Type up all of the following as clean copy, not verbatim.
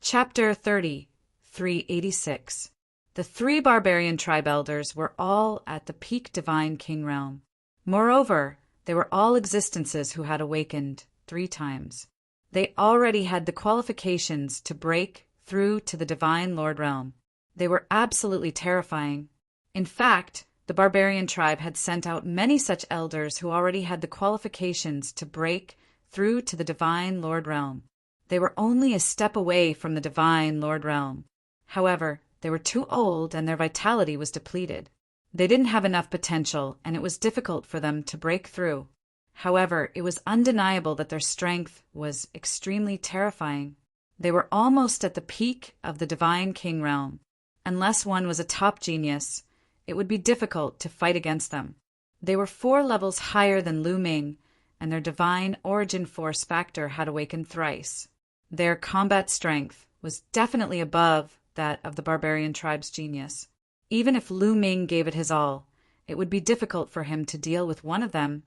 Chapter 30, 386. The three barbarian tribe elders were all at the peak divine king realm. Moreover, they were all existences who had awakened 3 times. They already had the qualifications to break through to the divine lord realm. They were absolutely terrifying. In fact, the barbarian tribe had sent out many such elders who already had the qualifications to break through to the divine lord realm. They were only a step away from the divine lord realm. However, they were too old and their vitality was depleted. They didn't have enough potential, and it was difficult for them to break through. However, it was undeniable that their strength was extremely terrifying. They were almost at the peak of the divine king realm. Unless one was a top genius, it would be difficult to fight against them. They were 4 levels higher than Lu Ming, and their divine origin force factor had awakened thrice. Their combat strength was definitely above that of the barbarian tribe's genius. Even if Lu Ming gave it his all, it would be difficult for him to deal with one of them,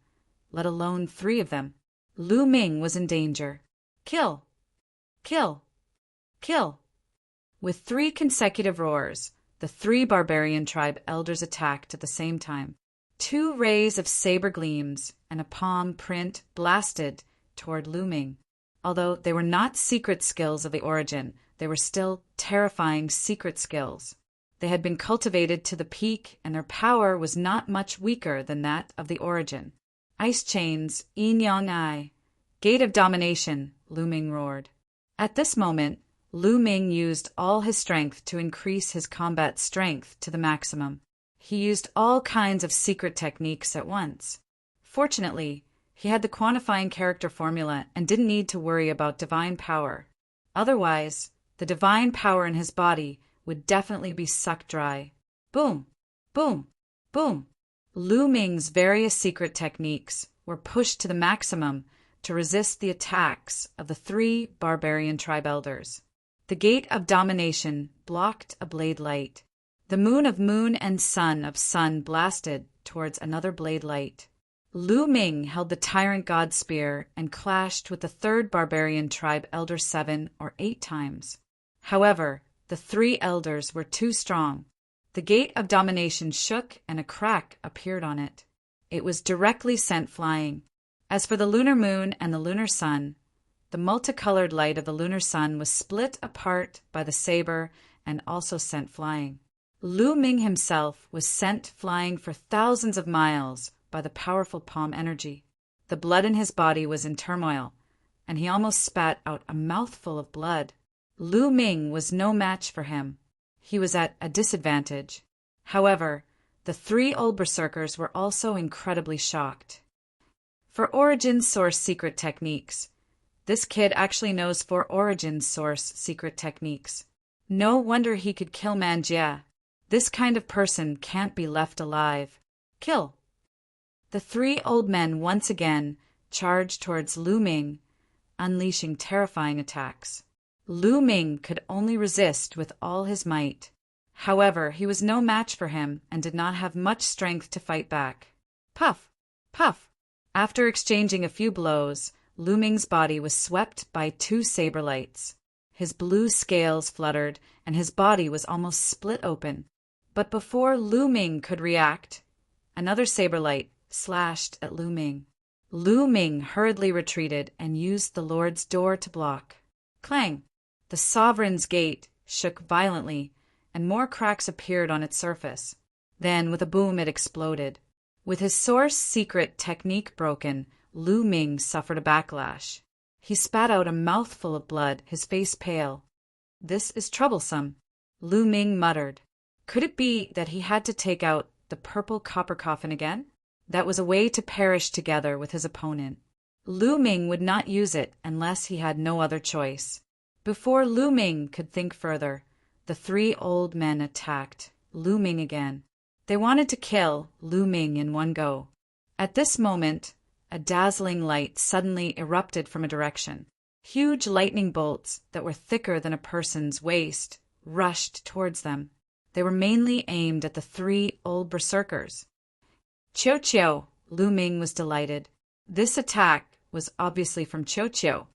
let alone 3 of them. Lu Ming was in danger. Kill! Kill! Kill! With 3 consecutive roars, the 3 barbarian tribe elders attacked at the same time. 2 rays of saber gleams and a palm print blasted toward Lu Ming. Although they were not secret skills of the origin, they were still terrifying secret skills. They had been cultivated to the peak, and their power was not much weaker than that of the origin. Ice chains, Yin Yang Ai. Gate of domination, Lu Ming roared. At this moment, Lu Ming used all his strength to increase his combat strength to the maximum. He used all kinds of secret techniques at once. Fortunately, he had the quantifying character formula and didn't need to worry about divine power. Otherwise, the divine power in his body would definitely be sucked dry. Boom! Boom! Boom! Lu Ming's various secret techniques were pushed to the maximum to resist the attacks of the 3 barbarian tribe elders. The gate of domination blocked a blade light. The moon of moon and sun of sun blasted towards another blade light. Lu Ming held the tyrant god spear and clashed with the 3rd barbarian tribe elder 7 or 8 times. However, the 3 elders were too strong. The gate of domination shook and a crack appeared on it. It was directly sent flying. As for the lunar moon and the lunar sun, the multicolored light of the lunar sun was split apart by the saber and also sent flying. Lu Ming himself was sent flying for thousands of miles by the powerful palm energy. The blood in his body was in turmoil, and he almost spat out a mouthful of blood. Lu Ming was no match for him. He was at a disadvantage. However, the 3 old berserkers were also incredibly shocked. For origin source secret techniques, this kid actually knows 4 origin source secret techniques. No wonder he could kill Manjia. This kind of person can't be left alive. Kill! The 3 old men once again charged towards Lu Ming, unleashing terrifying attacks. Lu Ming could only resist with all his might. However, he was no match for him and did not have much strength to fight back. Puff! Puff! After exchanging a few blows, Lu Ming's body was swept by 2 saber lights. His blue scales fluttered, and his body was almost split open. But before Lu Ming could react, another saber light slashed at Lu Ming. Lu Ming hurriedly retreated and used the Lord's door to block. Clang! The sovereign's gate shook violently, and more cracks appeared on its surface. Then, with a boom, it exploded. With his source secret technique broken, Lu Ming suffered a backlash. He spat out a mouthful of blood, his face pale. This is troublesome, Lu Ming muttered. Could it be that he had to take out the purple copper coffin again? That was a way to perish together with his opponent. Lu Ming would not use it unless he had no other choice. Before Lu Ming could think further, the 3 old men attacked Lu Ming again. They wanted to kill Lu Ming in one go. At this moment, a dazzling light suddenly erupted from a direction. Huge lightning bolts that were thicker than a person's waist rushed towards them. They were mainly aimed at the 3 old berserkers. Qiu Qiu, Lu Ming was delighted. This attack was obviously from Qiu Qiu.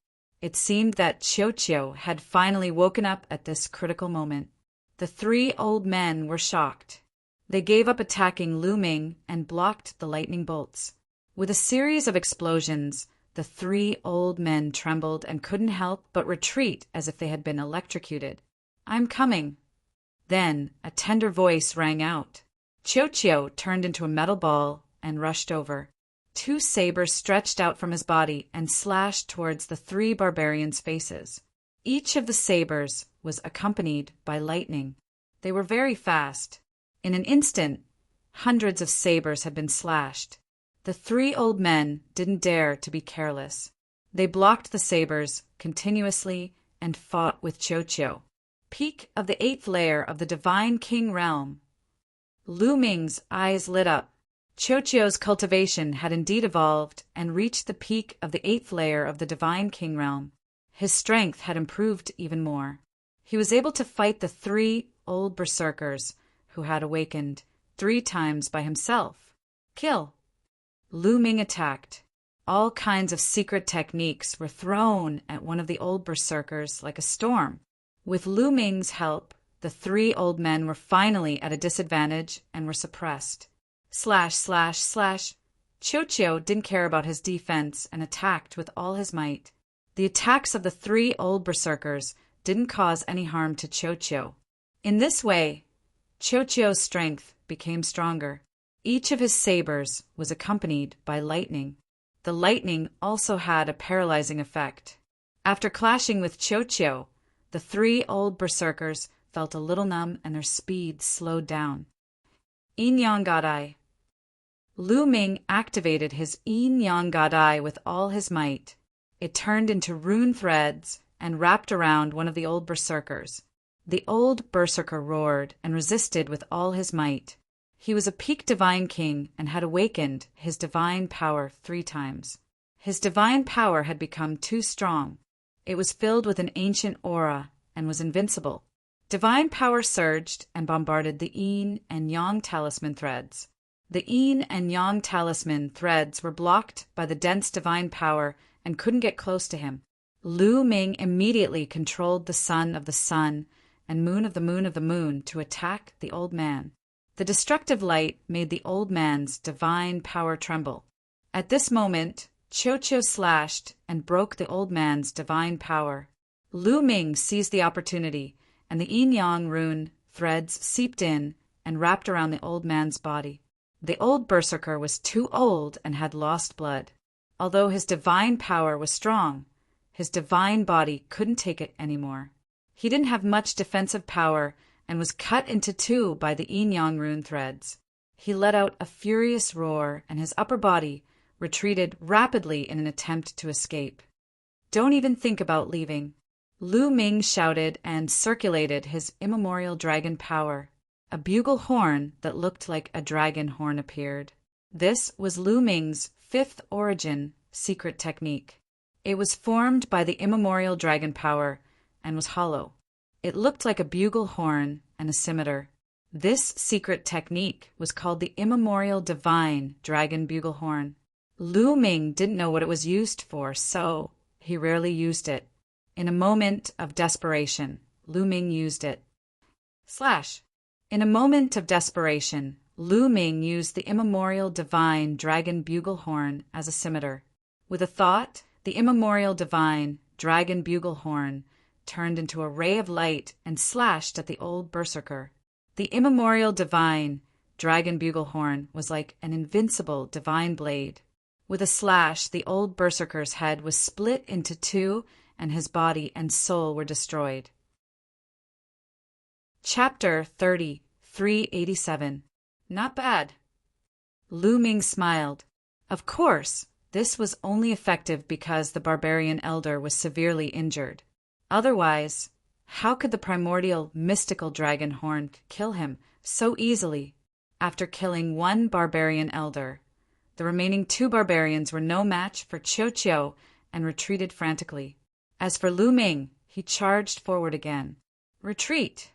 It seemed that Chiu had finally woken up at this critical moment. The three old men were shocked. They gave up attacking Lu Ming and blocked the lightning bolts. With a series of explosions, the three old men trembled and couldn't help but retreat as if they had been electrocuted. "I'm coming." Then a tender voice rang out. Chiu turned into a metal ball and rushed over. Two sabers stretched out from his body and slashed towards the three barbarians' faces. Each of the sabers was accompanied by lightning. They were very fast. In an instant, hundreds of sabers had been slashed. The three old men didn't dare to be careless. They blocked the sabers continuously and fought with Chiu. Peak of the 8th layer of the Divine King realm. Lu Ming's eyes lit up. Chiu's cultivation had indeed evolved and reached the peak of the 8th layer of the Divine King realm. His strength had improved even more. He was able to fight the three old berserkers who had awakened 3 times by himself. Kill. Lu Ming attacked. All kinds of secret techniques were thrown at one of the old berserkers like a storm. With Lu Ming's help, the three old men were finally at a disadvantage and were suppressed. Slash, slash, slash. Chiu didn't care about his defense and attacked with all his might. The attacks of the three old berserkers didn't cause any harm to Chiu. In this way, Chiu's strength became stronger. Each of his sabers was accompanied by lightning. The lightning also had a paralyzing effect. After clashing with Chiu, the three old berserkers felt a little numb and their speed slowed down. Yin Yang Gadai. Lu Ming activated his Yin Yang Gadai with all his might. It turned into rune threads and wrapped around one of the old berserkers. The old berserker roared and resisted with all his might. He was a peak divine king and had awakened his divine power 3 times. His divine power had become too strong. It was filled with an ancient aura and was invincible. Divine power surged and bombarded the Yin and Yang talisman threads. The Yin and Yang talisman threads were blocked by the dense divine power and couldn't get close to him. Lu Ming immediately controlled the sun of the sun and moon of the moon of the moon to attack the old man. The destructive light made the old man's divine power tremble. At this moment, Chiu slashed and broke the old man's divine power. Lu Ming seized the opportunity, and the yin-yang rune threads seeped in and wrapped around the old man's body. The old berserker was too old and had lost blood. Although his divine power was strong, his divine body couldn't take it anymore. He didn't have much defensive power and was cut into 2 by the yin-yang rune threads. He let out a furious roar, and his upper body retreated rapidly in an attempt to escape. "Don't even think about leaving." Lu Ming shouted and circulated his immemorial dragon power. A bugle horn that looked like a dragon horn appeared. This was Lu Ming's 5th origin secret technique. It was formed by the immemorial dragon power and was hollow. It looked like a bugle horn and a scimitar. This secret technique was called the immemorial divine dragon bugle horn. Lu Ming didn't know what it was used for, so he rarely used it. In a moment of desperation, Lu Ming used it. In a moment of desperation, Lu Ming used the immemorial divine dragon bugle horn as a scimitar. With a thought, the immemorial divine dragon bugle horn turned into a ray of light and slashed at the old berserker. The immemorial divine dragon bugle horn was like an invincible divine blade. With a slash, the old berserker's head was split into 2, and his body and soul were destroyed. Chapter 30, 387. Not bad. Lu Ming smiled. Of course, this was only effective because the barbarian elder was severely injured. Otherwise, how could the primordial mystical dragon horn kill him so easily? After killing 1 barbarian elder, the remaining 2 barbarians were no match for Chiu and retreated frantically. As for Lu Ming, he charged forward again. Retreat!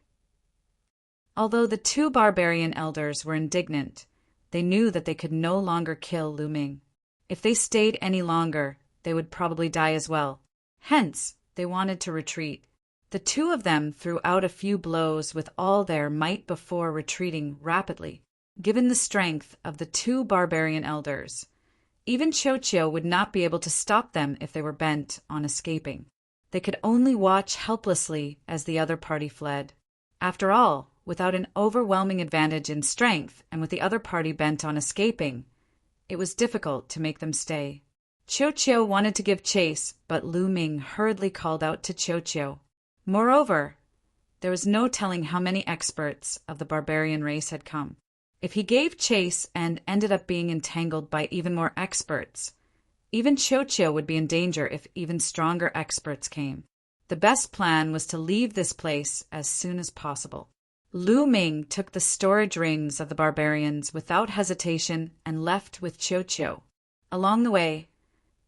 Although the 2 barbarian elders were indignant, they knew that they could no longer kill Lu Ming. If they stayed any longer, they would probably die as well. Hence, they wanted to retreat. The two of them threw out a few blows with all their might before retreating rapidly. Given the strength of the two barbarian elders, even Chocho would not be able to stop them if they were bent on escaping. They could only watch helplessly as the other party fled. After all, without an overwhelming advantage in strength and with the other party bent on escaping, it was difficult to make them stay. Chocho wanted to give chase, but Lu Ming hurriedly called out to Chocho. Moreover, there was no telling how many experts of the barbarian race had come. If he gave chase and ended up being entangled by even more experts, even Chocho would be in danger if even stronger experts came. The best plan was to leave this place as soon as possible. Lu Ming took the storage rings of the barbarians without hesitation and left with Chocho. Along the way,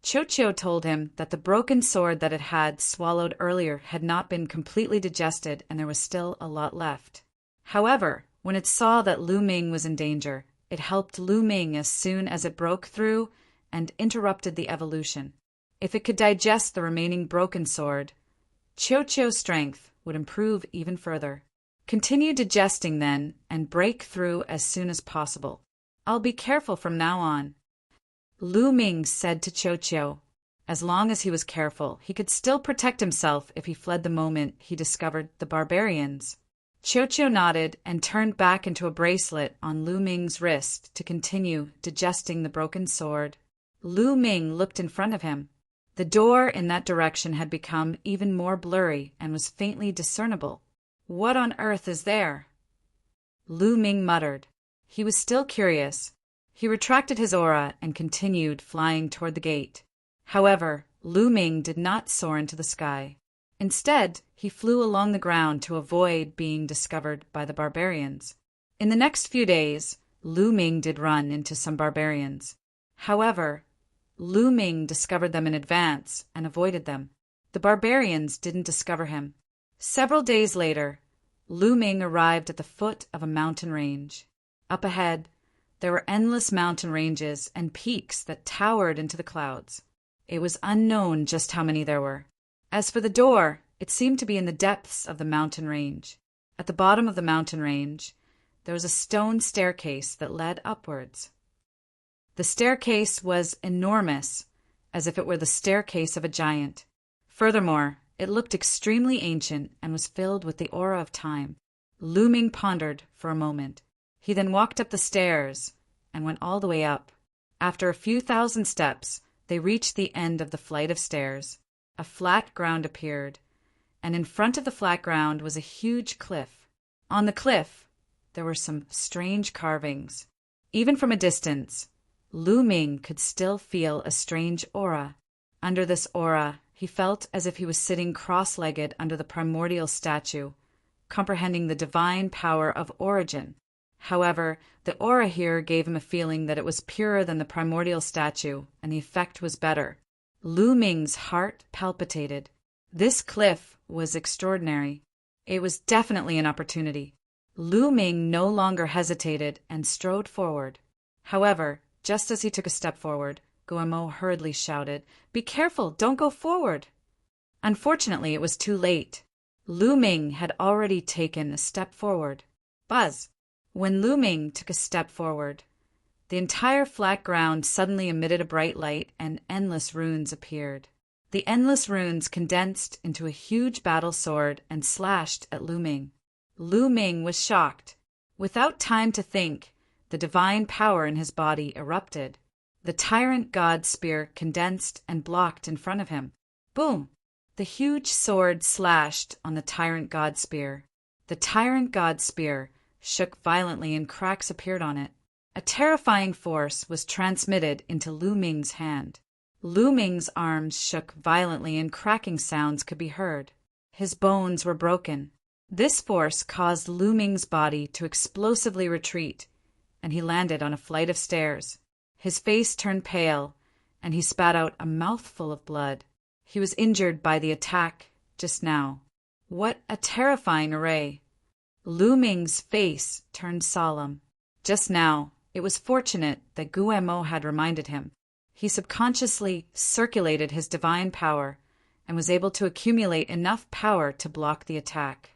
Chocho told him that the broken sword that it had swallowed earlier had not been completely digested and there was still a lot left. However, when it saw that Lu Ming was in danger, it helped Lu Ming as soon as it broke through and interrupted the evolution. If it could digest the remaining broken sword, Chocho's strength would improve even further. Continue digesting then and break through as soon as possible. I'll be careful from now on. Lu Ming said to Chocho, as long as he was careful, he could still protect himself if he fled the moment he discovered the barbarians. Chocho nodded and turned back into a bracelet on Lu Ming's wrist to continue digesting the broken sword. Lu Ming looked in front of him. The door in that direction had become even more blurry and was faintly discernible. What on earth is there? Lu Ming muttered. He was still curious. He retracted his aura and continued flying toward the gate. However, Lu Ming did not soar into the sky. Instead, he flew along the ground to avoid being discovered by the barbarians. In the next few days, Lu Ming did run into some barbarians. However, Lu Ming discovered them in advance and avoided them. The barbarians didn't discover him. Several days later, Lu Ming arrived at the foot of a mountain range. Up ahead, there were endless mountain ranges and peaks that towered into the clouds. It was unknown just how many there were. As for the door, it seemed to be in the depths of the mountain range. At the bottom of the mountain range, there was a stone staircase that led upwards. The staircase was enormous, as if it were the staircase of a giant. Furthermore, it looked extremely ancient and was filled with the aura of time. Lu Ming pondered for a moment. He then walked up the stairs and went all the way up. After a few thousand steps, they reached the end of the flight of stairs. A flat ground appeared, and in front of the flat ground was a huge cliff. On the cliff, there were some strange carvings. Even from a distance, Lu Ming could still feel a strange aura. Under this aura, he felt as if he was sitting cross-legged under the primordial statue, comprehending the divine power of origin. However, the aura here gave him a feeling that it was purer than the primordial statue, and the effect was better. Lu Ming's heart palpitated. This cliff was extraordinary. It was definitely an opportunity. Lu Ming no longer hesitated and strode forward. However, just as he took a step forward, Guillemot hurriedly shouted, "Be careful! Don't go forward!" Unfortunately, it was too late. Lu Ming had already taken a step forward. Buzz! When Lu Ming took a step forward, the entire flat ground suddenly emitted a bright light and endless runes appeared. The endless runes condensed into a huge battle sword and slashed at Lu Ming. Lu Ming was shocked. Without time to think, the divine power in his body erupted. The tyrant god spear condensed and blocked in front of him. Boom! The huge sword slashed on the tyrant god spear. The tyrant god spear shook violently and cracks appeared on it. A terrifying force was transmitted into Lu Ming's hand. Lu Ming's arms shook violently and cracking sounds could be heard. His bones were broken. This force caused Lu Ming's body to explosively retreat, and he landed on a flight of stairs. His face turned pale, and he spat out a mouthful of blood. He was injured by the attack just now. What a terrifying array! Lu Ming's face turned solemn. Just now, it was fortunate that Guillemot had reminded him. He subconsciously circulated his divine power, and was able to accumulate enough power to block the attack.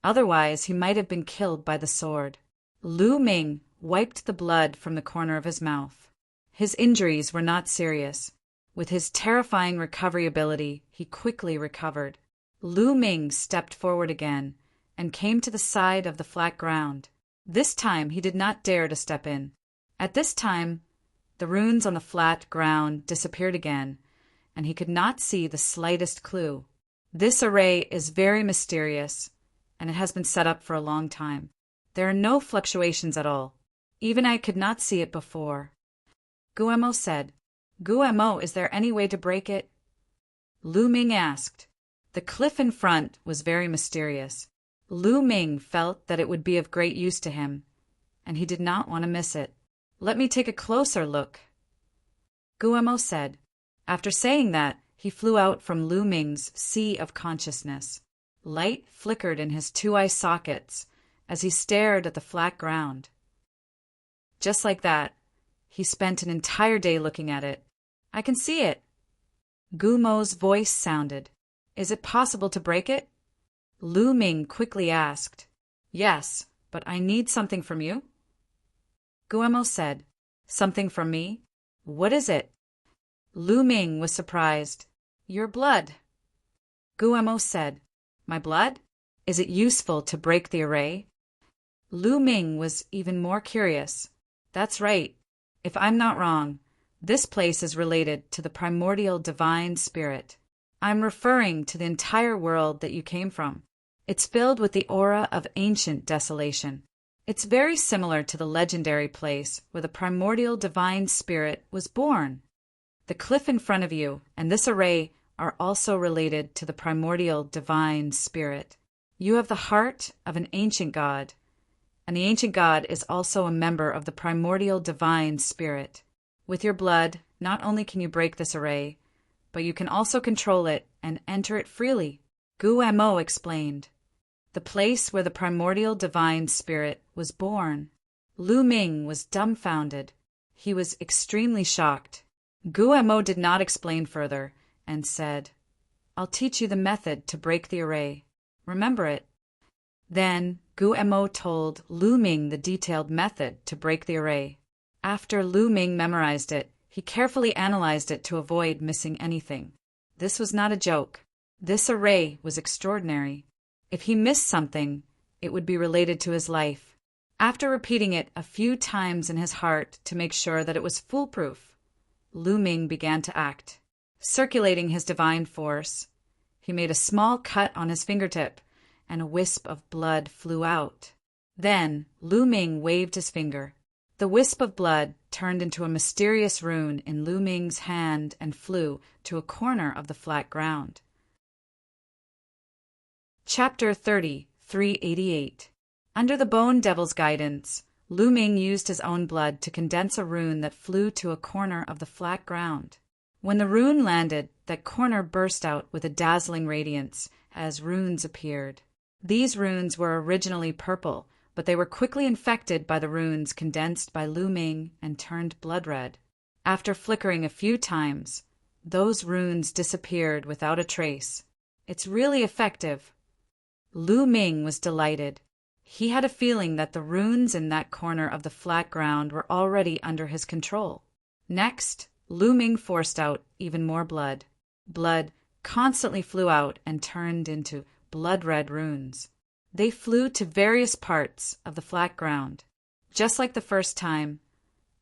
Otherwise, he might have been killed by the sword. Lu Ming wiped the blood from the corner of his mouth. His injuries were not serious. With his terrifying recovery ability, he quickly recovered. Lu Ming stepped forward again and came to the side of the flat ground. This time he did not dare to step in. At this time, the runes on the flat ground disappeared again, and he could not see the slightest clue. This array is very mysterious, and it has been set up for a long time. There are no fluctuations at all. Even I could not see it before. Guemo said, "Guemo, is there any way to break it?" Lu Ming asked. The cliff in front was very mysterious. Lu Ming felt that it would be of great use to him, and he did not want to miss it. "Let me take a closer look," Guemo said. After saying that, he flew out from Lu Ming's sea of consciousness. Light flickered in his two eye sockets as he stared at the flat ground. Just like that, he spent an entire day looking at it. "I can see it." Gumo's voice sounded. "Is it possible to break it?" Lu Ming quickly asked. "Yes, but I need something from you." Guemo said, "Something from me? What is it?" Lu Ming was surprised. "Your blood." Guemo said, "My blood? Is it useful to break the array?" Lu Ming was even more curious. "That's right. If I'm not wrong, this place is related to the primordial divine spirit. I'm referring to the entire world that you came from. It's filled with the aura of ancient desolation. It's very similar to the legendary place where the primordial divine spirit was born. The cliff in front of you and this array are also related to the primordial divine spirit. You have the heart of an ancient god, and the ancient god is also a member of the primordial divine spirit. With your blood, not only can you break this array, but you can also control it and enter it freely," Guemo explained. The place where the primordial divine spirit was born. Lu Ming was dumbfounded. He was extremely shocked. Guemo did not explain further and said, "I'll teach you the method to break the array. Remember it." Then Guemo told Lu Ming the detailed method to break the array. After Lu Ming memorized it, he carefully analyzed it to avoid missing anything. This was not a joke. This array was extraordinary. If he missed something, it would be related to his life. After repeating it a few times in his heart to make sure that it was foolproof, Lu Ming began to act. Circulating his divine force, he made a small cut on his fingertip, and a wisp of blood flew out. Then Lu Ming waved his finger. The wisp of blood turned into a mysterious rune in Lu Ming's hand and flew to a corner of the flat ground. Chapter 30, 388. Under the Bone Devil's guidance, Lu Ming used his own blood to condense a rune that flew to a corner of the flat ground. When the rune landed, that corner burst out with a dazzling radiance as runes appeared. These runes were originally purple, but they were quickly infected by the runes condensed by Lu Ming and turned blood red. After flickering a few times, those runes disappeared without a trace. "It's really effective." Lu Ming was delighted. He had a feeling that the runes in that corner of the flat ground were already under his control. Next, Lu Ming forced out even more blood. Blood constantly flew out and turned into blood-red runes. They flew to various parts of the flat ground. Just like the first time,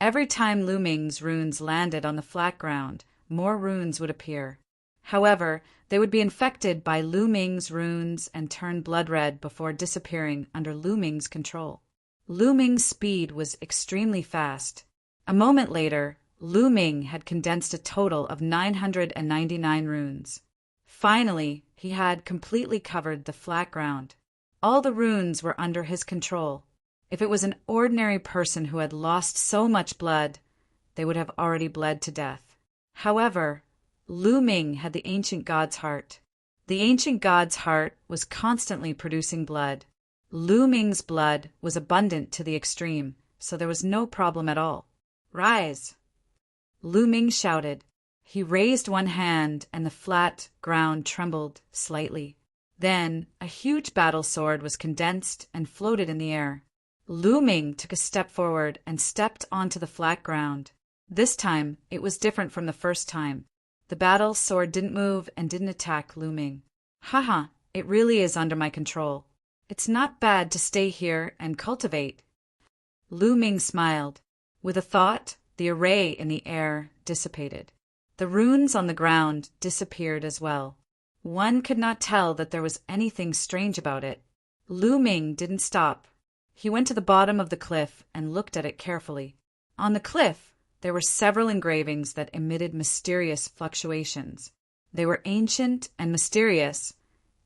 every time Lu Ming's runes landed on the flat ground, more runes would appear. However, they would be infected by Lu Ming's runes and turn blood red before disappearing under Lu Ming's control. Lu Ming's speed was extremely fast. A moment later, Lu Ming had condensed a total of 999 runes. Finally, he had completely covered the flat ground. All the runes were under his control. If it was an ordinary person who had lost so much blood, they would have already bled to death. However, Lu Ming had the ancient god's heart. The ancient god's heart was constantly producing blood. Lu Ming's blood was abundant to the extreme, so there was no problem at all. "Rise!" Lu Ming shouted. He raised one hand, and the flat ground trembled slightly. Then a huge battle sword was condensed and floated in the air. Lu Ming took a step forward and stepped onto the flat ground. This time, it was different from the first time. The battle sword didn't move and didn't attack Lu Ming. Haha, it really is under my control. It's not bad to stay here and cultivate. Lu Ming smiled. With a thought, the array in the air dissipated. The runes on the ground disappeared as well. One could not tell that there was anything strange about it. Lu Ming didn't stop. He went to the bottom of the cliff and looked at it carefully. On the cliff, there were several engravings that emitted mysterious fluctuations. They were ancient and mysterious,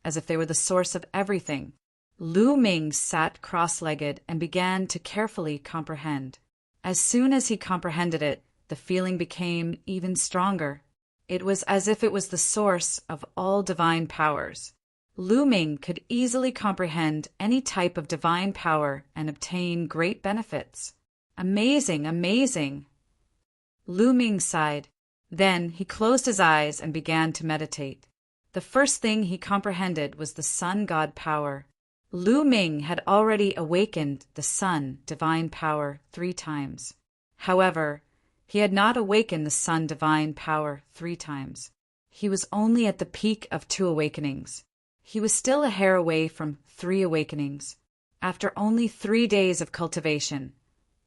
as if they were the source of everything. Lu Ming sat cross-legged and began to carefully comprehend. As soon as he comprehended it, the feeling became even stronger. It was as if it was the source of all divine powers. Lu Ming could easily comprehend any type of divine power and obtain great benefits. Amazing, amazing! Lu Ming sighed. Then he closed his eyes and began to meditate. The first thing he comprehended was the sun god power. Lu Ming had already awakened the sun divine power 3 times. However, he had not awakened the sun divine power 3 times. He was only at the peak of 2 awakenings. He was still a hair away from 3 awakenings. After only 3 days of cultivation,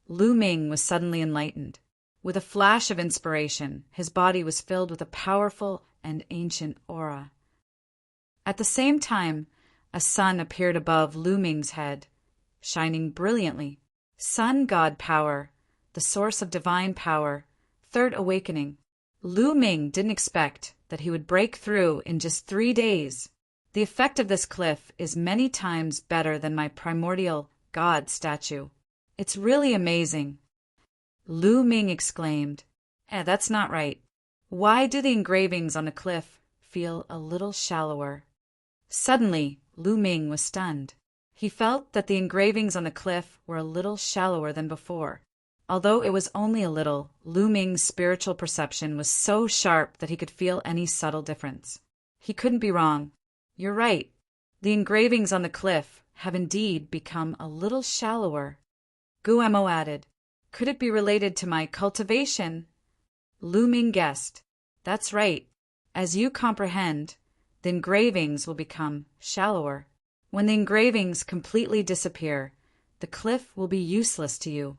Lu Ming was suddenly enlightened. With a flash of inspiration, his body was filled with a powerful and ancient aura. At the same time, a sun appeared above Lu Ming's head, shining brilliantly. Sun god power, the source of divine power, 3rd awakening. Lu Ming didn't expect that he would break through in just 3 days. The effect of this cliff is many times better than my primordial god statue. It's really amazing. Lu Ming exclaimed, that's not right. Why do the engravings on the cliff feel a little shallower? Suddenly, Lu Ming was stunned. He felt that the engravings on the cliff were a little shallower than before. Although it was only a little, Lu Ming's spiritual perception was so sharp that he could feel any subtle difference. He couldn't be wrong. You're right. The engravings on the cliff have indeed become a little shallower. Guemo added, could it be related to my cultivation? Lu Ming guessed. That's right. As you comprehend, the engravings will become shallower. When the engravings completely disappear, the cliff will be useless to you.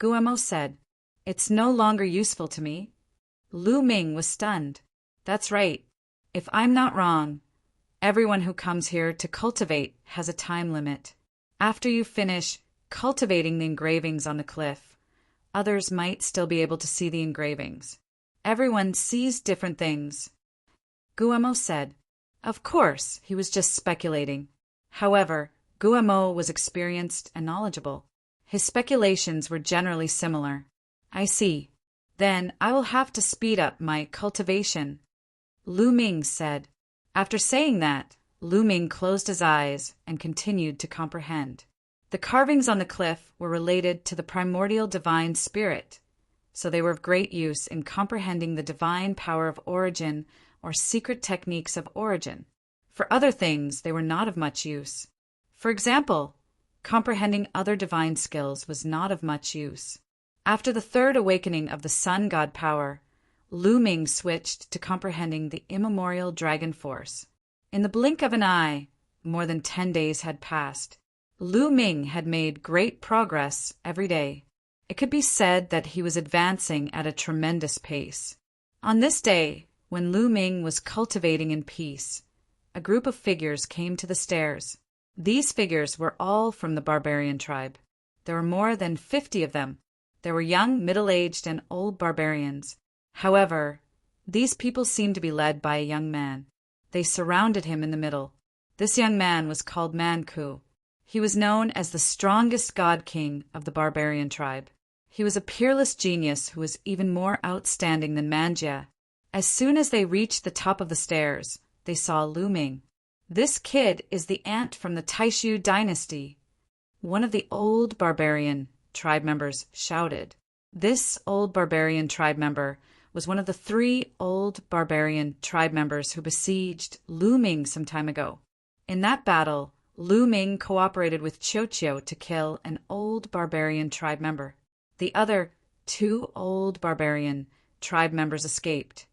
Guemo said, it's no longer useful to me. Lu Ming was stunned. That's right. If I'm not wrong, everyone who comes here to cultivate has a time limit. After you finish cultivating the engravings on the cliff, others might still be able to see the engravings. Everyone sees different things. Guemo said, of course, he was just speculating. However, Guemo was experienced and knowledgeable. His speculations were generally similar. I see. Then I will have to speed up my cultivation, Lu Ming said. After saying that, Lu Ming closed his eyes and continued to comprehend. The carvings on the cliff were related to the primordial divine spirit, so they were of great use in comprehending the divine power of origin or secret techniques of origin. For other things, they were not of much use. For example, comprehending other divine skills was not of much use. After the 3rd awakening of the sun god power, Lu Ming switched to comprehending the immemorial dragon force. In the blink of an eye, more than 10 days had passed. Lu Ming had made great progress every day. It could be said that he was advancing at a tremendous pace. On this day, when Lu Ming was cultivating in peace, a group of figures came to the stairs. These figures were all from the barbarian tribe. There were more than 50 of them. There were young, middle-aged, and old barbarians. However, these people seemed to be led by a young man. They surrounded him in the middle. This young man was called Manku. He was known as the strongest god king of the barbarian tribe. He was a peerless genius who was even more outstanding than Manjia. As soon as they reached the top of the stairs, they saw Lu Ming. This kid is the ant from the Taishu dynasty. One of the old barbarian tribe members shouted. This old barbarian tribe member was one of the 3 old barbarian tribe members who besieged Lu Ming some time ago. In that battle, Lu Ming cooperated with Qiu Qiu to kill an old barbarian tribe member. The other 2 old barbarian tribe members escaped.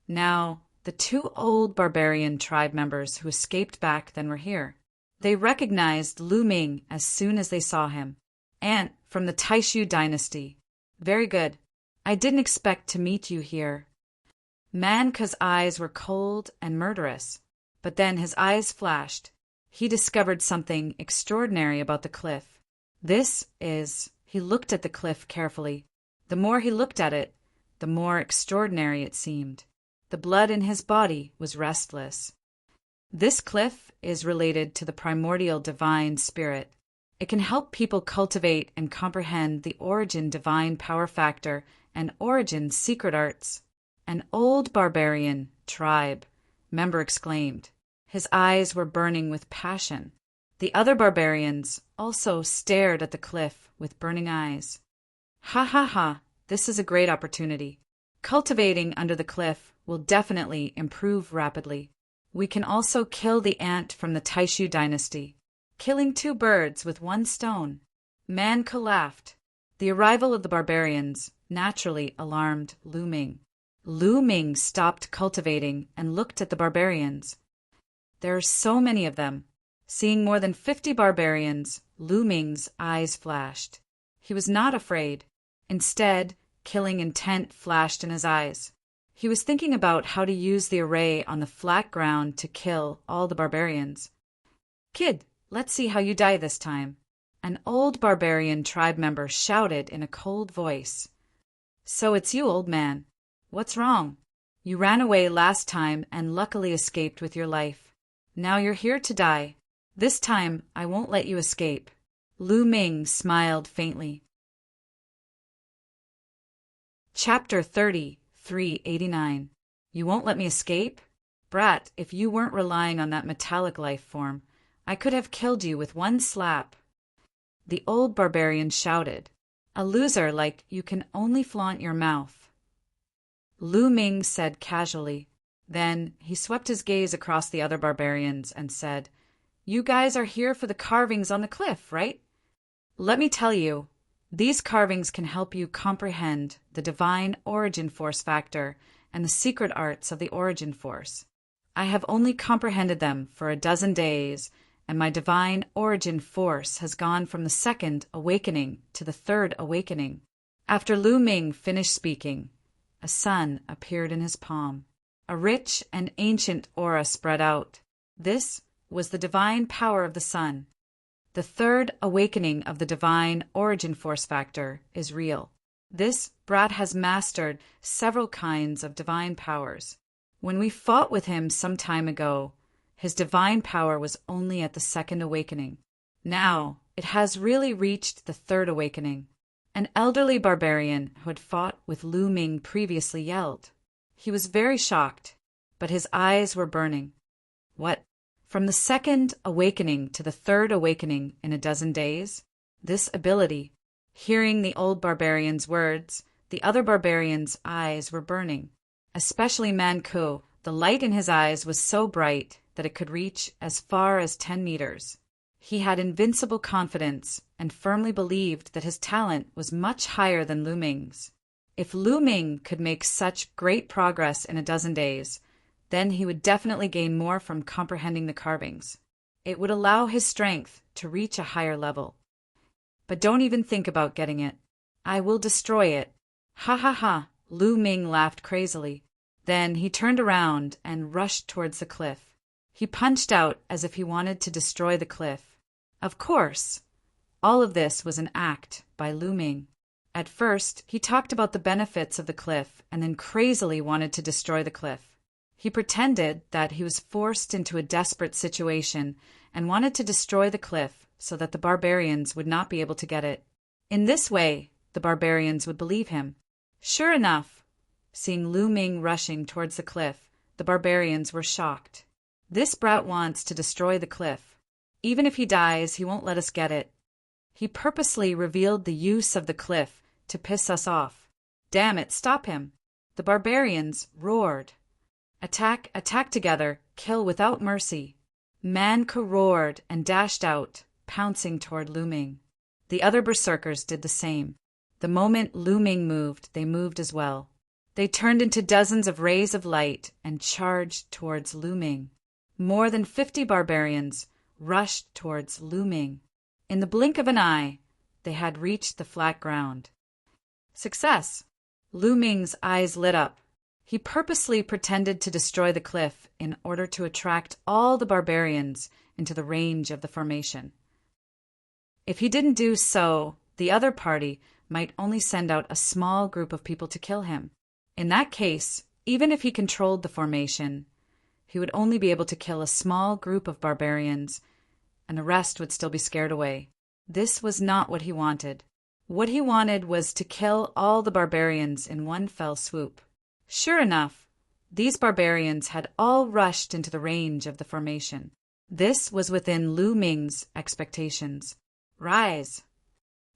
Now, the 2 old barbarian tribe members who escaped back then were here. They recognized Lu Ming as soon as they saw him. Ant from the Taishu dynasty. Very good. I didn't expect to meet you here. Manka's eyes were cold and murderous, but then his eyes flashed. He discovered something extraordinary about the cliff. He looked at the cliff carefully. The more he looked at it, the more extraordinary it seemed. The blood in his body was restless. This cliff is related to the primordial divine spirit. It can help people cultivate and comprehend the origin divine power factor and origin secret arts. An old barbarian tribe member exclaimed. His eyes were burning with passion. The other barbarians also stared at the cliff with burning eyes. Ha ha ha, this is a great opportunity. Cultivating under the cliff will definitely improve rapidly. We can also kill the ant from the Taishu dynasty, killing 2 birds with 1 stone. Manka laughed. The arrival of the barbarians naturally alarmed Lu Ming. Lu Ming stopped cultivating and looked at the barbarians. There are so many of them. Seeing more than 50 barbarians, Lu Ming's eyes flashed. He was not afraid. Instead, killing intent flashed in his eyes. He was thinking about how to use the array on the flat ground to kill all the barbarians. Kid, let's see how you die this time. An old barbarian tribe member shouted in a cold voice. So it's you, old man. What's wrong? You ran away last time and luckily escaped with your life. Now you're here to die. This time I won't let you escape. Lu Ming smiled faintly. Chapter 30, 389. You won't let me escape? Brat, if you weren't relying on that metallic life form, I could have killed you with 1 slap. The old barbarian shouted. A loser like you can only flaunt your mouth. Lu Ming said casually. Then he swept his gaze across the other barbarians and said, You guys are here for the carvings on the cliff, right? Let me tell you, these carvings can help you comprehend the divine origin force factor and the secret arts of the origin force. I have only comprehended them for a dozen days, and my divine origin force has gone from the 2nd awakening to the 3rd awakening. After Lu Ming finished speaking, a sun appeared in his palm. A rich and ancient aura spread out. This was the divine power of the sun. The 3rd awakening of the divine origin force factor is real. This brat has mastered several kinds of divine powers. When we fought with him some time ago, his divine power was only at the 2nd awakening. Now, it has really reached the 3rd awakening. An elderly barbarian who had fought with Lu Ming previously yelled. He was very shocked, but his eyes were burning. What? From the 2nd awakening to the 3rd awakening in a dozen days? This ability. Hearing the old barbarian's words, the other barbarian's eyes were burning. Especially Manku. The light in his eyes was so bright that it could reach as far as 10 meters. He had invincible confidence and firmly believed that his talent was much higher than Lu Ming's. If Lu Ming could make such great progress in a dozen days, then he would definitely gain more from comprehending the carvings. It would allow his strength to reach a higher level. But don't even think about getting it. I will destroy it. Ha ha ha, Lu Ming laughed crazily. Then he turned around and rushed towards the cliff. He punched out as if he wanted to destroy the cliff. Of course, all of this was an act by Lu Ming. At first, he talked about the benefits of the cliff and then crazily wanted to destroy the cliff. He pretended that he was forced into a desperate situation and wanted to destroy the cliff so that the barbarians would not be able to get it. In this way, the barbarians would believe him. Sure enough, seeing Lu Ming rushing towards the cliff, the barbarians were shocked. This brat wants to destroy the cliff. Even if he dies, he won't let us get it. He purposely revealed the use of the cliff to piss us off. Damn it, stop him. The barbarians roared. Attack, attack together, kill without mercy. Manka roared and dashed out, pouncing toward Lu Ming. The other berserkers did the same. The moment Lu Ming moved, they moved as well. They turned into dozens of rays of light and charged towards Lu Ming. More than 50 barbarians rushed towards Lu Ming. In the blink of an eye, they had reached the flat ground. Success! Lu Ming's eyes lit up. He purposely pretended to destroy the cliff in order to attract all the barbarians into the range of the formation. If he didn't do so, the other party might only send out a small group of people to kill him. In that case, even if he controlled the formation, he would only be able to kill a small group of barbarians, and the rest would still be scared away. This was not what he wanted. What he wanted was to kill all the barbarians in one fell swoop. Sure enough, these barbarians had all rushed into the range of the formation. This was within Lu Ming's expectations. Rise!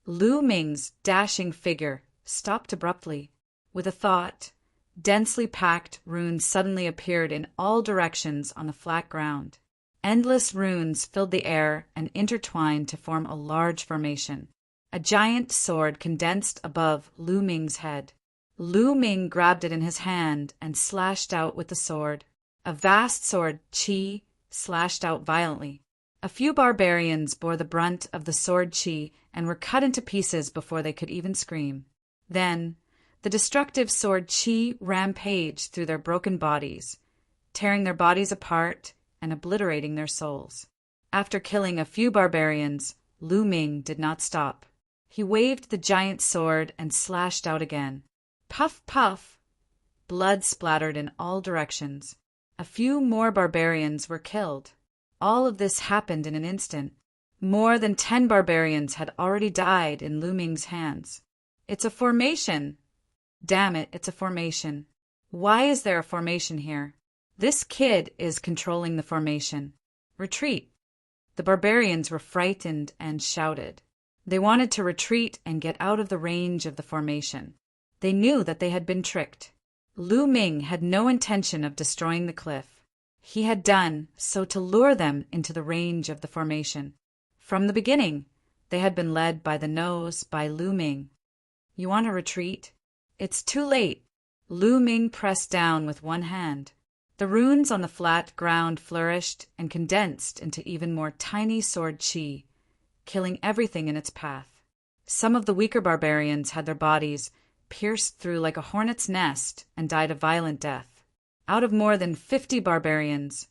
Lu Ming's dashing figure stopped abruptly. With a thought, densely packed runes suddenly appeared in all directions on the flat ground. Endless runes filled the air and intertwined to form a large formation. A giant sword condensed above Lu Ming's head. Lu Ming grabbed it in his hand and slashed out with the sword. A vast sword chi slashed out violently. A few barbarians bore the brunt of the sword chi and were cut into pieces before they could even scream. Then, the destructive sword chi rampaged through their broken bodies, tearing their bodies apart and obliterating their souls. After killing a few barbarians, Lu Ming did not stop. He waved the giant sword and slashed out again. Puff, puff! Blood splattered in all directions. A few more barbarians were killed. All of this happened in an instant. More than 10 barbarians had already died in Lu Ming's hands. It's a formation! Damn it, it's a formation. Why is there a formation here? This kid is controlling the formation. Retreat! The barbarians were frightened and shouted. They wanted to retreat and get out of the range of the formation. They knew that they had been tricked. Lu Ming had no intention of destroying the cliff. He had done so to lure them into the range of the formation. From the beginning, they had been led by the nose by Lu Ming. You want to retreat? It's too late. Lu Ming pressed down with one hand. The runes on the flat ground flourished and condensed into even more tiny sword chi, killing everything in its path. Some of the weaker barbarians had their bodies pierced through like a hornet's nest and died a violent death. Out of more than 50 barbarians,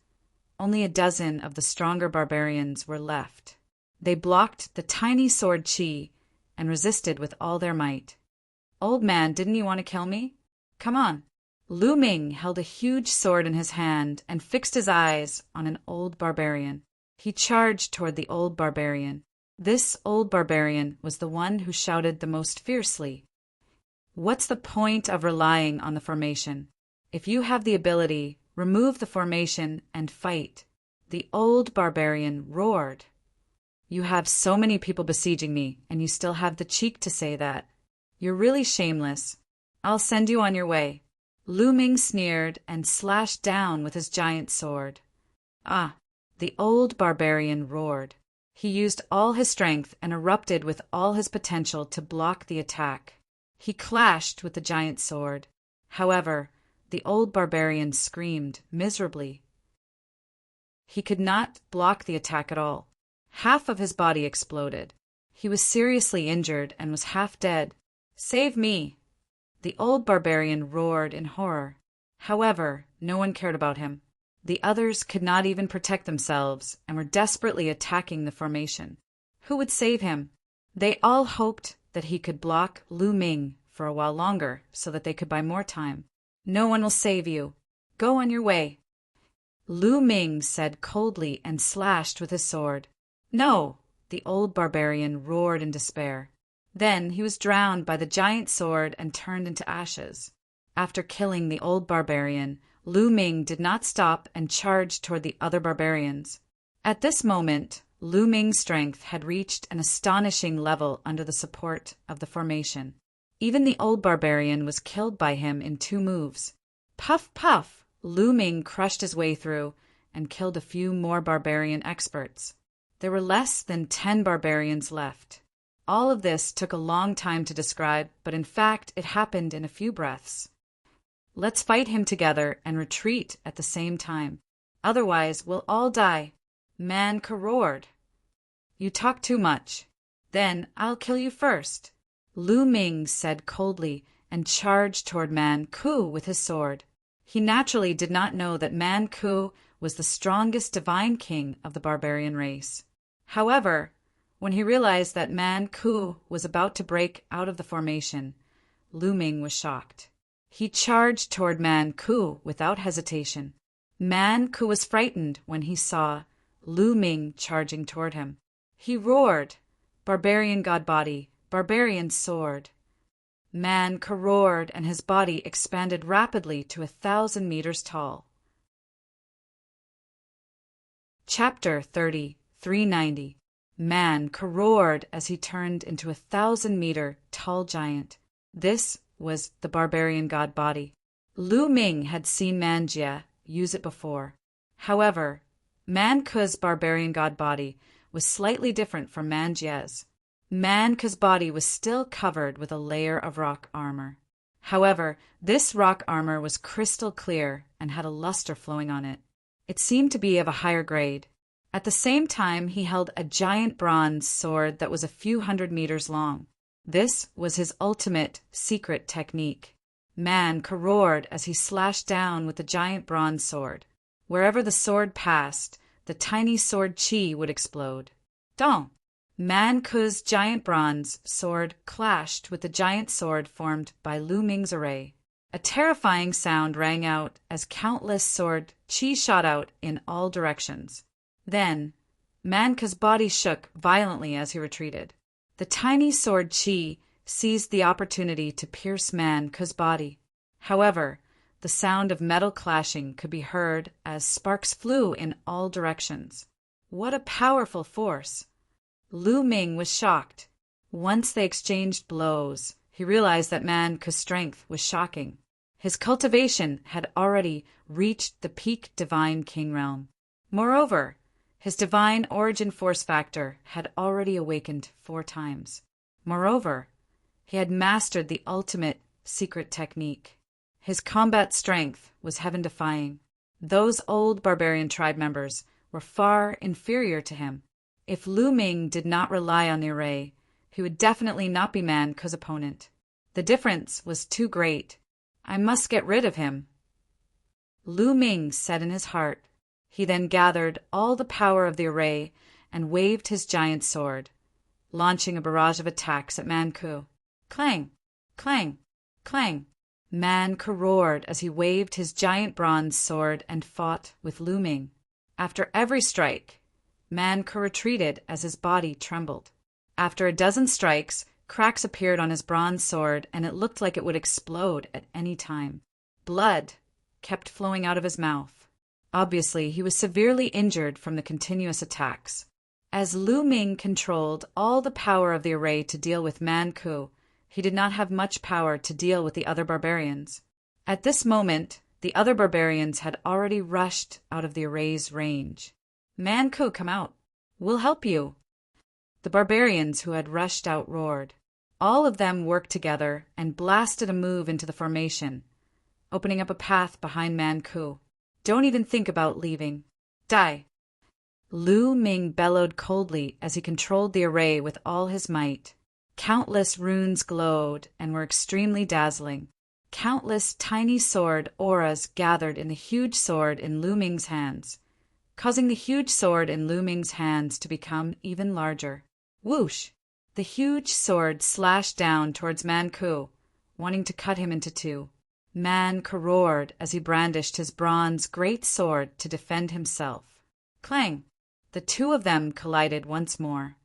only a dozen of the stronger barbarians were left. They blocked the tiny sword chi and resisted with all their might. Old man, didn't you want to kill me? Come on. Lu Ming held a huge sword in his hand and fixed his eyes on an old barbarian. He charged toward the old barbarian. This old barbarian was the one who shouted the most fiercely. What's the point of relying on the formation? If you have the ability, remove the formation and fight. The old barbarian roared. You have so many people besieging me, and you still have the cheek to say that. You're really shameless. I'll send you on your way. Lu Ming sneered and slashed down with his giant sword. Ah! The old barbarian roared. He used all his strength and erupted with all his potential to block the attack. He clashed with the giant sword. However, the old barbarian screamed miserably. He could not block the attack at all. Half of his body exploded. He was seriously injured and was half dead. Save me! The old barbarian roared in horror. However, no one cared about him. The others could not even protect themselves and were desperately attacking the formation. Who would save him? They all hoped that he could block Lu Ming for a while longer so that they could buy more time. No one will save you. Go on your way. Lu Ming said coldly and slashed with his sword. No! The old barbarian roared in despair. Then he was drowned by the giant sword and turned into ashes. After killing the old barbarian, Lu Ming did not stop and charged toward the other barbarians. At this moment, Lu Ming's strength had reached an astonishing level under the support of the formation. Even the old barbarian was killed by him in 2 moves. Puff, puff! Lu Ming crushed his way through and killed a few more barbarian experts. There were less than 10 barbarians left. All of this took a long time to describe, but in fact it happened in a few breaths. Let's fight him together and retreat at the same time. Otherwise, we'll all die. Man roared. You talk too much. Then I'll kill you first. Lu Ming said coldly and charged toward Man Ku with his sword. He naturally did not know that Man Ku was the strongest divine king of the barbarian race. However, when he realized that Man Ku was about to break out of the formation, Lu Ming was shocked. He charged toward Man Ku without hesitation. Man Ku was frightened when he saw Lu Ming charging toward him. He roared, "Barbarian god body, barbarian sword." Man Ku roared, and his body expanded rapidly to 1,000 meters tall. Chapter 30, 390. Man Ku roared as he turned into 1,000-meter tall giant. This was the barbarian god body. Lu Ming had seen Man Jie use it before. However, Man Ku's barbarian god body was slightly different from Man Jie's. Man Ku's body was still covered with a layer of rock armor. However, this rock armor was crystal clear and had a luster flowing on it. It seemed to be of a higher grade. At the same time, he held a giant bronze sword that was a few hundred meters long. This was his ultimate secret technique. Man roared as he slashed down with the giant bronze sword. Wherever the sword passed, the tiny sword chi would explode. Dong! Man Ku's giant bronze sword clashed with the giant sword formed by Lu Ming's array. A terrifying sound rang out as countless sword chi shot out in all directions. Then, Man Ku's body shook violently as he retreated. The tiny sword chi seized the opportunity to pierce Man Ku's body. However, the sound of metal clashing could be heard as sparks flew in all directions. What a powerful force! Lu Ming was shocked. Once they exchanged blows, he realized that Man Ku's strength was shocking. His cultivation had already reached the peak divine king realm. Moreover, his divine origin force factor had already awakened 4 times. Moreover, he had mastered the ultimate secret technique. His combat strength was heaven-defying. Those old barbarian tribe members were far inferior to him. If Lu Ming did not rely on the array, he would definitely not be Man Ku's opponent. The difference was too great. I must get rid of him, Lu Ming said in his heart. He then gathered all the power of the array and waved his giant sword, launching a barrage of attacks at Man Ku. Clang! Clang! Clang! Man Ku roared as he waved his giant bronze sword and fought with Lu Ming. After every strike, Man Ku retreated as his body trembled. After a dozen strikes, cracks appeared on his bronze sword and it looked like it would explode at any time. Blood kept flowing out of his mouth. Obviously, he was severely injured from the continuous attacks. As Lu Ming controlled all the power of the array to deal with Man Ku, he did not have much power to deal with the other barbarians. At this moment, the other barbarians had already rushed out of the array's range. Man Ku, come out. We'll help you. The barbarians who had rushed out roared. All of them worked together and blasted a move into the formation, opening up a path behind Man Ku. Don't even think about leaving. Die. Lu Ming bellowed coldly as he controlled the array with all his might. Countless runes glowed and were extremely dazzling. Countless tiny sword auras gathered in the huge sword in Lu Ming's hands, causing the huge sword in Lu Ming's hands to become even larger. Whoosh! The huge sword slashed down towards Man Ku, wanting to cut him into 2. Man Ku roared as he brandished his bronze great sword to defend himself. Clang! The 2 of them collided once more.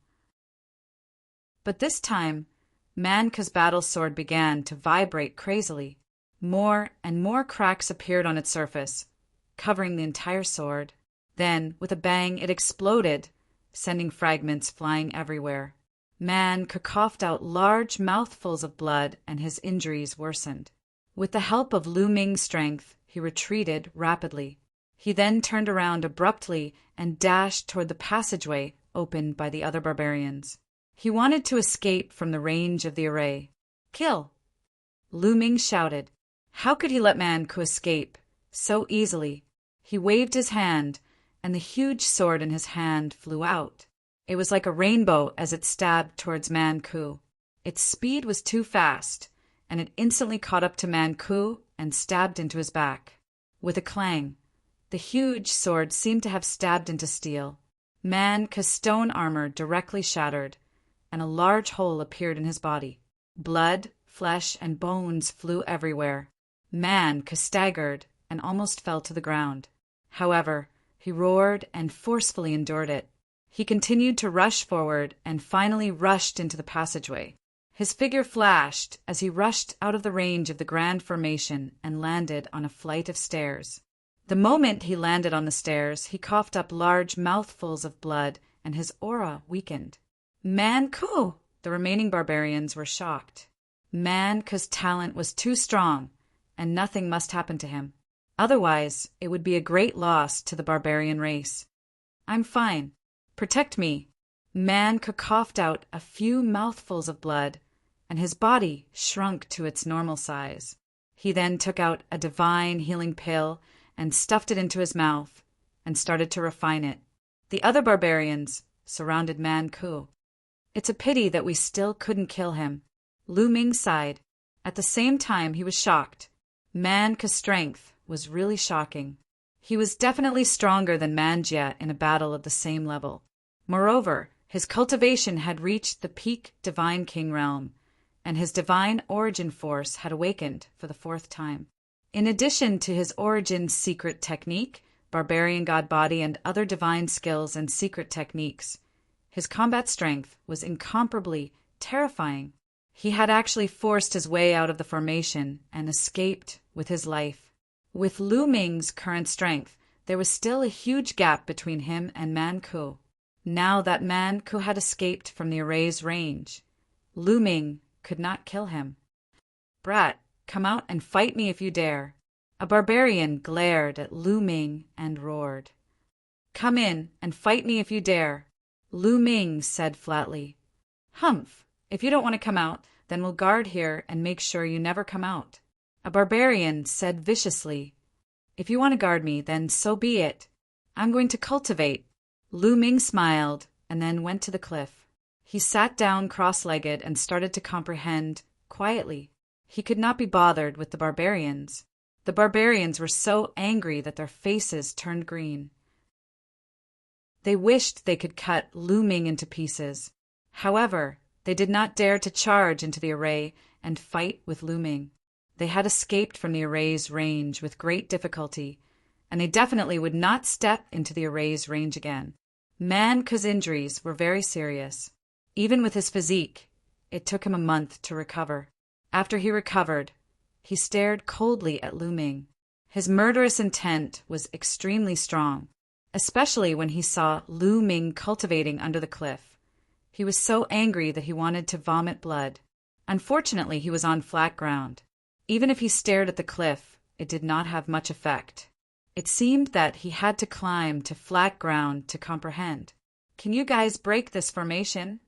But this time, Man Ku's battle sword began to vibrate crazily. More and more cracks appeared on its surface, covering the entire sword. Then, with a bang, it exploded, sending fragments flying everywhere. Man coughed out large mouthfuls of blood and his injuries worsened. With the help of Lu Ming's strength, he retreated rapidly. He then turned around abruptly and dashed toward the passageway opened by the other barbarians. He wanted to escape from the range of the array. Kill! Lu Ming shouted. How could he let Man Ku escape so easily? He waved his hand, and the huge sword in his hand flew out. It was like a rainbow as it stabbed towards Man Ku. Its speed was too fast, and it instantly caught up to Man Ku and stabbed into his back. With a clang, the huge sword seemed to have stabbed into steel. Man Ku's stone armor directly shattered, and a large hole appeared in his body. Blood, flesh, and bones flew everywhere. Man Ku staggered and almost fell to the ground. However, he roared and forcefully endured it. He continued to rush forward and finally rushed into the passageway. His figure flashed as he rushed out of the range of the grand formation and landed on a flight of stairs. The moment he landed on the stairs, he coughed up large mouthfuls of blood and his aura weakened. Man Ku! The remaining barbarians were shocked. Man Ku's talent was too strong, and nothing must happen to him. Otherwise, it would be a great loss to the barbarian race. I'm fine. Protect me. Man Ku coughed out a few mouthfuls of blood, and his body shrunk to its normal size. He then took out a divine healing pill and stuffed it into his mouth and started to refine it. The other barbarians surrounded Man Ku. It's a pity that we still couldn't kill him. Lu Ming sighed. At the same time, he was shocked. Man Ku's strength was really shocking. He was definitely stronger than Man Jie in a battle of the same level. Moreover, his cultivation had reached the peak divine king realm, and his divine origin force had awakened for the 4th time. In addition to his origin secret technique, barbarian god body, and other divine skills and secret techniques, his combat strength was incomparably terrifying. He had actually forced his way out of the formation and escaped with his life. With Lu Ming's current strength, there was still a huge gap between him and Man Ku. Now that Man Ku had escaped from the array's range, Lu Ming could not kill him. Brat, come out and fight me if you dare. A barbarian glared at Lu Ming and roared. Come in and fight me if you dare. Lu Ming said flatly. Humph, if you don't want to come out, then we'll guard here and make sure you never come out. A barbarian said viciously. If you want to guard me, then so be it. I'm going to cultivate. Lu Ming smiled and then went to the cliff. He sat down cross-legged and started to comprehend quietly. He could not be bothered with the barbarians. The barbarians were so angry that their faces turned green. They wished they could cut Lu Ming into pieces. However, they did not dare to charge into the array and fight with Lu Ming. They had escaped from the array's range with great difficulty, and they definitely would not step into the array's range again. Man Ku's injuries were very serious. Even with his physique, it took him a month to recover. After he recovered, he stared coldly at Lu Ming. His murderous intent was extremely strong, especially when he saw Lu Ming cultivating under the cliff. He was so angry that he wanted to vomit blood. Unfortunately, he was on flat ground. Even if he stared at the cliff, it did not have much effect. It seemed that he had to climb to flat ground to comprehend. Can you guys break this formation?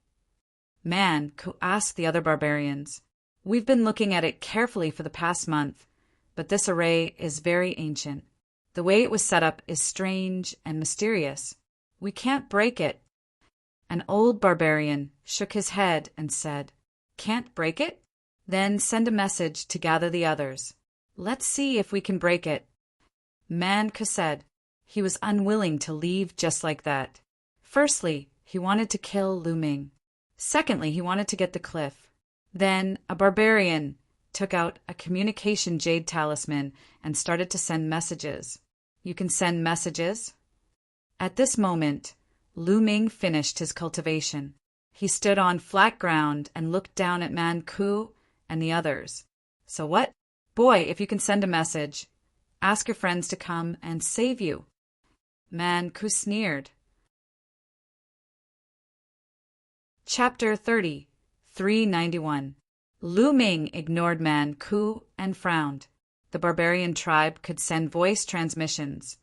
Man Ku asked the other barbarians. We've been looking at it carefully for the past month, but this array is very ancient. The way it was set up is strange and mysterious. We can't break it. An old barbarian shook his head and said, Can't break it? Then send a message to gather the others. Let's see if we can break it. Man Ku said. He was unwilling to leave just like that. Firstly, he wanted to kill Lu Ming. Secondly, he wanted to get the cliff. Then a barbarian took out a communication jade talisman and started to send messages. You can send messages? At this moment, Lu Ming finished his cultivation. He stood on flat ground and looked down at Man Ku and the others. So what? Boy, if you can send a message, ask your friends to come and save you. Man Ku sneered. Chapter 30, 391. Lu Ming ignored Man Ku and frowned. The barbarian tribe could send voice transmissions.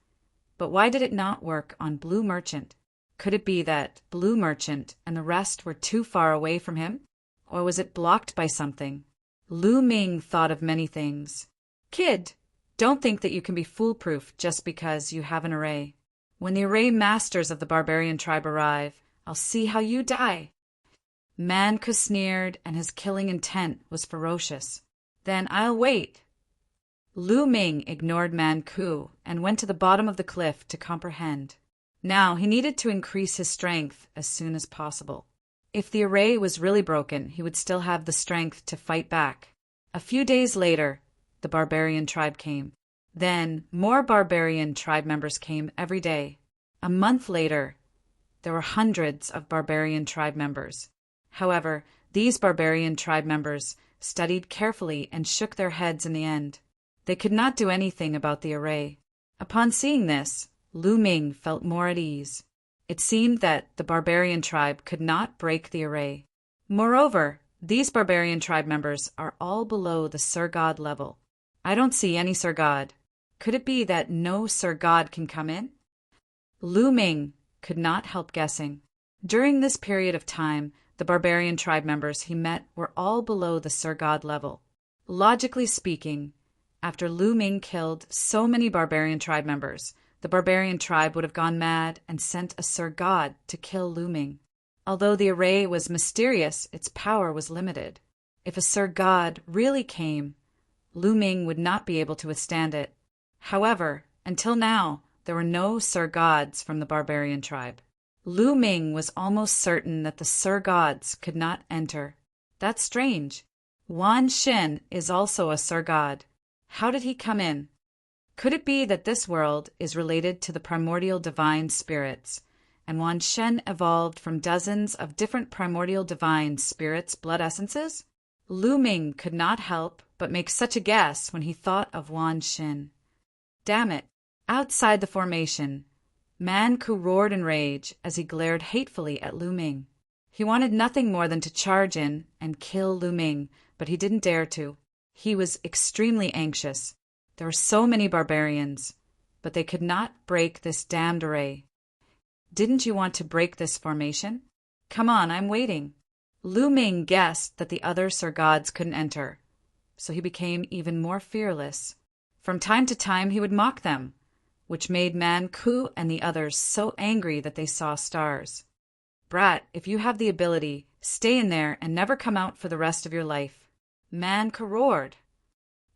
But why did it not work on Blue Merchant? Could it be that Blue Merchant and the rest were too far away from him? Or was it blocked by something? Lu Ming thought of many things. Kid, don't think that you can be foolproof just because you have an array. When the array masters of the barbarian tribe arrive, I'll see how you die. Man Ku sneered, and his killing intent was ferocious. Then I'll wait. Lu Ming ignored Man Ku and went to the bottom of the cliff to comprehend. Now he needed to increase his strength as soon as possible. If the array was really broken, he would still have the strength to fight back. A few days later, the barbarian tribe came. Then more barbarian tribe members came every day. A month later, there were hundreds of barbarian tribe members. However, these barbarian tribe members studied carefully and shook their heads in the end. They could not do anything about the array. Upon seeing this, Lu Ming felt more at ease. It seemed that the barbarian tribe could not break the array. Moreover, these barbarian tribe members are all below the Sir God level. I don't see any Sir God. Could it be that no Sir God can come in? Lu Ming could not help guessing. During this period of time, the barbarian tribe members he met were all below the Sir God level. Logically speaking, after Lu Ming killed so many barbarian tribe members, the barbarian tribe would have gone mad and sent a Sir God to kill Lu Ming. Although the array was mysterious, its power was limited. If a Sir God really came, Lu Ming would not be able to withstand it. However, until now, there were no Sir Gods from the barbarian tribe. Lu Ming was almost certain that the Sir Gods could not enter. That's strange. Wan Xin is also a Sir God. How did he come in? Could it be that this world is related to the primordial divine spirits, and Wan Shen evolved from dozens of different primordial divine spirits' blood essences? Lu Ming could not help but make such a guess when he thought of Wan Xin. Damn it! Outside the formation, Man Ku roared in rage as he glared hatefully at Lu Ming. He wanted nothing more than to charge in and kill Lu Ming, but he didn't dare to. He was extremely anxious. There were so many barbarians, but they could not break this damned array. Didn't you want to break this formation? Come on, I'm waiting. Lu Ming guessed that the other Sir Gods couldn't enter, so he became even more fearless. From time to time he would mock them, which made Man Ku and the others so angry that they saw stars. Brat, if you have the ability, stay in there and never come out for the rest of your life. Man Ku roared.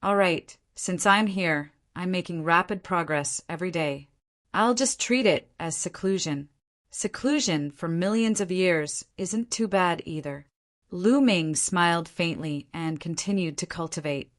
All right, since I'm here, I'm making rapid progress every day. I'll just treat it as seclusion. Seclusion for millions of years isn't too bad either. Lu Ming smiled faintly and continued to cultivate.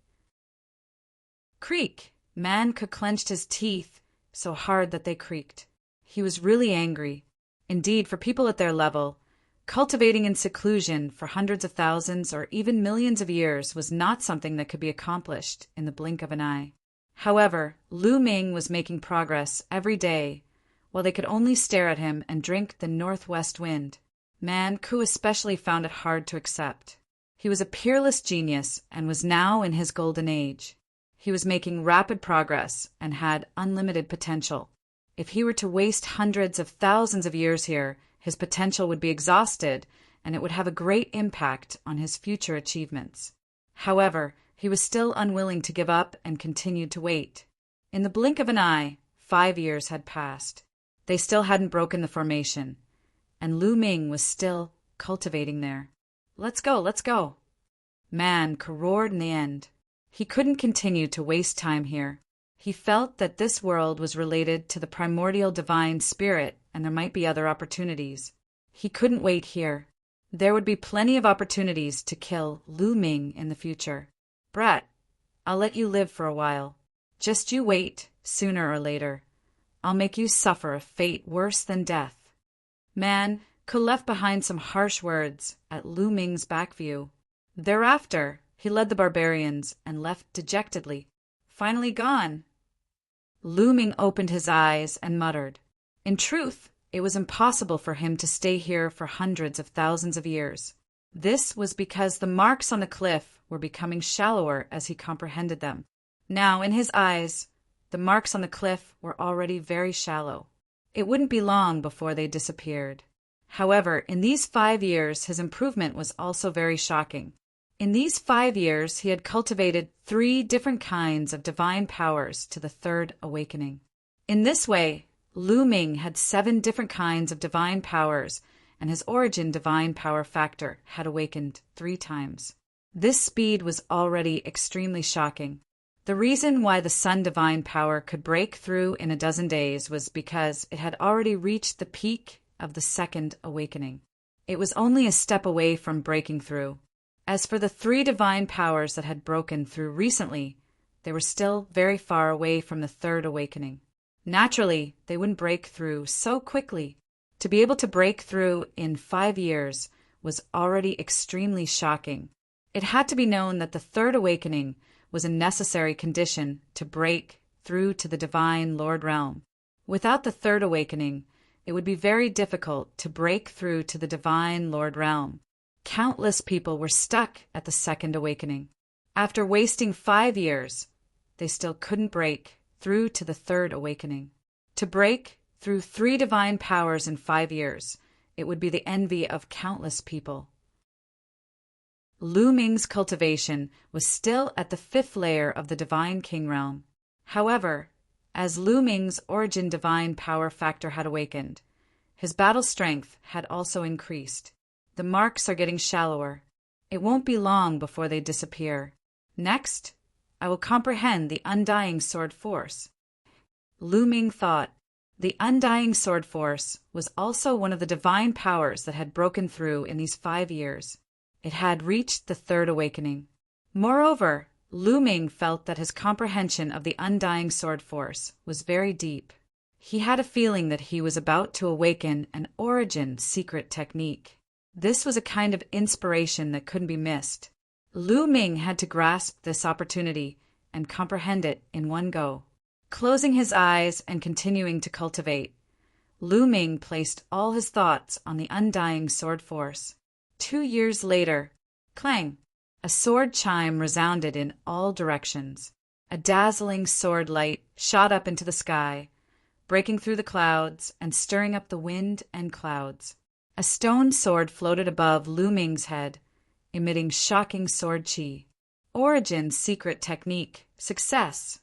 Creak! Man Ku clenched his teeth so hard that they creaked. He was really angry. Indeed, for people at their level, cultivating in seclusion for hundreds of thousands or even millions of years was not something that could be accomplished in the blink of an eye. However, Lu Ming was making progress every day, while they could only stare at him and drink the northwest wind. Man Ku especially found it hard to accept. He was a peerless genius and was now in his golden age. He was making rapid progress and had unlimited potential. If he were to waste hundreds of thousands of years here, his potential would be exhausted, and it would have a great impact on his future achievements. However, he was still unwilling to give up and continued to wait. In the blink of an eye, 5 years had passed. They still hadn't broken the formation, and Lu Ming was still cultivating there. Let's go, let's go. Man Ku roared in the end. He couldn't continue to waste time here. He felt that this world was related to the primordial divine spirit and there might be other opportunities. He couldn't wait here. There would be plenty of opportunities to kill Lu Ming in the future. Brat, I'll let you live for a while. Just you wait, sooner or later. I'll make you suffer a fate worse than death. Man Ku left behind some harsh words at Lu Ming's back view. Thereafter, he led the barbarians and left dejectedly. Finally gone. Lu Ming opened his eyes and muttered, In truth, It was impossible for him to stay here for hundreds of thousands of years. This was because the marks on the cliff were becoming shallower as he comprehended them. Now, in his eyes, the marks on the cliff were already very shallow. It wouldn't be long before they disappeared. However, in these 5 years, his improvement was also very shocking. In these 5 years, he had cultivated 3 different kinds of divine powers to the third awakening. In this way, Lu Ming had 7 different kinds of divine powers, and his origin divine power factor had awakened 3 times. This speed was already extremely shocking. The reason why the sun divine power could break through in a dozen days was because it had already reached the peak of the second awakening. It was only a step away from breaking through. As for the 3 divine powers that had broken through recently, they were still very far away from the third awakening. Naturally, they wouldn't break through so quickly. To be able to break through in 5 years was already extremely shocking. It had to be known that the third awakening was a necessary condition to break through to the divine Lord realm. Without the third awakening, it would be very difficult to break through to the divine Lord realm. Countless people were stuck at the second awakening. After wasting 5 years, they still couldn't break through to the third awakening. To break through 3 divine powers in 5 years, it would be the envy of countless people. Lu Ming's cultivation was still at the 5th layer of the divine king realm. However, as Lu Ming's origin divine power factor had awakened, his battle strength had also increased. The marks are getting shallower. It won't be long before they disappear. Next, I will comprehend the undying sword force. Lu Ming thought. The undying sword force was also one of the divine powers that had broken through in these 5 years. It had reached the third awakening. Moreover, Lu Ming felt that his comprehension of the undying sword force was very deep. He had a feeling that he was about to awaken an origin secret technique. This was a kind of inspiration that couldn't be missed. Lu Ming had to grasp this opportunity and comprehend it in one go. Closing his eyes and continuing to cultivate, Lu Ming placed all his thoughts on the undying sword force. 2 years later, clang! A sword chime resounded in all directions. A dazzling sword light shot up into the sky, breaking through the clouds and stirring up the wind and clouds. A stone sword floated above Lu Ming's head, emitting shocking sword chi. Origin secret technique. Success!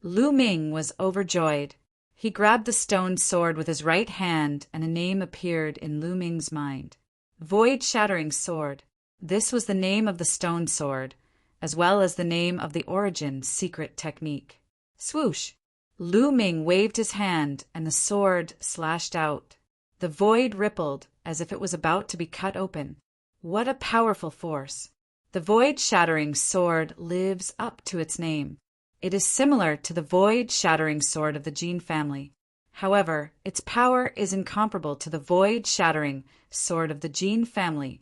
Lu Ming was overjoyed. He grabbed the stone sword with his right hand and a name appeared in Lu Ming's mind. Void-shattering sword. This was the name of the stone sword, as well as the name of the origin secret technique. Swoosh! Lu Ming waved his hand and the sword slashed out. The void rippled as if it was about to be cut open. What a powerful force! The void-shattering sword lives up to its name. It is similar to the void-shattering sword of the Jin family. However, its power is incomparable to the void-shattering sword of the Jin family.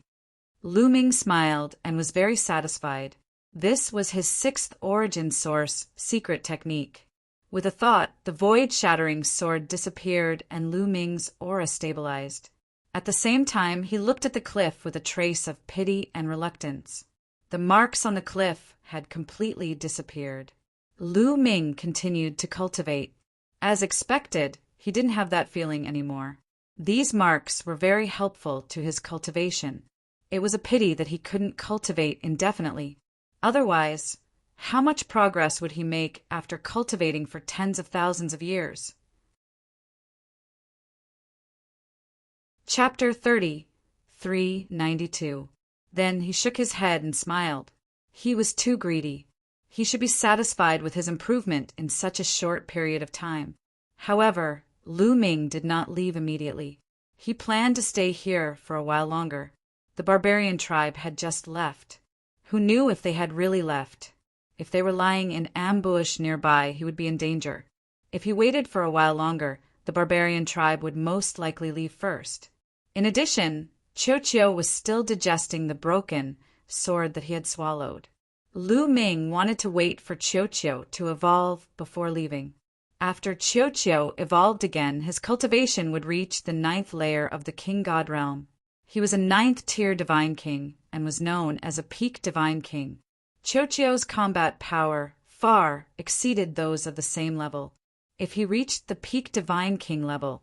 Lu Ming smiled and was very satisfied. This was his 6th origin source secret technique. With a thought, the void-shattering sword disappeared and Lu Ming's aura stabilized. At the same time, he looked at the cliff with a trace of pity and reluctance. The marks on the cliff had completely disappeared. Lu Ming continued to cultivate. As expected, he didn't have that feeling anymore. These marks were very helpful to his cultivation. It was a pity that he couldn't cultivate indefinitely. Otherwise, how much progress would he make after cultivating for tens of thousands of years? Chapter 30, 392. Then he shook his head and smiled. He was too greedy. He should be satisfied with his improvement in such a short period of time. However, Lu Ming did not leave immediately. He planned to stay here for a while longer. The barbarian tribe had just left. Who knew if they had really left? If they were lying in ambush nearby, he would be in danger. If he waited for a while longer, the barbarian tribe would most likely leave first. In addition, Qiu was still digesting the broken sword that he had swallowed. Lu Ming wanted to wait for Qiu to evolve before leaving. After Chiu evolved again, his cultivation would reach the 9th layer of the king god realm. He was a 9th tier divine king and was known as a peak divine king. Chiu's combat power far exceeded those of the same level. If he reached the peak divine king level,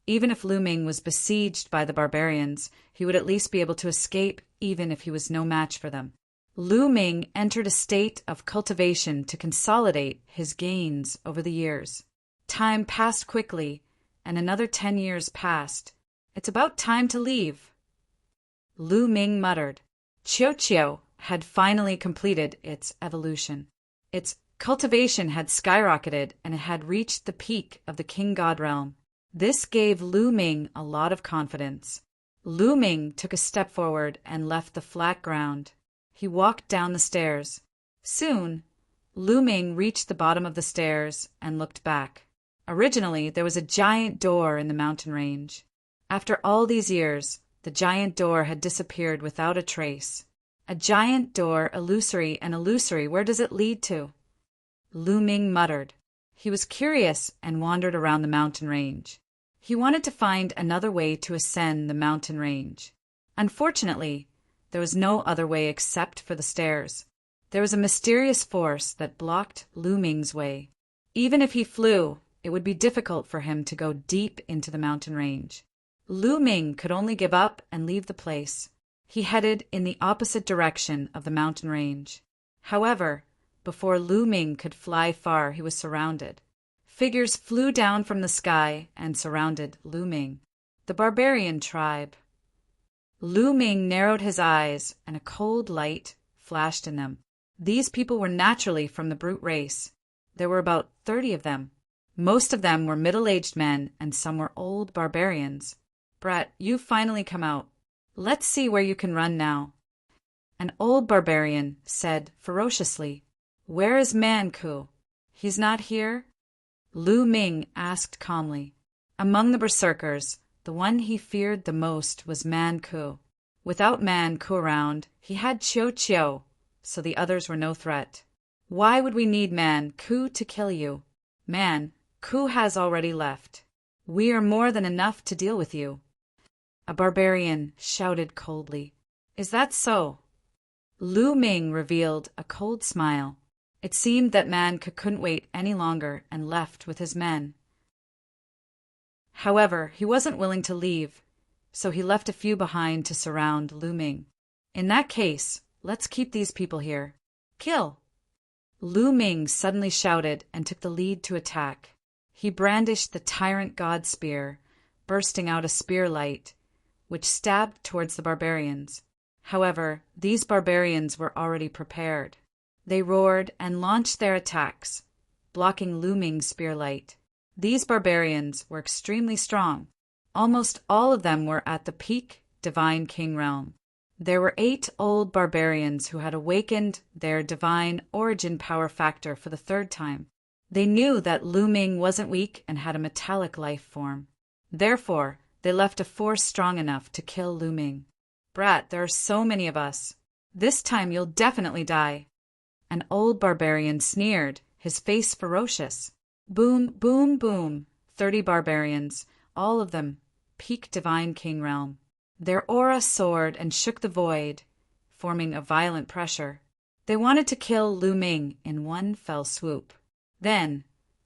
even if Lu Ming was besieged by the barbarians, he would at least be able to escape even if he was no match for them. Lu Ming entered a state of cultivation to consolidate his gains over the years. Time passed quickly, and another 10 years passed. It's about time to leave. Lu Ming muttered. Chiu had finally completed its evolution. Its cultivation had skyrocketed and it had reached the peak of the king god realm. This gave Lu Ming a lot of confidence. Lu Ming took a step forward and left the flat ground. He walked down the stairs. Soon, Lu Ming reached the bottom of the stairs and looked back. Originally, there was a giant door in the mountain range. After all these years, the giant door had disappeared without a trace. A giant door, illusory, where does it lead to? Lu Ming muttered. He was curious and wandered around the mountain range. He wanted to find another way to ascend the mountain range. Unfortunately, there was no other way except for the stairs. There was a mysterious force that blocked Lu Ming's way. Even if he flew, it would be difficult for him to go deep into the mountain range. Lu Ming could only give up and leave the place. He headed in the opposite direction of the mountain range. However, before Lu Ming could fly far, he was surrounded. Figures flew down from the sky and surrounded Lu Ming. The barbarian tribe. Lu Ming narrowed his eyes, and a cold light flashed in them. These people were naturally from the brute race. There were about 30 of them. Most of them were middle-aged men, and some were old barbarians. Brat, you've finally come out. Let's see where you can run now. An old barbarian said ferociously, "Where is Man-Ku? He's not here?" Lu Ming asked calmly. Among the berserkers, the one he feared the most was Man-Ku. Without Man-Ku around, he had Chiu, so the others were no threat. Why would we need Man-Ku to kill you? Man-Ku has already left. We are more than enough to deal with you. A barbarian shouted coldly. Is that so? Lu Ming revealed a cold smile. It seemed that Man-Ku couldn't wait any longer and left with his men. However, he wasn't willing to leave, so he left a few behind to surround Lu Ming. In that case, let's keep these people here. Kill! Lu Ming suddenly shouted and took the lead to attack. He brandished the tyrant god spear, bursting out a spear light, which stabbed towards the barbarians. However, these barbarians were already prepared. They roared and launched their attacks, blocking Lu Ming's spear light. These barbarians were extremely strong. Almost all of them were at the peak divine king realm. There were 8 old barbarians who had awakened their divine origin power factor for the 3rd time. They knew that Lu Ming wasn't weak and had a metallic life form. Therefore, they left a force strong enough to kill Lu Ming. Brat, there are so many of us. This time you'll definitely die. An old barbarian sneered, his face ferocious. Boom, boom, boom. 30 barbarians, all of them peak divine king realm. Their aura soared and shook the void, forming a violent pressure. They wanted to kill Lu Ming in one fell swoop. Then,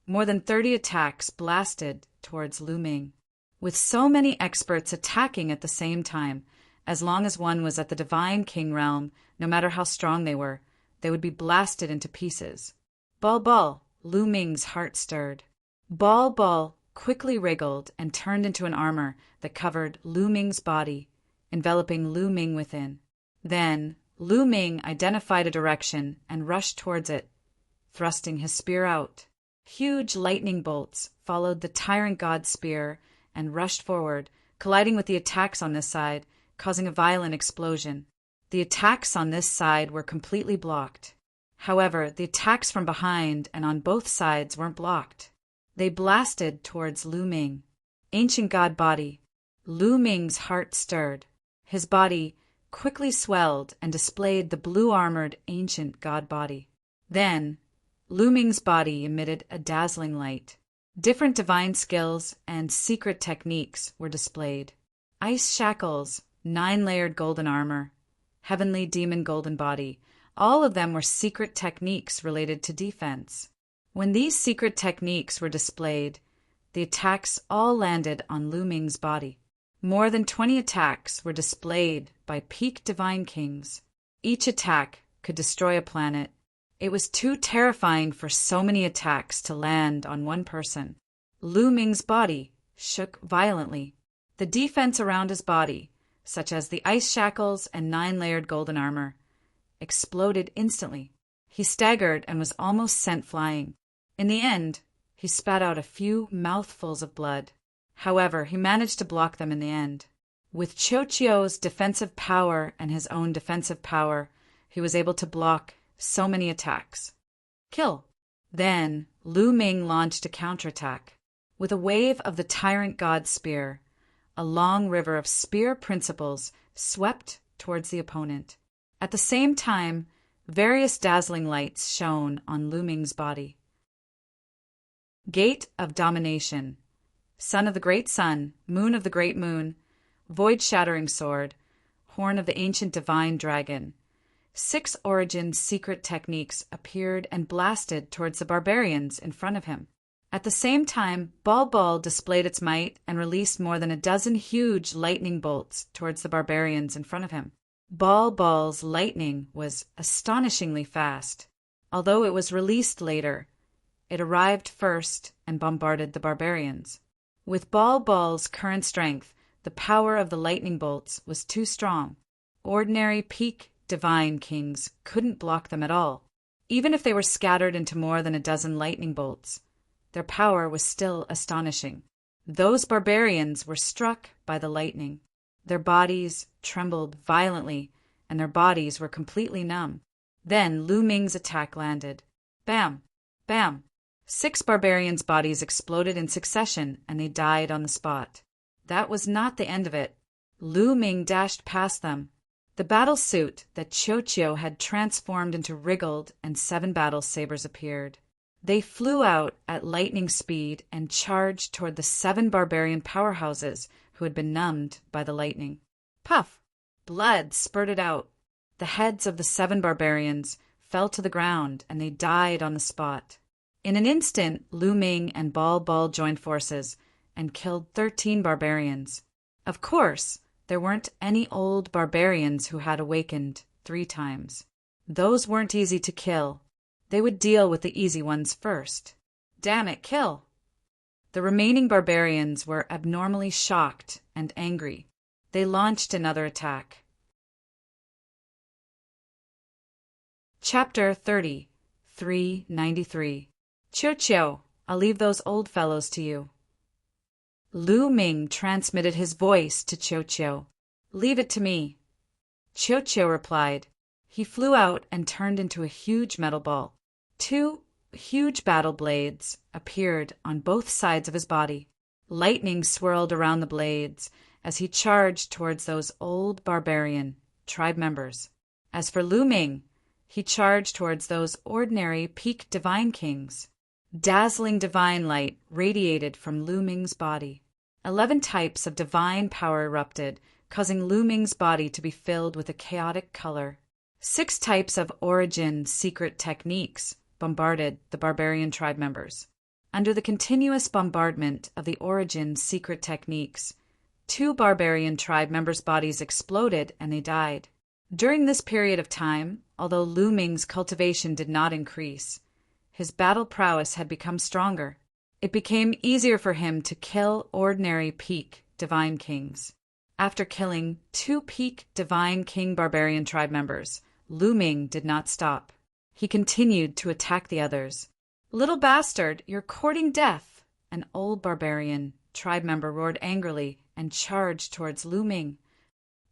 more than 30 attacks blasted towards Lu Ming. With so many experts attacking at the same time, as long as one was at the divine king realm, no matter how strong they were, they would be blasted into pieces. Ball, Lu Ming's heart stirred. Ball quickly wriggled and turned into an armor that covered Lu Ming's body, enveloping Lu Ming within. Then, Lu Ming identified a direction and rushed towards it, thrusting his spear out. Huge lightning bolts followed the tyrant god's spear and rushed forward, colliding with the attacks on this side, causing a violent explosion. The attacks on this side were completely blocked. However, the attacks from behind and on both sides weren't blocked. They blasted towards Lu Ming. Ancient god body. Lu Ming's heart stirred. His body quickly swelled and displayed the blue-armored ancient god body. Then, Lu Ming's body emitted a dazzling light. Different divine skills and secret techniques were displayed. Ice shackles, 9-layered golden armor, heavenly demon golden body, all of them were secret techniques related to defense. When these secret techniques were displayed, the attacks all landed on Lu Ming's body. More than 20 attacks were displayed by peak divine kings. Each attack could destroy a planet. It was too terrifying for so many attacks to land on one person. Lu Ming's body shook violently. The defense around his body, such as the ice shackles and 9-layered golden armor, exploded instantly. He staggered and was almost sent flying. In the end, he spat out a few mouthfuls of blood. However, he managed to block them in the end. With Qiuqiu's defensive power and his own defensive power, he was able to block so many attacks. Kill. Then, Lu Ming launched a counterattack. With a wave of the Tyrant God's spear, a long river of spear principles swept towards the opponent. At the same time, various dazzling lights shone on Lu Ming's body. Gate of Domination. Sun of the Great Sun, Moon of the Great Moon, Void-shattering Sword, Horn of the Ancient Divine Dragon. 6 origin secret techniques appeared and blasted towards the barbarians in front of him. At the same time, Bal displayed its might and released more than a dozen huge lightning bolts towards the barbarians in front of him. Bal's lightning was astonishingly fast. Although it was released later, it arrived first and bombarded the barbarians. With Bal's current strength, the power of the lightning bolts was too strong. Ordinary peak divine kings couldn't block them at all. Even if they were scattered into more than a dozen lightning bolts, their power was still astonishing. Those barbarians were struck by the lightning. Their bodies trembled violently, and their bodies were completely numb. Then Lu Ming's attack landed. Bam! Bam! 6 barbarians' bodies exploded in succession, and they died on the spot. That was not the end of it. Lu Ming dashed past them. The battle suit that Qiuqiu had transformed into wriggled, and 7 battle sabers appeared. They flew out at lightning speed and charged toward the 7 barbarian powerhouses who had been numbed by the lightning. Puff! Blood spurted out. The heads of the 7 barbarians fell to the ground, and they died on the spot. In an instant, Lu Ming and Bal joined forces and killed 13 barbarians. Of course, there weren't any old barbarians who had awakened 3 times. Those weren't easy to kill. They would deal with the easy ones first. Damn it, kill! The remaining barbarians were abnormally shocked and angry. They launched another attack. Chapter 30, 393. Qiuqiu, I'll leave those old fellows to you. Lu Ming transmitted his voice to Qiuqiu. Leave it to me. Qiuqiu replied. He flew out and turned into a huge metal ball. 2 huge battle blades appeared on both sides of his body. Lightning swirled around the blades as he charged towards those old barbarian tribe members. As for Lu Ming, he charged towards those ordinary peak divine kings. Dazzling divine light radiated from Lu Ming's body. 11 types of divine power erupted, causing Lu Ming's body to be filled with a chaotic color. 6 types of origin secret techniques bombarded the barbarian tribe members. Under the continuous bombardment of the origin secret techniques, 2 barbarian tribe members' bodies exploded and they died. During this period of time, although Lu Ming's cultivation did not increase, his battle prowess had become stronger. It became easier for him to kill ordinary peak divine kings. After killing 2 peak divine king barbarian tribe members, Lu Ming did not stop. He continued to attack the others. Little bastard, you're courting death! An old barbarian tribe member roared angrily and charged towards Lu Ming.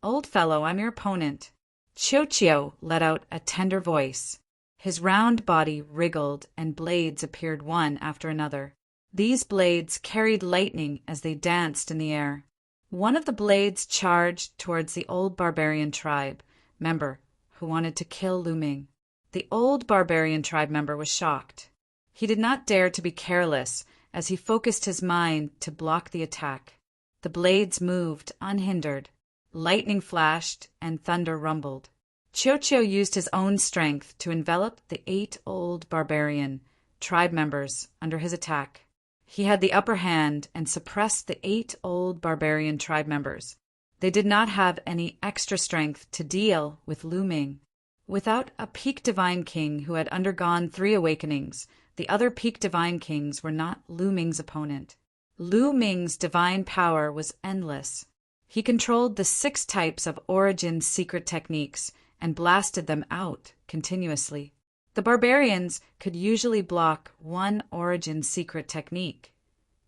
Old fellow, I'm your opponent. Qiuqiu let out a tender voice. His round body wriggled and blades appeared one after another. These blades carried lightning as they danced in the air. One of the blades charged towards the old barbarian tribe member who wanted to kill Lu Ming. The old barbarian tribe member was shocked. He did not dare to be careless as he focused his mind to block the attack. The blades moved unhindered. Lightning flashed and thunder rumbled. Cho used his own strength to envelop the 8 old barbarian tribe members under his attack. He had the upper hand and suppressed the 8 old barbarian tribe members. They did not have any extra strength to deal with Lu Ming. Without a peak divine king who had undergone 3 awakenings, the other peak divine kings were not Lu Ming's opponent. Lu Ming's divine power was endless. He controlled the 6 types of origin secret techniques and blasted them out continuously. The barbarians could usually block 1 origin secret technique,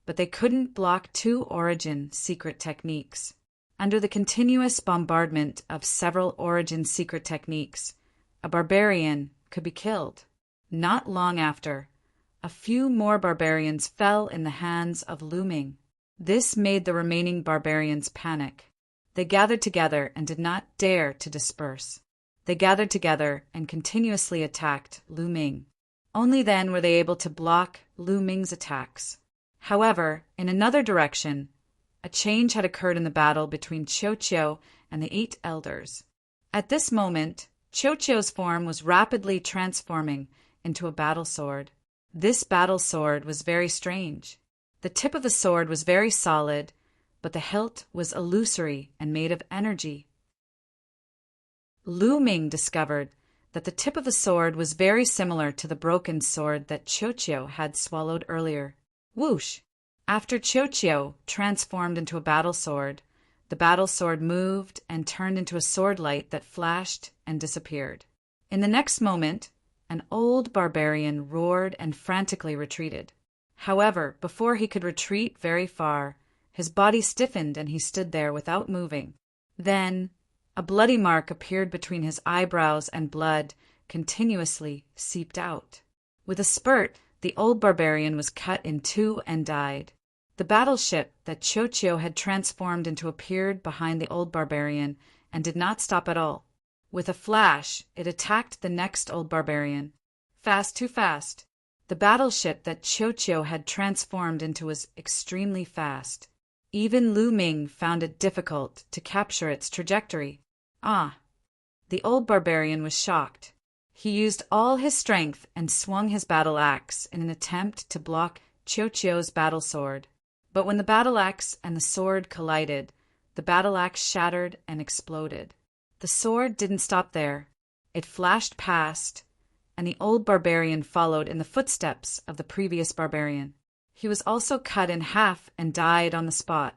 but they couldn't block 2 origin secret techniques. Under the continuous bombardment of several origin secret techniques, a barbarian could be killed. Not long after, a few more barbarians fell in the hands of Lu Ming. This made the remaining barbarians panic. They gathered together and did not dare to disperse. They gathered together and continuously attacked Lu Ming. Only then were they able to block Lu Ming's attacks. However, in another direction, a change had occurred in the battle between Cho and the 8 elders. At this moment, Cho's form was rapidly transforming into a battle sword. This battle sword was very strange. The tip of the sword was very solid, but the hilt was illusory and made of energy. Lu Ming discovered that the tip of the sword was very similar to the broken sword that Cho had swallowed earlier. Whoosh! After Cho transformed into a battle sword, the battle sword moved and turned into a sword light that flashed and disappeared. In the next moment, an old barbarian roared and frantically retreated. However, before he could retreat very far, his body stiffened and he stood there without moving. Then, a bloody mark appeared between his eyebrows and blood continuously seeped out. With a spurt, the old barbarian was cut in 2 and died. The battleship that Cho had transformed into appeared behind the old barbarian and did not stop at all. With a flash, it attacked the next old barbarian. Fast, too fast. The battleship that Cho had transformed into was extremely fast. Even Lu Ming found it difficult to capture its trajectory. Ah! The old barbarian was shocked. He used all his strength and swung his battle axe in an attempt to block Cho's battle sword. But when the battle axe and the sword collided, the battle axe shattered and exploded. The sword didn't stop there. It flashed past, and the old barbarian followed in the footsteps of the previous barbarian. He was also cut in half and died on the spot.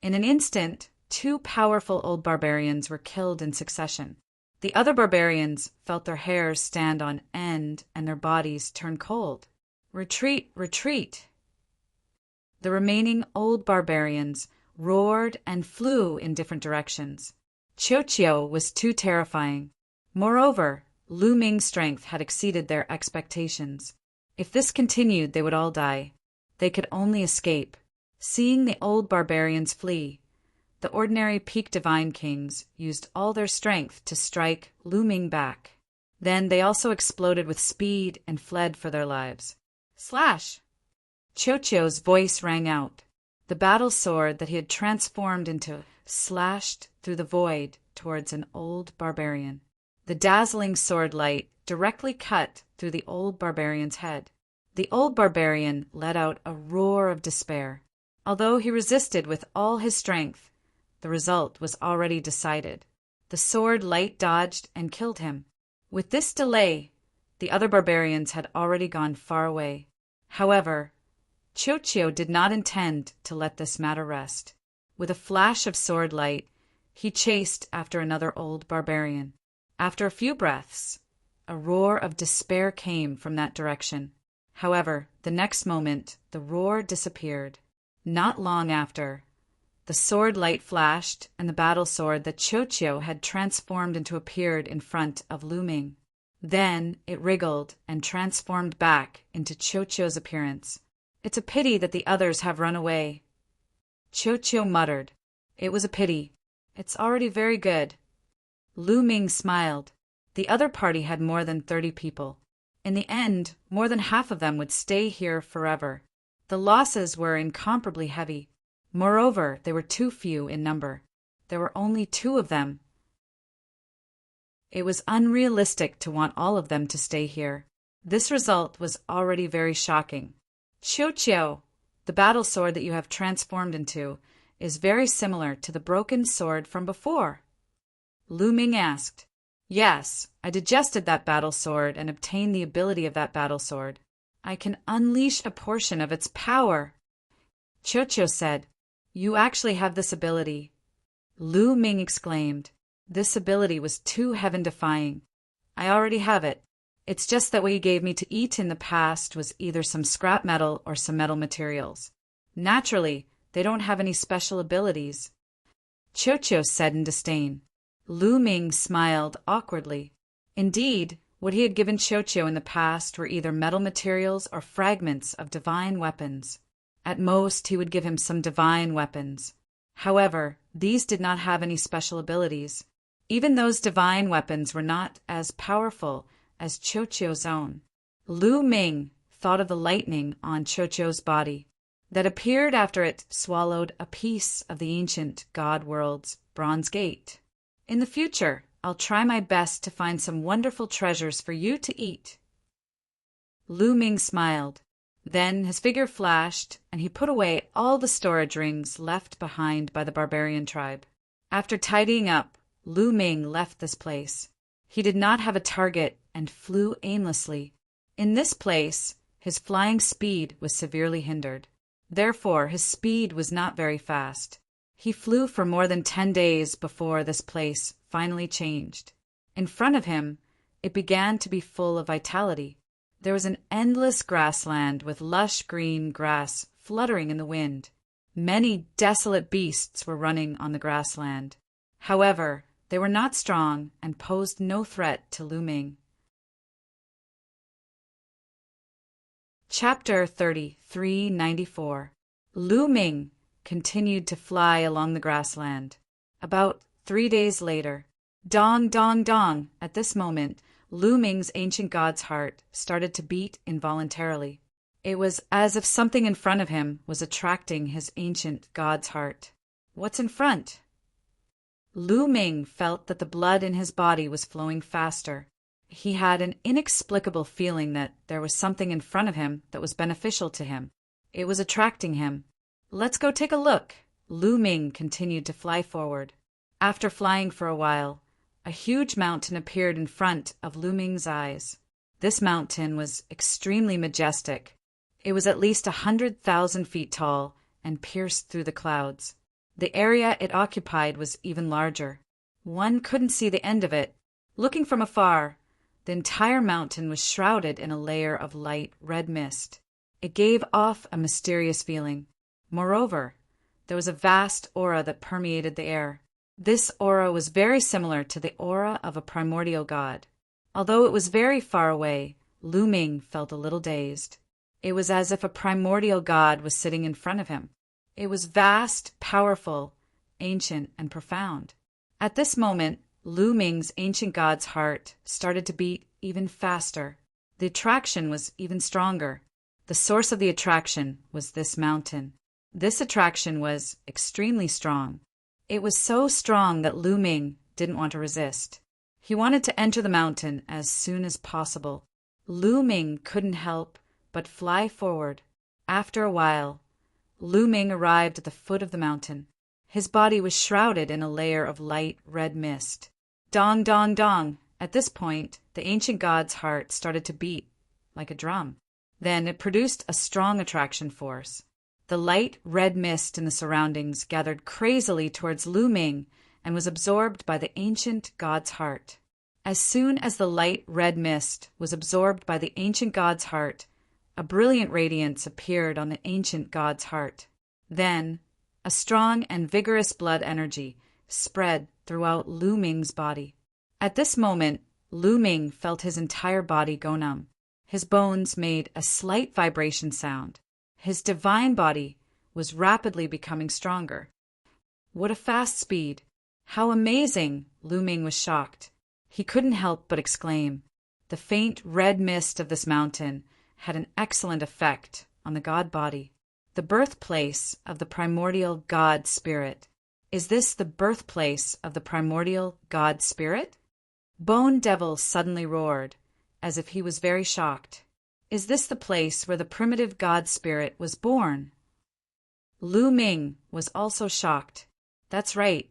In an instant, 2 powerful old barbarians were killed in succession. The other barbarians felt their hairs stand on end and their bodies turn cold. Retreat, retreat! The remaining old barbarians roared and flew in different directions. Cho was too terrifying. Moreover, Lu Ming's strength had exceeded their expectations. If this continued, they would all die. They could only escape. Seeing the old barbarians flee, the ordinary peak divine kings used all their strength to strike Lu Ming back. Then they also exploded with speed and fled for their lives. Slash! Cho's voice rang out. The battle sword that he had transformed into slashed through the void towards an old barbarian. The dazzling sword light directly cut through the old barbarian's head. The old barbarian let out a roar of despair. Although he resisted with all his strength, the result was already decided. The sword light dodged and killed him. With this delay, the other barbarians had already gone far away. However, Cho did not intend to let this matter rest. With a flash of sword light, he chased after another old barbarian. After a few breaths, a roar of despair came from that direction. However, the next moment, the roar disappeared. Not long after, the sword light flashed and the battle sword that Cho had transformed into appeared in front of Lu Ming. Then it wriggled and transformed back into Cho's appearance. It's a pity that the others have run away. Cho muttered. It was a pity. It's already very good. Lu Ming smiled. The other party had more than 30 people. In the end, more than half of them would stay here forever. The The losses were incomparably heavy. Moreover, they were too few in number. There were only 2 of them. It was unrealistic to want all of them to stay here. This result was already very shocking. Qiu, the battle sword that you have transformed into, is very similar to the broken sword from before. Lu Ming asked. Yes, I digested that battle sword and obtained the ability of that battle sword. I can unleash a portion of its power. Qiu said. You actually have this ability. Lu Ming exclaimed. This ability was too heaven-defying. I already have it. It's just that what you gave me to eat in the past was either some scrap metal or some metal materials. Naturally, they don't have any special abilities. Qiu said in disdain. Lu Ming smiled awkwardly. Indeed, what he had given Qiu in the past were either metal materials or fragments of divine weapons. At most, he would give him some divine weapons. However, these did not have any special abilities. Even those divine weapons were not as powerful as Qiu's own. Lu Ming thought of the lightning on Qiu's body that appeared after it swallowed a piece of the ancient god world's bronze gate. In the future, I'll try my best to find some wonderful treasures for you to eat. Lu Ming smiled. Then his figure flashed, and he put away all the storage rings left behind by the barbarian tribe. After tidying up, Lu Ming left this place. He did not have a target and flew aimlessly. In this place, his flying speed was severely hindered. Therefore, his speed was not very fast. He flew for more than 10 days before this place finally changed. In front of him, it began to be full of vitality. There was an endless grassland with lush green grass fluttering in the wind. Many desolate beasts were running on the grassland. However, they were not strong and posed no threat to Lu Ming. Chapter 3394. Lu Ming continued to fly along the grassland. About 3 days later, dong, dong, dong, at this moment, Lu Ming's ancient god's heart started to beat involuntarily. It was as if something in front of him was attracting his ancient god's heart. What's in front? Lu Ming felt that the blood in his body was flowing faster. He had an inexplicable feeling that there was something in front of him that was beneficial to him. It was attracting him. Let's go take a look. Lu Ming continued to fly forward. After flying for a while, a huge mountain appeared in front of Lu Ming's eyes. This mountain was extremely majestic. It was at least 100,000 feet tall and pierced through the clouds. The area it occupied was even larger. One couldn't see the end of it. Looking from afar, the entire mountain was shrouded in a layer of light red mist. It gave off a mysterious feeling. Moreover, there was a vast aura that permeated the air. This aura was very similar to the aura of a primordial god. Although it was very far away, Lu Ming felt a little dazed. It was as if a primordial god was sitting in front of him. It was vast, powerful, ancient, and profound. At this moment, Lu Ming's ancient god's heart started to beat even faster. The attraction was even stronger. The source of the attraction was this mountain. This attraction was extremely strong. It was so strong that Lu Ming didn't want to resist. He wanted to enter the mountain as soon as possible. Lu Ming couldn't help but fly forward. After a while, Lu Ming arrived at the foot of the mountain. His body was shrouded in a layer of light red mist. Dong, dong, dong. At this point, the ancient god's heart started to beat like a drum. Then it produced a strong attraction force. The light red mist in the surroundings gathered crazily towards Lu Ming and was absorbed by the ancient god's heart. As soon as the light red mist was absorbed by the ancient god's heart, a brilliant radiance appeared on the ancient god's heart. Then, a strong and vigorous blood energy spread throughout Lu Ming's body. At this moment, Lu Ming felt his entire body go numb. His bones made a slight vibration sound. His divine body was rapidly becoming stronger. What a fast speed! How amazing! Lu Ming was shocked. He couldn't help but exclaim. The faint red mist of this mountain had an excellent effect on the god body. the birthplace of the primordial God Spirit. Is this the birthplace of the primordial God Spirit? Bone Devil suddenly roared, as if he was very shocked. Is this the place where the primitive God Spirit was born? Lu Ming was also shocked. That's right.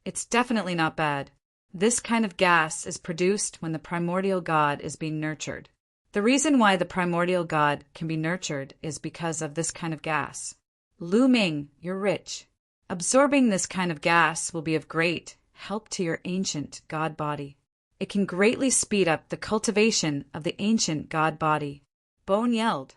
It's definitely not bad. This kind of gas is produced when the primordial God is being nurtured. The reason why the primordial God can be nurtured is because of this kind of gas. Lu Ming, you're rich. Absorbing this kind of gas will be of great help to your ancient God body. It can greatly speed up the cultivation of the ancient God body. Bone yelled.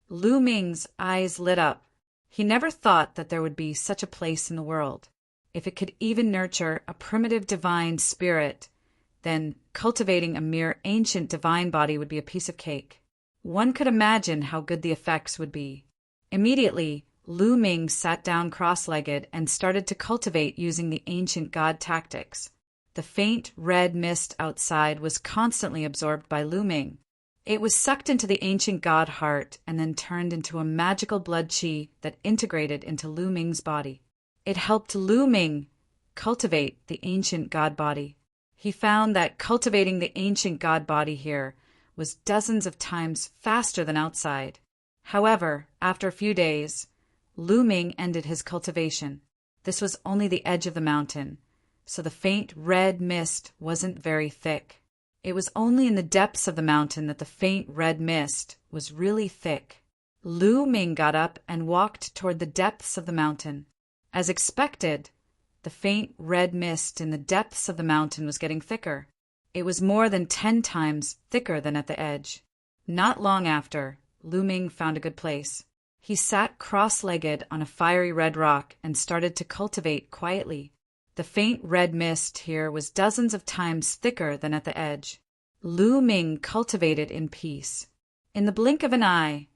Lu Ming's eyes lit up. He never thought that there would be such a place in the world. If it could even nurture a primitive divine spirit, then cultivating a mere ancient divine body would be a piece of cake. One could imagine how good the effects would be. Immediately, Lu Ming sat down cross-legged and started to cultivate using the ancient god tactics. The faint red mist outside was constantly absorbed by Lu Ming. It was sucked into the ancient god heart and then turned into a magical blood chi that integrated into Lu Ming's body. It helped Lu Ming cultivate the ancient god body. He found that cultivating the ancient god body here was dozens of times faster than outside. However, after a few days, Lu Ming ended his cultivation. This was only the edge of the mountain, so the faint red mist wasn't very thick. It was only in the depths of the mountain that the faint red mist was really thick. Lu Ming got up and walked toward the depths of the mountain. As expected, the faint red mist in the depths of the mountain was getting thicker. It was more than 10 times thicker than at the edge. Not long after, Lu Ming found a good place. He sat cross-legged on a fiery red rock and started to cultivate quietly. The faint red mist here was dozens of times thicker than at the edge. Lu Ming cultivated in peace. In the blink of an eye,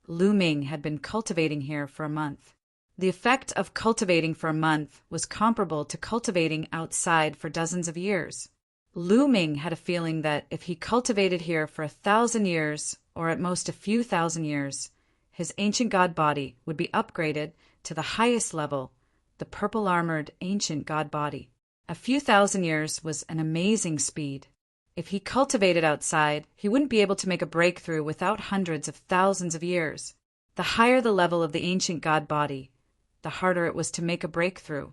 Lu Ming had been cultivating here for a month. The effect of cultivating for a month was comparable to cultivating outside for dozens of years. Lu Ming had a feeling that if he cultivated here for 1,000 years, or at most a few thousand years, his ancient god body would be upgraded to the highest level, the purple-armored ancient god body. A few thousand years was an amazing speed. If he cultivated outside, he wouldn't be able to make a breakthrough without hundreds of thousands of years. The higher the level of the ancient god body, the harder it was to make a breakthrough.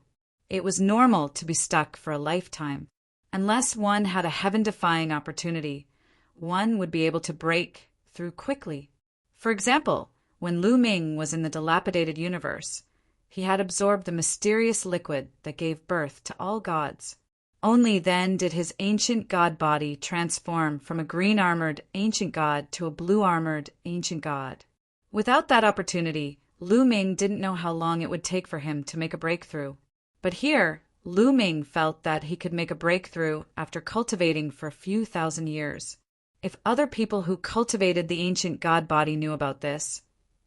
It was normal to be stuck for a lifetime. Unless one had a heaven-defying opportunity, one would be able to break through quickly. For example, when Lu Ming was in the dilapidated universe, he had absorbed the mysterious liquid that gave birth to all gods. Only then did his ancient god body transform from a green-armored ancient god to a blue-armored ancient god. Without that opportunity, Lu Ming didn't know how long it would take for him to make a breakthrough. But here, Lu Ming felt that he could make a breakthrough after cultivating for a few thousand years. If other people who cultivated the ancient god body knew about this,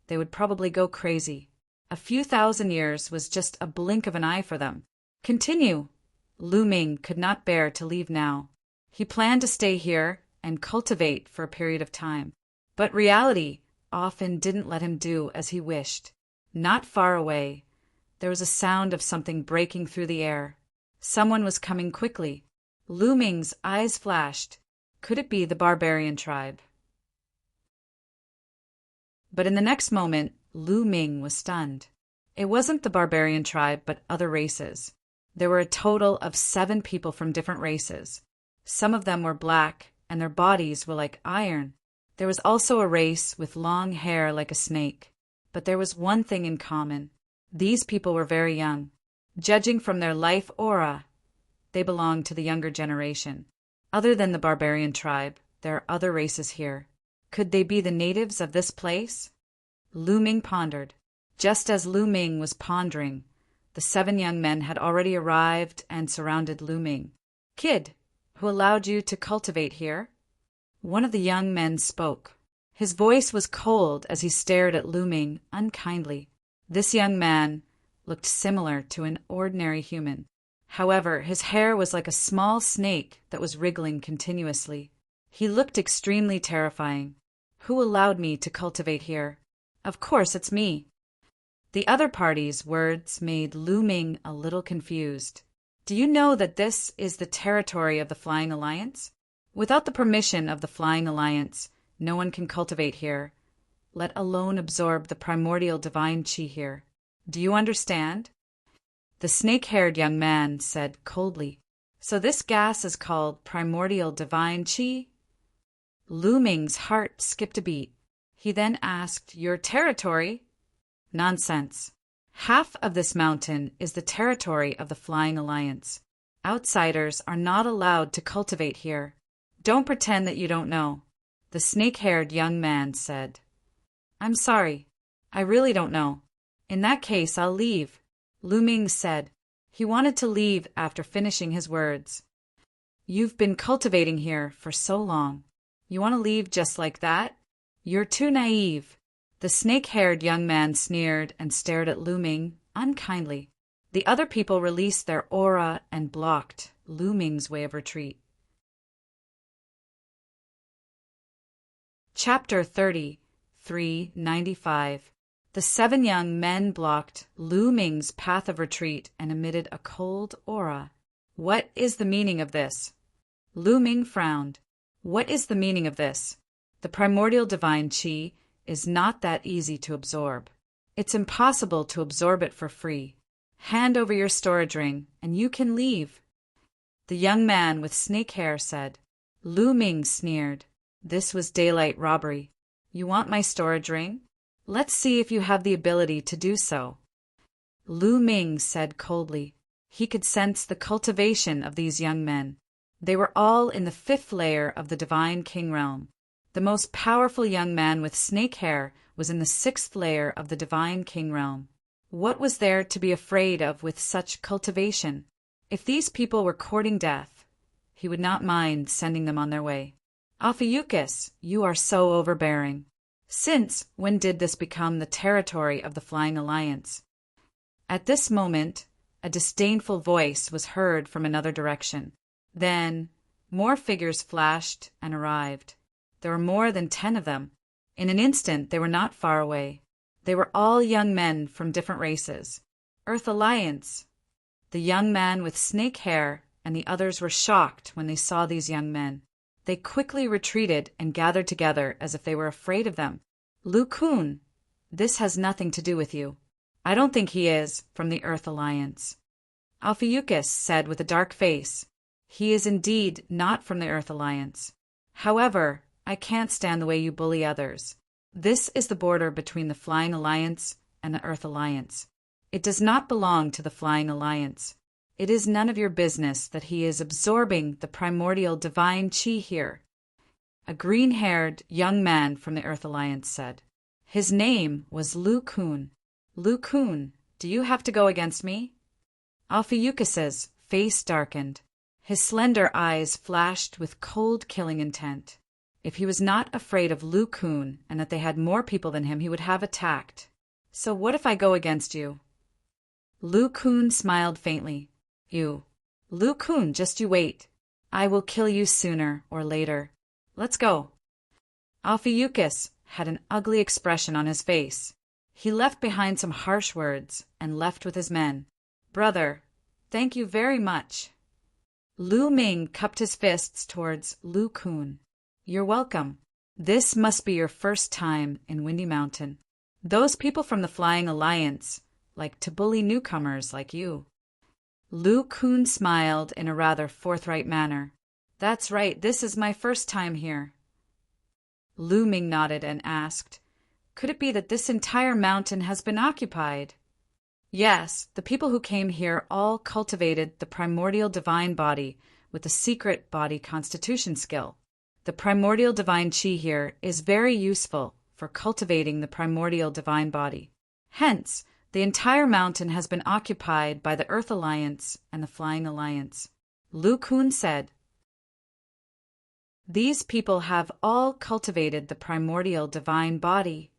they would probably go crazy. A few thousand years was just a blink of an eye for them. Continue. Lu Ming could not bear to leave now. He planned to stay here and cultivate for a period of time. But reality often didn't let him do as he wished. Not far away, there was a sound of something breaking through the air. Someone was coming quickly. Lu Ming's eyes flashed. Could it be the barbarian tribe? But in the next moment, Lu Ming was stunned. It wasn't the barbarian tribe, but other races. There were a total of 7 people from different races. Some of them were black, and their bodies were like iron. There was also a race with long hair like a snake. But there was one thing in common. These people were very young. Judging from their life aura, they belonged to the younger generation. Other than the barbarian tribe, there are other races here. Could they be the natives of this place? Lu Ming pondered. Just as Lu Ming was pondering, the 7 young men had already arrived and surrounded Lu Ming. Kid, who allowed you to cultivate here? One of the young men spoke. His voice was cold as he stared at Lu Ming unkindly. This young man looked similar to an ordinary human. However, his hair was like a small snake that was wriggling continuously. He looked extremely terrifying. Who allowed me to cultivate here? Of course it's me. The other party's words made Lu Ming a little confused. Do you know that this is the territory of the Flying Alliance? Without the permission of the Flying Alliance, no one can cultivate here, let alone absorb the primordial divine chi here. Do you understand? The snake-haired young man said coldly. So this gas is called primordial divine chi? Lu Ming's heart skipped a beat. He then asked, Your territory? Nonsense. Half of this mountain is the territory of the Flying Alliance. Outsiders are not allowed to cultivate here. Don't pretend that you don't know, the snake-haired young man said. I'm sorry. I really don't know. In that case, I'll leave, Lu Ming said. He wanted to leave after finishing his words. You've been cultivating here for so long. You want to leave just like that? You're too naive. The snake-haired young man sneered and stared at Lu Ming unkindly. The other people released their aura and blocked Lu Ming's way of retreat. Chapter 30, 395. The 7 young men blocked Lu Ming's path of retreat and emitted a cold aura. What is the meaning of this? Lu Ming frowned. What is the meaning of this? The primordial divine chi is not that easy to absorb. It's impossible to absorb it for free. Hand over your storage ring, and you can leave. The young man with snake hair said. Lu Ming sneered. This was daylight robbery. You want my storage ring? Let's see if you have the ability to do so. Lu Ming said coldly. He could sense the cultivation of these young men. They were all in the 5th layer of the Divine King Realm. The most powerful young man with snake hair was in the 6th layer of the Divine King Realm. What was there to be afraid of with such cultivation? If these people were courting death, he would not mind sending them on their way. Ophiuchus, you are so overbearing. Since when did this become the territory of the Flying Alliance? At this moment, a disdainful voice was heard from another direction. Then, more figures flashed and arrived. There were more than 10 of them. In an instant, they were not far away. They were all young men from different races. Earth Alliance. The young man with snake hair and the others were shocked when they saw these young men. They quickly retreated and gathered together as if they were afraid of them. Lu Kun, this has nothing to do with you. I don't think he is from the Earth Alliance. Ophiuchus said with a dark face. He is indeed not from the Earth Alliance. However, I can't stand the way you bully others. This is the border between the Flying Alliance and the Earth Alliance. It does not belong to the Flying Alliance. It is none of your business that he is absorbing the primordial divine chi here. A green-haired young man from the Earth Alliance said. His name was Lu Kun. Lu Kun, do you have to go against me? Ophiuchus's face darkened. His slender eyes flashed with cold killing intent. If he was not afraid of Lu Kun and that they had more people than him, he would have attacked. So what if I go against you? Lu Kun smiled faintly. You. Lu Kun, just you wait. I will kill you sooner or later. Let's go. Ophiuchus had an ugly expression on his face. He left behind some harsh words and left with his men. Brother, thank you very much. Lu Ming cupped his fists towards Lu Kun. You're welcome. This must be your first time in Windy Mountain. Those people from the Flying Alliance like to bully newcomers like you. Lu Kun smiled in a rather forthright manner. That's right, this is my first time here. Lu Ming nodded and asked, Could it be that this entire mountain has been occupied? Yes, the people who came here all cultivated the primordial divine body with the secret body constitution skill. The primordial divine chi here is very useful for cultivating the primordial divine body. Hence, the entire mountain has been occupied by the Earth Alliance and the Flying Alliance. Lu Kun said, These people have all cultivated the primordial divine body.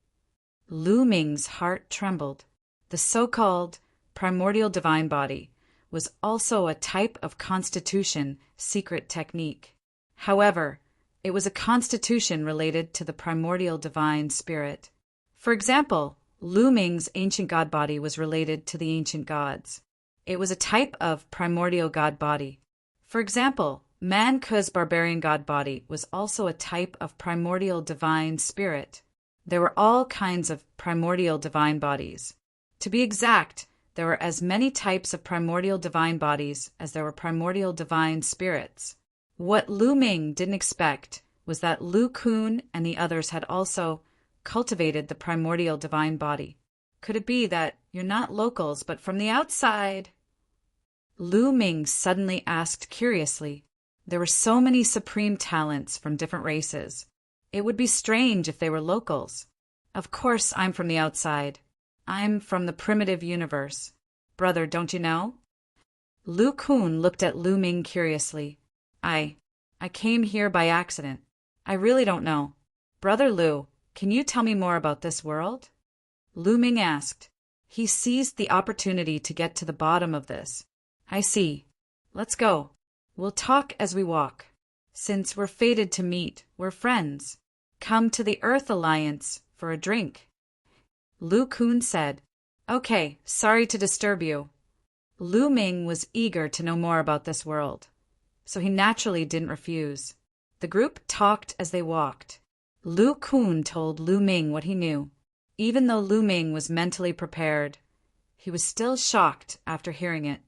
Lu Ming's heart trembled. The so-called primordial divine body was also a type of constitution secret technique. However, it was a constitution related to the primordial divine spirit. For example, Lu Ming's ancient god body was related to the ancient gods. It was a type of primordial god body. For example, Man Ku's barbarian god body was also a type of primordial divine spirit. There were all kinds of primordial divine bodies. To be exact, there were as many types of primordial divine bodies as there were primordial divine spirits. What Lu Ming didn't expect was that Lu Kun and the others had also cultivated the primordial divine body. Could it be that you're not locals, but from the outside? Lu Ming suddenly asked curiously. There were so many supreme talents from different races. It would be strange if they were locals. Of course I'm from the outside. I'm from the primitive universe. Brother, don't you know? Lu Kun looked at Lu Ming curiously. I came here by accident. I really don't know. Brother Lu, can you tell me more about this world? Lu Ming asked. He seized the opportunity to get to the bottom of this. I see. Let's go. We'll talk as we walk. Since we're fated to meet, we're friends. Come to the Earth Alliance for a drink. Lu Kun said. Okay, sorry to disturb you. Lu Ming was eager to know more about this world, so he naturally didn't refuse. The group talked as they walked. Lu Kun told Lu Ming what he knew. Even though Lu Ming was mentally prepared, he was still shocked after hearing it.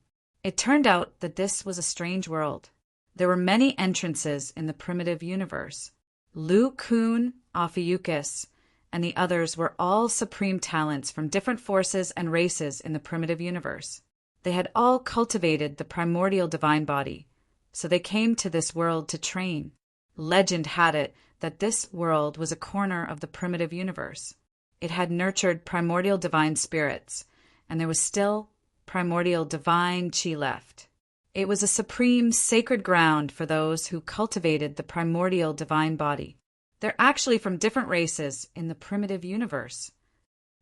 It turned out that this was a strange world. There were many entrances in the primitive universe. Lu Kun, Ophiuchus, and the others were all supreme talents from different forces and races in the primitive universe. They had all cultivated the primordial divine body, so they came to this world to train. Legend had it that this world was a corner of the primitive universe. It had nurtured primordial divine spirits, and there was still primordial divine chi left. It was a supreme sacred ground for those who cultivated the primordial divine body. They're actually from different races in the primitive universe.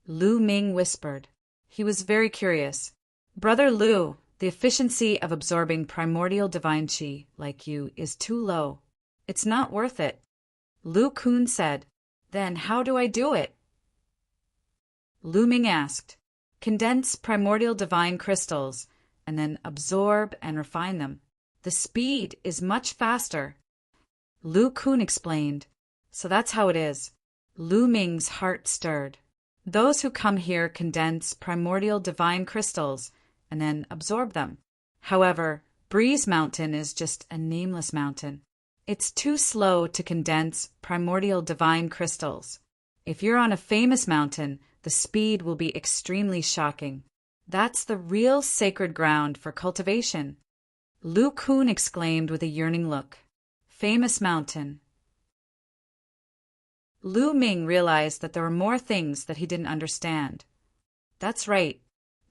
Lu Ming whispered. He was very curious. Brother Lu, the efficiency of absorbing primordial divine chi, like you, is too low. It's not worth it. Lu Kun said. Then how do I do it? Lu Ming asked. Condense primordial divine crystals and then absorb and refine them. The speed is much faster. Lu Kun explained. So that's how it is. Lu Ming's heart stirred. Those who come here condense primordial divine crystals and then absorb them. However, Breeze Mountain is just a nameless mountain. It's too slow to condense primordial divine crystals. If you're on a famous mountain, the speed will be extremely shocking. That's the real sacred ground for cultivation. Lu Kun exclaimed with a yearning look. Famous mountain. Lu Ming realized that there were more things that he didn't understand. That's right.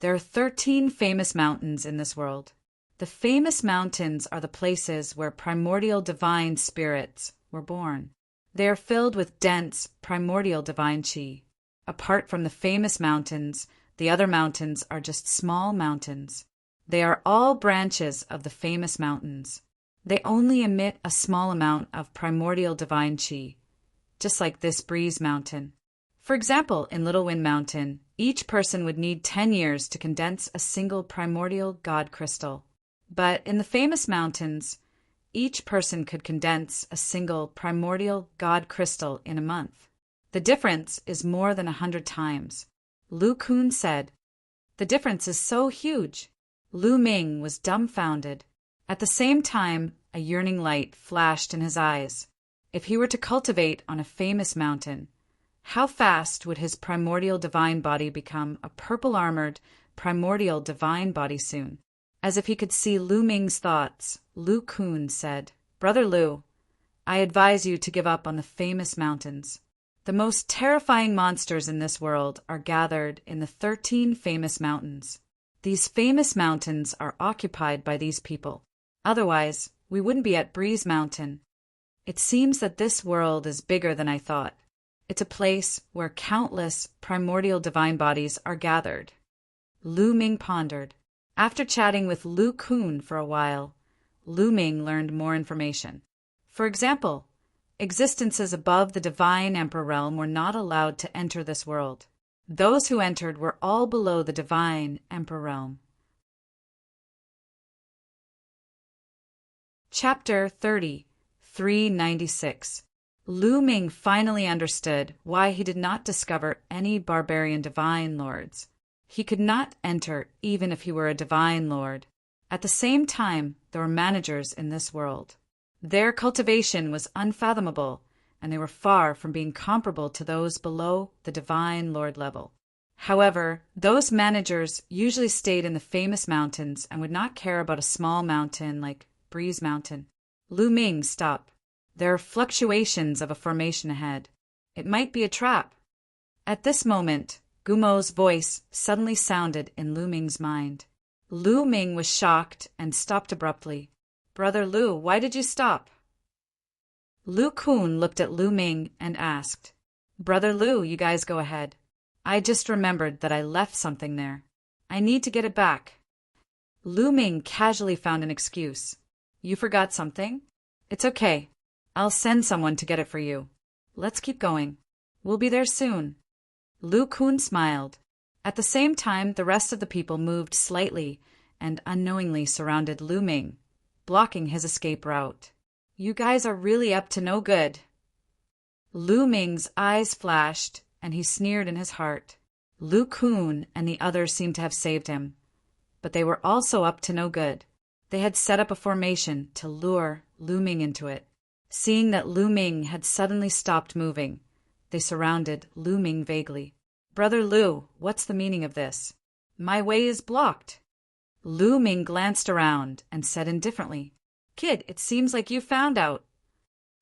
There are 13 famous mountains in this world. The famous mountains are the places where primordial divine spirits were born. They are filled with dense primordial divine chi. Apart from the famous mountains, the other mountains are just small mountains. They are all branches of the famous mountains. They only emit a small amount of primordial divine chi, just like this Breeze Mountain. For example, in Little Wind Mountain, each person would need 10 years to condense a single primordial god crystal. But in the famous mountains, each person could condense a single primordial god crystal in a month. The difference is more than 100 times. Lu Kun said. The difference is so huge. Lu Ming was dumbfounded. At the same time, a yearning light flashed in his eyes. If he were to cultivate on a famous mountain, how fast would his primordial divine body become a purple-armored primordial divine body soon? As if he could see Lu Ming's thoughts, Lu Kun said, Brother Lu, I advise you to give up on the famous mountains. The most terrifying monsters in this world are gathered in the 13 famous mountains. These famous mountains are occupied by these people. Otherwise, we wouldn't be at Breeze Mountain. It seems that this world is bigger than I thought. It's a place where countless primordial divine bodies are gathered. Lu Ming pondered. After chatting with Lu Kun for a while, Lu Ming learned more information. For example, Existences above the divine emperor realm were not allowed to enter this world. Those who entered were all below the divine emperor realm. Chapter 30, 396. Lu Ming finally understood why he did not discover any barbarian divine lords. He could not enter even if he were a divine lord. At the same time, there were managers in this world. Their cultivation was unfathomable, and they were far from being comparable to those below the divine lord level. However, those managers usually stayed in the famous mountains and would not care about a small mountain like Breeze Mountain. Lu Ming, stop. There are fluctuations of a formation ahead. It might be a trap. At this moment, Gumo's voice suddenly sounded in Lu Ming's mind. Lu Ming was shocked and stopped abruptly. Brother Lu, why did you stop? Lu Kun looked at Lu Ming and asked, Brother Lu, you guys go ahead. I just remembered that I left something there. I need to get it back. Lu Ming casually found an excuse. You forgot something? It's okay. I'll send someone to get it for you. Let's keep going. We'll be there soon. Lu Kun smiled. At the same time, the rest of the people moved slightly and unknowingly surrounded Lu Ming, blocking his escape route. You guys are really up to no good. Lu Ming's eyes flashed, and he sneered in his heart. Lu Kun and the others seemed to have saved him, but they were also up to no good. They had set up a formation to lure Lu Ming into it. Seeing that Lu Ming had suddenly stopped moving, they surrounded Lu Ming vaguely. Brother Lu, what's the meaning of this? My way is blocked. Lu Ming glanced around and said indifferently, Kid, it seems like you found out.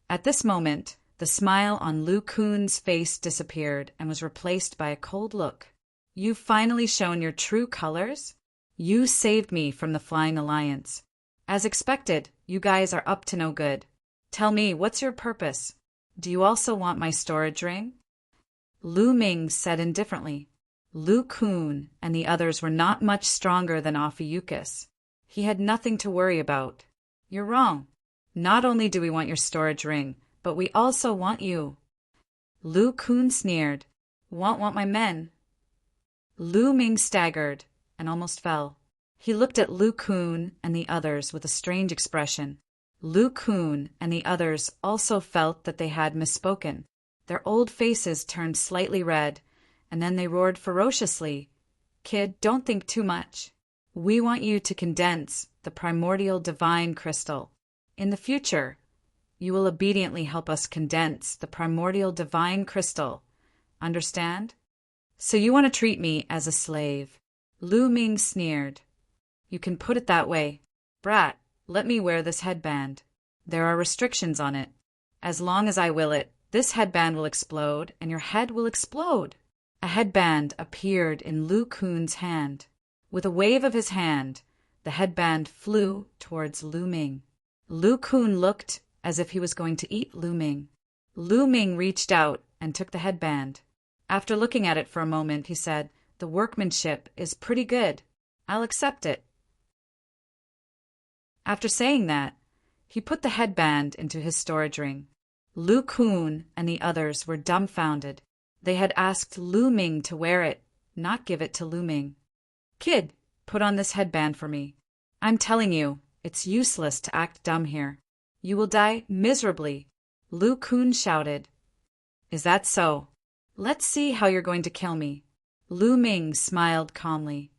At this moment, the smile on Lu Kun's face disappeared and was replaced by a cold look. You've finally shown your true colors? You saved me from the Flying Alliance. As expected, you guys are up to no good. Tell me, what's your purpose? Do you also want my storage ring? Lu Ming said indifferently. Lu Kun and the others were not much stronger than Ophiuchus. He had nothing to worry about. You're wrong. Not only do we want your storage ring, but we also want you. Lu Kun sneered. Want my men? Lu Ming staggered and almost fell. He looked at Lu Kun and the others with a strange expression. Lu Kun and the others also felt that they had misspoken. Their old faces turned slightly red, and then they roared ferociously. Kid, don't think too much. We want you to condense the primordial divine crystal. In the future, you will obediently help us condense the primordial divine crystal. Understand? So you want to treat me as a slave? Lu Ming sneered. You can put it that way. Brat, let me wear this headband. There are restrictions on it. As long as I will it, this headband will explode and your head will explode. A headband appeared in Lu Kun's hand. With a wave of his hand, the headband flew towards Lu Ming. Lu Kun looked as if he was going to eat Lu Ming. Lu Ming reached out and took the headband. After looking at it for a moment, he said, The workmanship is pretty good. I'll accept it. After saying that, he put the headband into his storage ring. Lu Kun and the others were dumbfounded. They had asked Lu Ming to wear it, not give it to Lu Ming. Kid, put on this headband for me. I'm telling you, it's useless to act dumb here. You will die miserably. Lu Kun shouted. Is that so? Let's see how you're going to kill me. Lu Ming smiled calmly.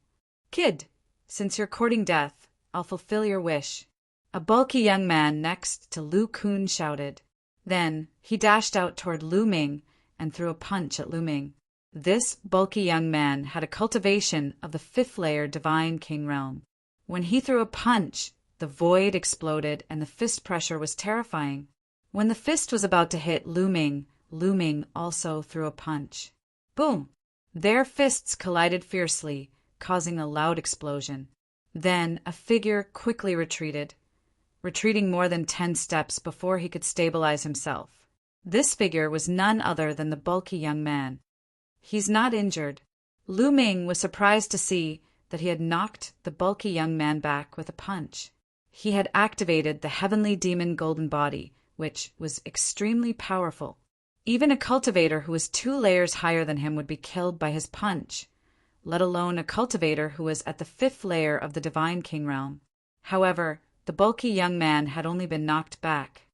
Kid, since you're courting death, I'll fulfill your wish. A bulky young man next to Lu Kun shouted. Then he dashed out toward Lu Ming and threw a punch at Lu Ming. This bulky young man had a cultivation of the fifth layer divine king realm. When he threw a punch, the void exploded and the fist pressure was terrifying. When the fist was about to hit Lu Ming also threw a punch. Boom! Their fists collided fiercely, causing a loud explosion. Then a figure quickly retreating more than 10 steps before he could stabilize himself. This figure was none other than the bulky young man. He's not injured. Lu Ming was surprised to see that he had knocked the bulky young man back with a punch. He had activated the heavenly demon golden body, which was extremely powerful. Even a cultivator who was 2 layers higher than him would be killed by his punch, let alone a cultivator who was at the 5th layer of the divine king realm. However, the bulky young man had only been knocked back.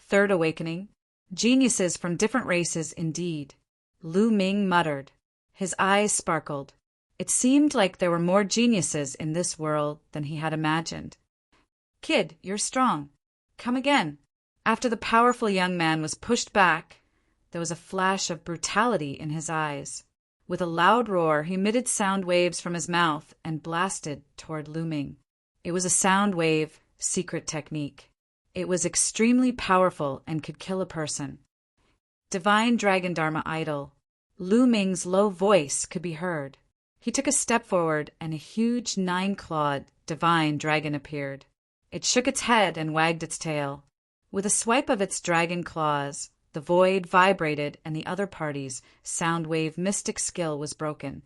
Third awakening. Geniuses from different races indeed. Lu Ming muttered. His eyes sparkled. It seemed like there were more geniuses in this world than he had imagined. Kid, you're strong. Come again. After the powerful young man was pushed back, there was a flash of brutality in his eyes. With a loud roar, he emitted sound waves from his mouth and blasted toward Lu Ming. It was a sound wave secret technique. It was extremely powerful and could kill a person. Divine Dragon Dharma Idol. Lu Ming's low voice could be heard. He took a step forward and a huge 9-clawed divine dragon appeared. It shook its head and wagged its tail. With a swipe of its dragon claws, the void vibrated and the other party's sound wave mystic skill was broken.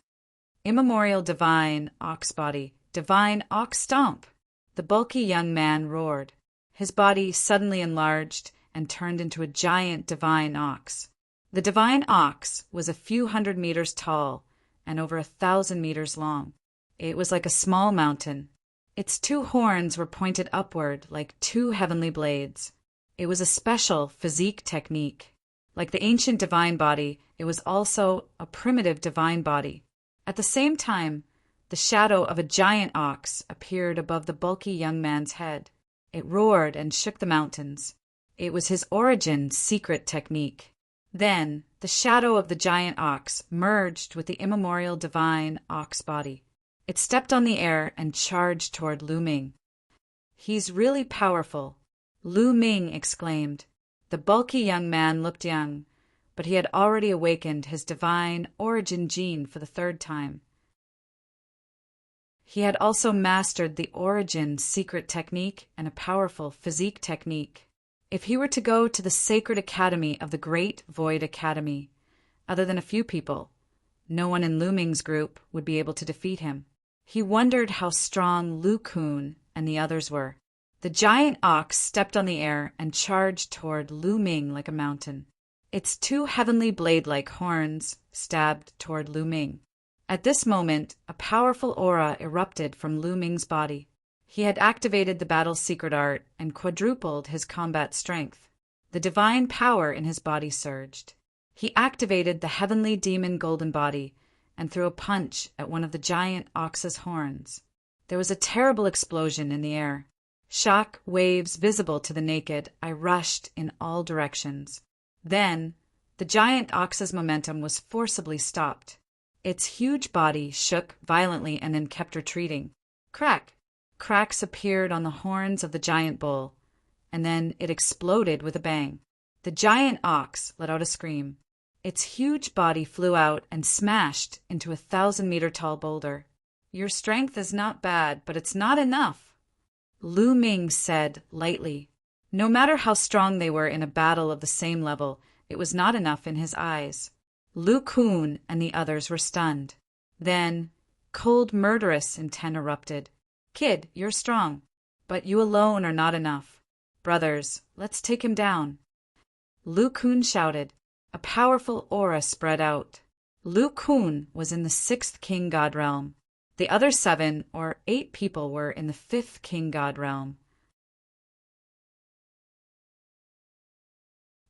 Immemorial divine ox body, divine ox stomp! The bulky young man roared. His body suddenly enlarged and turned into a giant divine ox. The divine ox was a few hundred meters tall and over 1,000 meters long. It was like a small mountain. Its 2 horns were pointed upward like 2 heavenly blades. It was a special physique technique. Like the ancient divine body, it was also a primitive divine body. At the same time, the shadow of a giant ox appeared above the bulky young man's head. It roared and shook the mountains. It was his origin secret technique. Then, the shadow of the giant ox merged with the immemorial divine ox body. It stepped on the air and charged toward Lu Ming. He's really powerful, Lu Ming exclaimed. The bulky young man looked young, but he had already awakened his divine origin gene for the 3rd time. He had also mastered the origin secret technique and a powerful physique technique. If he were to go to the sacred academy of the Great Void Academy, other than a few people, no one in Lu Ming's group would be able to defeat him. He wondered how strong Lu Kun and the others were. The giant ox stepped on the air and charged toward Lu Ming like a mountain. Its 2 heavenly blade-like horns stabbed toward Lu Ming. At this moment, a powerful aura erupted from Lu Ming's body. He had activated the battle's secret art and quadrupled his combat strength. The divine power in his body surged. He activated the heavenly demon golden body and threw a punch at one of the giant ox's horns. There was a terrible explosion in the air. Shock waves visible to the naked, I rushed in all directions. Then, the giant ox's momentum was forcibly stopped. Its huge body shook violently and then kept retreating. Crack! Cracks appeared on the horns of the giant bull, and then it exploded with a bang. The giant ox let out a scream. Its huge body flew out and smashed into a 1,000-meter-tall boulder. Your strength is not bad, but it's not enough, Lu Ming said lightly. No matter how strong they were in a battle of the same level, it was not enough in his eyes. Lu Kun and the others were stunned. Then, cold murderous intent erupted. Kid, you're strong, but you alone are not enough. Brothers, let's take him down. Lu Kun shouted. A powerful aura spread out. Lu Kun was in the 6th king god realm. The other 7 or 8 people were in the 5th king god realm.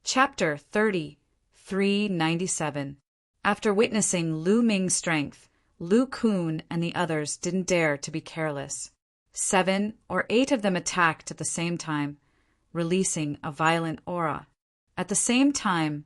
Chapter 30, 397. After witnessing Lu Ming's strength, Lu Kun and the others didn't dare to be careless. 7 or 8 of them attacked at the same time, releasing a violent aura. At the same time,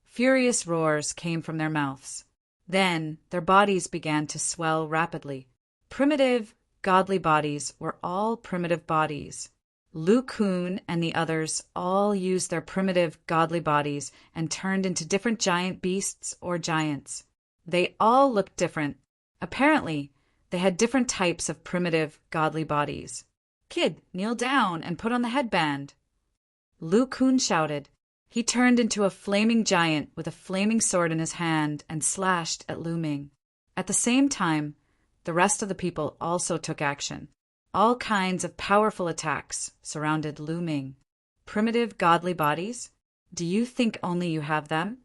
furious roars came from their mouths. Then their bodies began to swell rapidly. Primitive, godly bodies were all primitive bodies. Lu Kun and the others all used their primitive, godly bodies and turned into different giant beasts or giants. They all looked different. Apparently, they had different types of primitive, godly bodies. Kid, kneel down and put on the headband, Lu Kun shouted. He turned into a flaming giant with a flaming sword in his hand and slashed at Lu Ming. At the same time, the rest of the people also took action. All kinds of powerful attacks surrounded Lu Ming. Primitive godly bodies? Do you think only you have them?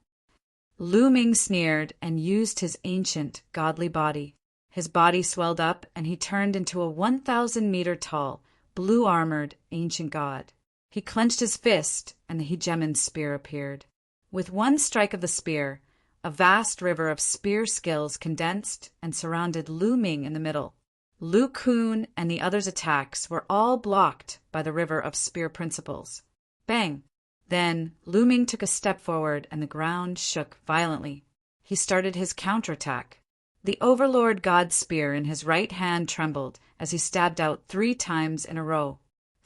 Lu Ming sneered and used his ancient, godly body. His body swelled up, and he turned into a 1,000-meter-tall, blue-armored, ancient god. He clenched his fist, and the hegemon's spear appeared. With one strike of the spear, a vast river of spear skills condensed and surrounded Lu Ming in the middle. Lu Kun and the others' attacks were all blocked by the river of spear principles. Bang! Then Lu Ming took a step forward, and the ground shook violently. He started his counterattack. The Overlord God's spear in his right hand trembled as he stabbed out 3 times in a row.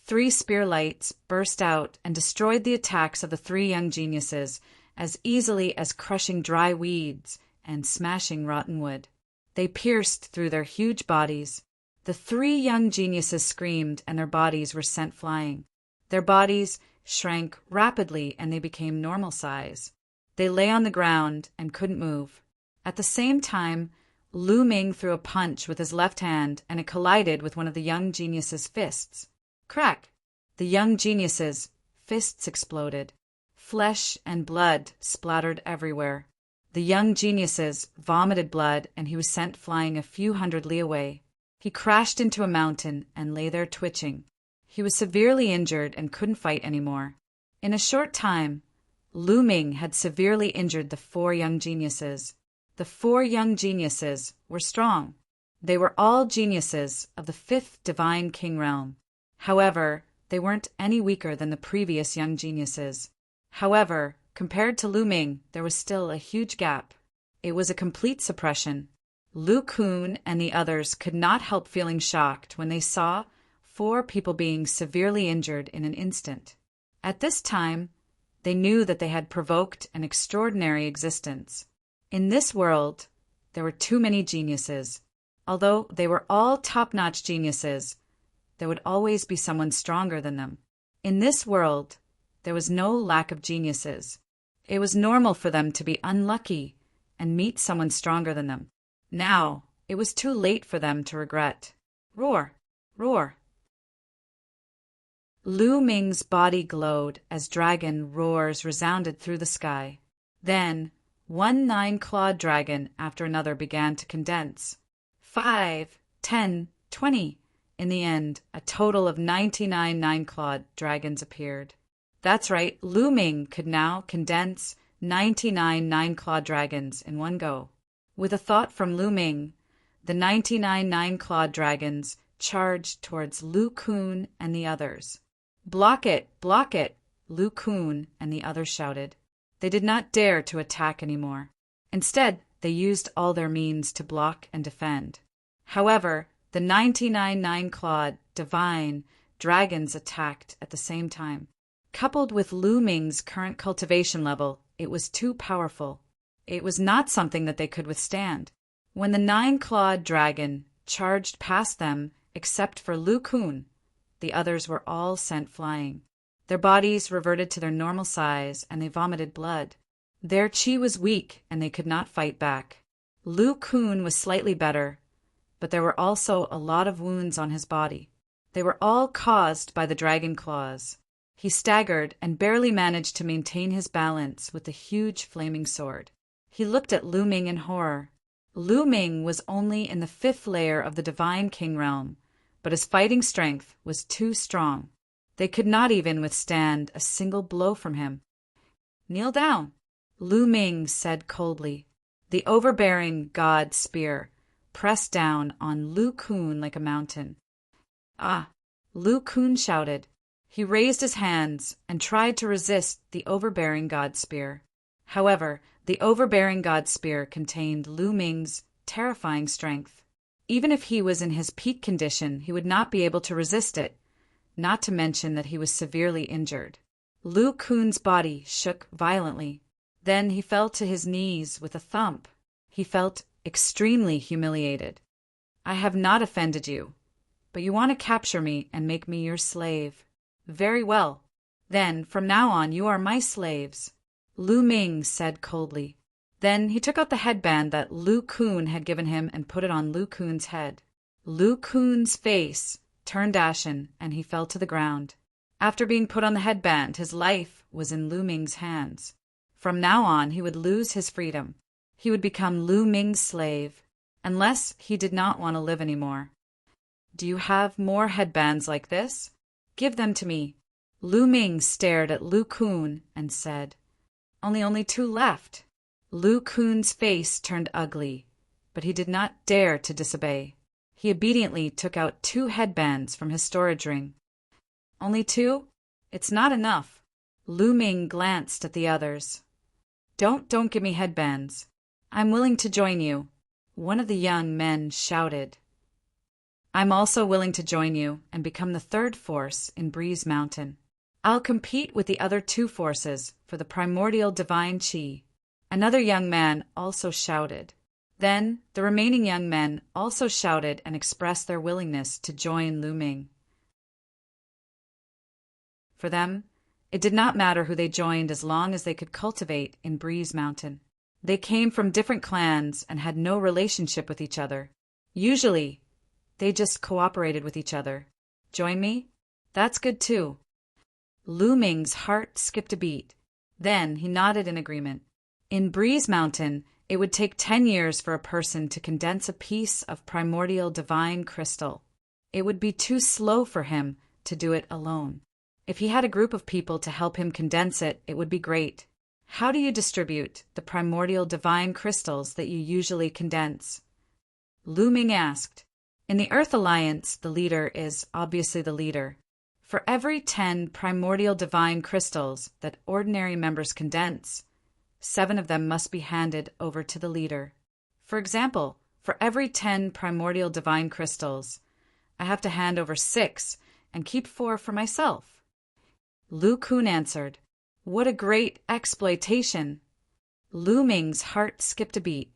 3 spear lights burst out and destroyed the attacks of the 3 young geniuses as easily as crushing dry weeds and smashing rotten wood. They pierced through their huge bodies. The 3 young geniuses screamed, and their bodies were sent flying. Their bodies shrank rapidly, and they became normal size. They lay on the ground and couldn't move. At the same time, Lu Ming threw a punch with his left hand, and it collided with one of the young genius's fists. Crack! The young genius's fists exploded. Flesh and blood splattered everywhere. The young geniuses vomited blood, and he was sent flying a few hundred li away. He crashed into a mountain and lay there twitching. He was severely injured and couldn't fight anymore. In a short time, Lu Ming had severely injured the 4 young geniuses. The 4 young geniuses were strong. They were all geniuses of the 5th divine king realm. However, they weren't any weaker than the previous young geniuses. However, compared to Lu Ming, there was still a huge gap. It was a complete suppression. Lu Kun and the others could not help feeling shocked when they saw 4 people being severely injured in an instant. At this time, they knew that they had provoked an extraordinary existence. In this world, there were too many geniuses. Although they were all top-notch geniuses, there would always be someone stronger than them. In this world, there was no lack of geniuses. It was normal for them to be unlucky and meet someone stronger than them. Now, it was too late for them to regret. Roar! Roar! Lu Ming's body glowed as dragon roars resounded through the sky. Then, 1 9-clawed dragon after another began to condense. 5, 10, 20. In the end, a total of 99 9-clawed dragons appeared. That's right, Lu Ming could now condense 99 9-clawed dragons in one go. With a thought from Lu Ming, the 99 9-clawed dragons charged towards Lu Kun and the others. Block it! Block it! Lu Kun and the others shouted. They did not dare to attack anymore. Instead, they used all their means to block and defend. However, the 99 9-clawed divine dragons attacked at the same time. Coupled with Lu Ming's current cultivation level, it was too powerful. It was not something that they could withstand. When the 9-clawed dragon charged past them, except for Lu Kun, the others were all sent flying. Their bodies reverted to their normal size, and they vomited blood. Their chi was weak, and they could not fight back. Lu Kun was slightly better, but there were also a lot of wounds on his body. They were all caused by the dragon claws. He staggered and barely managed to maintain his balance with the huge flaming sword. He looked at Lu Ming in horror. Lu Ming was only in the 5th layer of the divine king realm, but his fighting strength was too strong. They could not even withstand a single blow from him. Kneel down, Lu Ming said coldly. The overbearing god spear pressed down on Lu Kun like a mountain. Ah! Lu Kun shouted. He raised his hands and tried to resist the overbearing god spear. However, the overbearing god spear contained Lu Ming's terrifying strength. Even if he was in his peak condition, he would not be able to resist it, not to mention that he was severely injured. Lu Kun's body shook violently. Then he fell to his knees with a thump. He felt extremely humiliated. I have not offended you, but you want to capture me and make me your slave. Very well. Then, from now on, you are my slaves, Lu Ming said coldly. Then he took out the headband that Lu Kun had given him and put it on Lu Kun's head. Lu Kun's face turned ashen, and he fell to the ground. After being put on the headband, his life was in Lu Ming's hands. From now on, he would lose his freedom. He would become Lu Ming's slave, unless he did not want to live anymore. Do you have more headbands like this? Give them to me. Lu Ming stared at Lu Kun and said, Only 2 left. Lu Kun's face turned ugly, but he did not dare to disobey. He obediently took out 2 headbands from his storage ring. Only 2? It's not enough. Lu Ming glanced at the others. Don't give me headbands. I'm willing to join you. One of the young men shouted. I'm also willing to join you and become the 3rd force in Breeze Mountain. I'll compete with the other 2 forces for the primordial divine chi. Another young man also shouted. Then the remaining young men also shouted and expressed their willingness to join Lu Ming. For them, it did not matter who they joined as long as they could cultivate in Breeze Mountain. They came from different clans and had no relationship with each other. Usually, they just cooperated with each other. Join me? That's good too. Lu Ming's heart skipped a beat. Then he nodded in agreement. In Breeze Mountain, it would take 10 years for a person to condense a piece of primordial divine crystal. It would be too slow for him to do it alone. If he had a group of people to help him condense it, it would be great. How do you distribute the primordial divine crystals that you usually condense? Lu Ming asked. In the Earth Alliance, the leader is obviously the leader. For every 10 primordial divine crystals that ordinary members condense, 7 of them must be handed over to the leader. For example, for every 10 primordial divine crystals, I have to hand over 6 and keep 4 for myself. Lu Kun answered, What a great exploitation! Lu Ming's heart skipped a beat.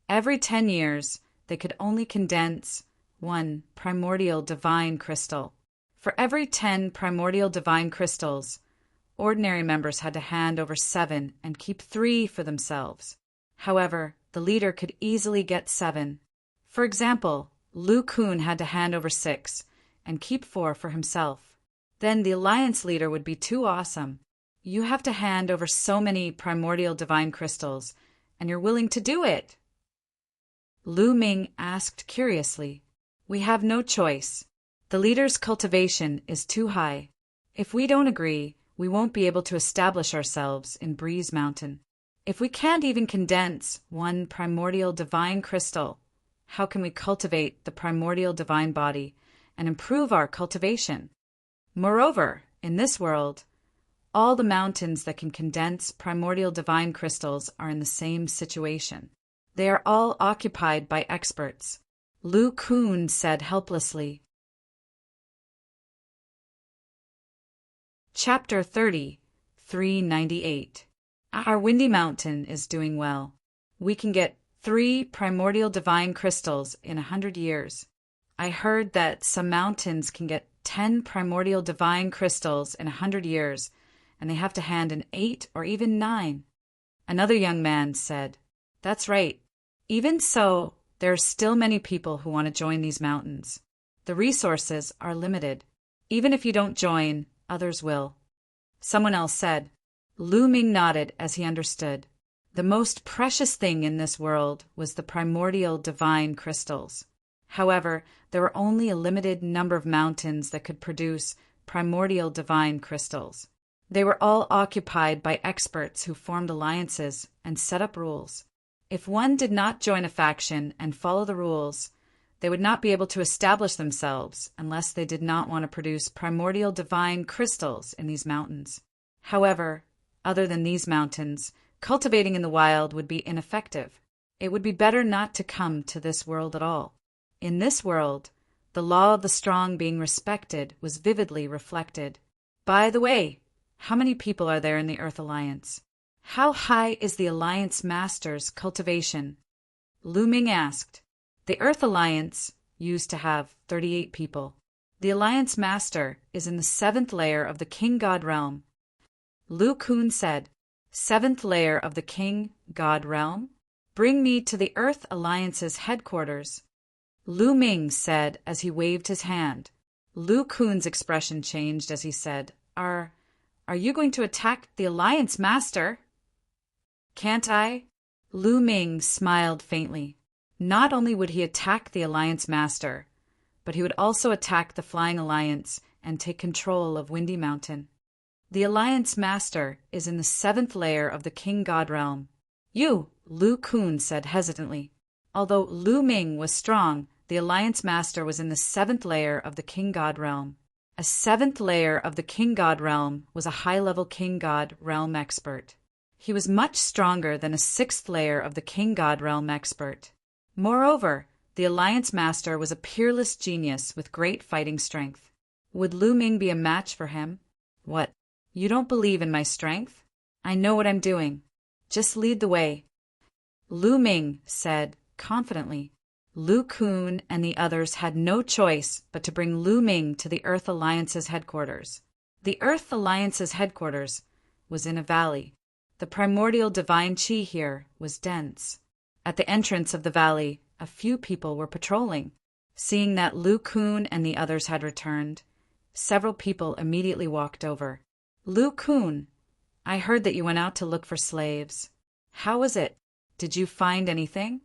Every 10 years, they could only condense 1 primordial divine crystal. For every 10 primordial divine crystals, ordinary members had to hand over 7 and keep 3 for themselves. However, the leader could easily get 7. For example, Lu Kun had to hand over 6 and keep 4 for himself. Then the alliance leader would be too awesome. You have to hand over so many primordial divine crystals, and you're willing to do it. Lu Ming asked curiously, We have no choice. The leader's cultivation is too high. If we don't agree, we won't be able to establish ourselves in Breeze Mountain. If we can't even condense 1 primordial divine crystal, how can we cultivate the primordial divine body and improve our cultivation? Moreover, in this world, all the mountains that can condense primordial divine crystals are in the same situation. They are all occupied by experts. Lu Kun said helplessly. Chapter 30, 398. Our windy mountain is doing well. We can get 3 primordial divine crystals in 100 years. I heard that some mountains can get 10 primordial divine crystals in 100 years, and they have to hand in 8 or even 9. Another young man said, That's right. Even so, there are still many people who want to join these mountains. The resources are limited. Even if you don't join, others will. Someone else said. Lu Ming nodded as he understood. The most precious thing in this world was the primordial divine crystals. However, there were only a limited number of mountains that could produce primordial divine crystals. They were all occupied by experts who formed alliances and set up rules. If one did not join a faction and follow the rules, they would not be able to establish themselves unless they did not want to produce primordial divine crystals in these mountains. However, other than these mountains, cultivating in the wild would be ineffective. It would be better not to come to this world at all. In this world, the law of the strong being respected was vividly reflected. By the way, how many people are there in the Earth Alliance? How high is the Alliance Master's cultivation? Lu Ming asked. The Earth Alliance used to have 38 people. The Alliance Master is in the 7th layer of the King God Realm. Lu Kun said, 7th layer of the King God Realm? Bring me to the Earth Alliance's headquarters. Lu Ming said as he waved his hand. Lu Kun's expression changed as he said, Are you going to attack the Alliance Master? Can't I? Lu Ming smiled faintly. Not only would he attack the Alliance Master, but he would also attack the Flying Alliance and take control of Windy Mountain. The Alliance Master is in the 7th layer of the King God Realm. You, Lu Kun said hesitantly. Although Lu Ming was strong, the Alliance Master was in the 7th layer of the King God Realm. A 7th layer of the King God Realm was a high-level King God Realm expert. He was much stronger than a 6th layer of the King God Realm expert. Moreover, the Alliance Master was a peerless genius with great fighting strength. Would Lu Ming be a match for him? What? You don't believe in my strength? I know what I'm doing. Just lead the way. Lu Ming said confidently. Lu Kun and the others had no choice but to bring Lu Ming to the Earth Alliance's headquarters. The Earth Alliance's headquarters was in a valley. The primordial divine chi here was dense. At the entrance of the valley, a few people were patrolling. Seeing that Lu Kun and the others had returned, several people immediately walked over. Lu Kun, I heard that you went out to look for slaves. How was it? Did you find anything?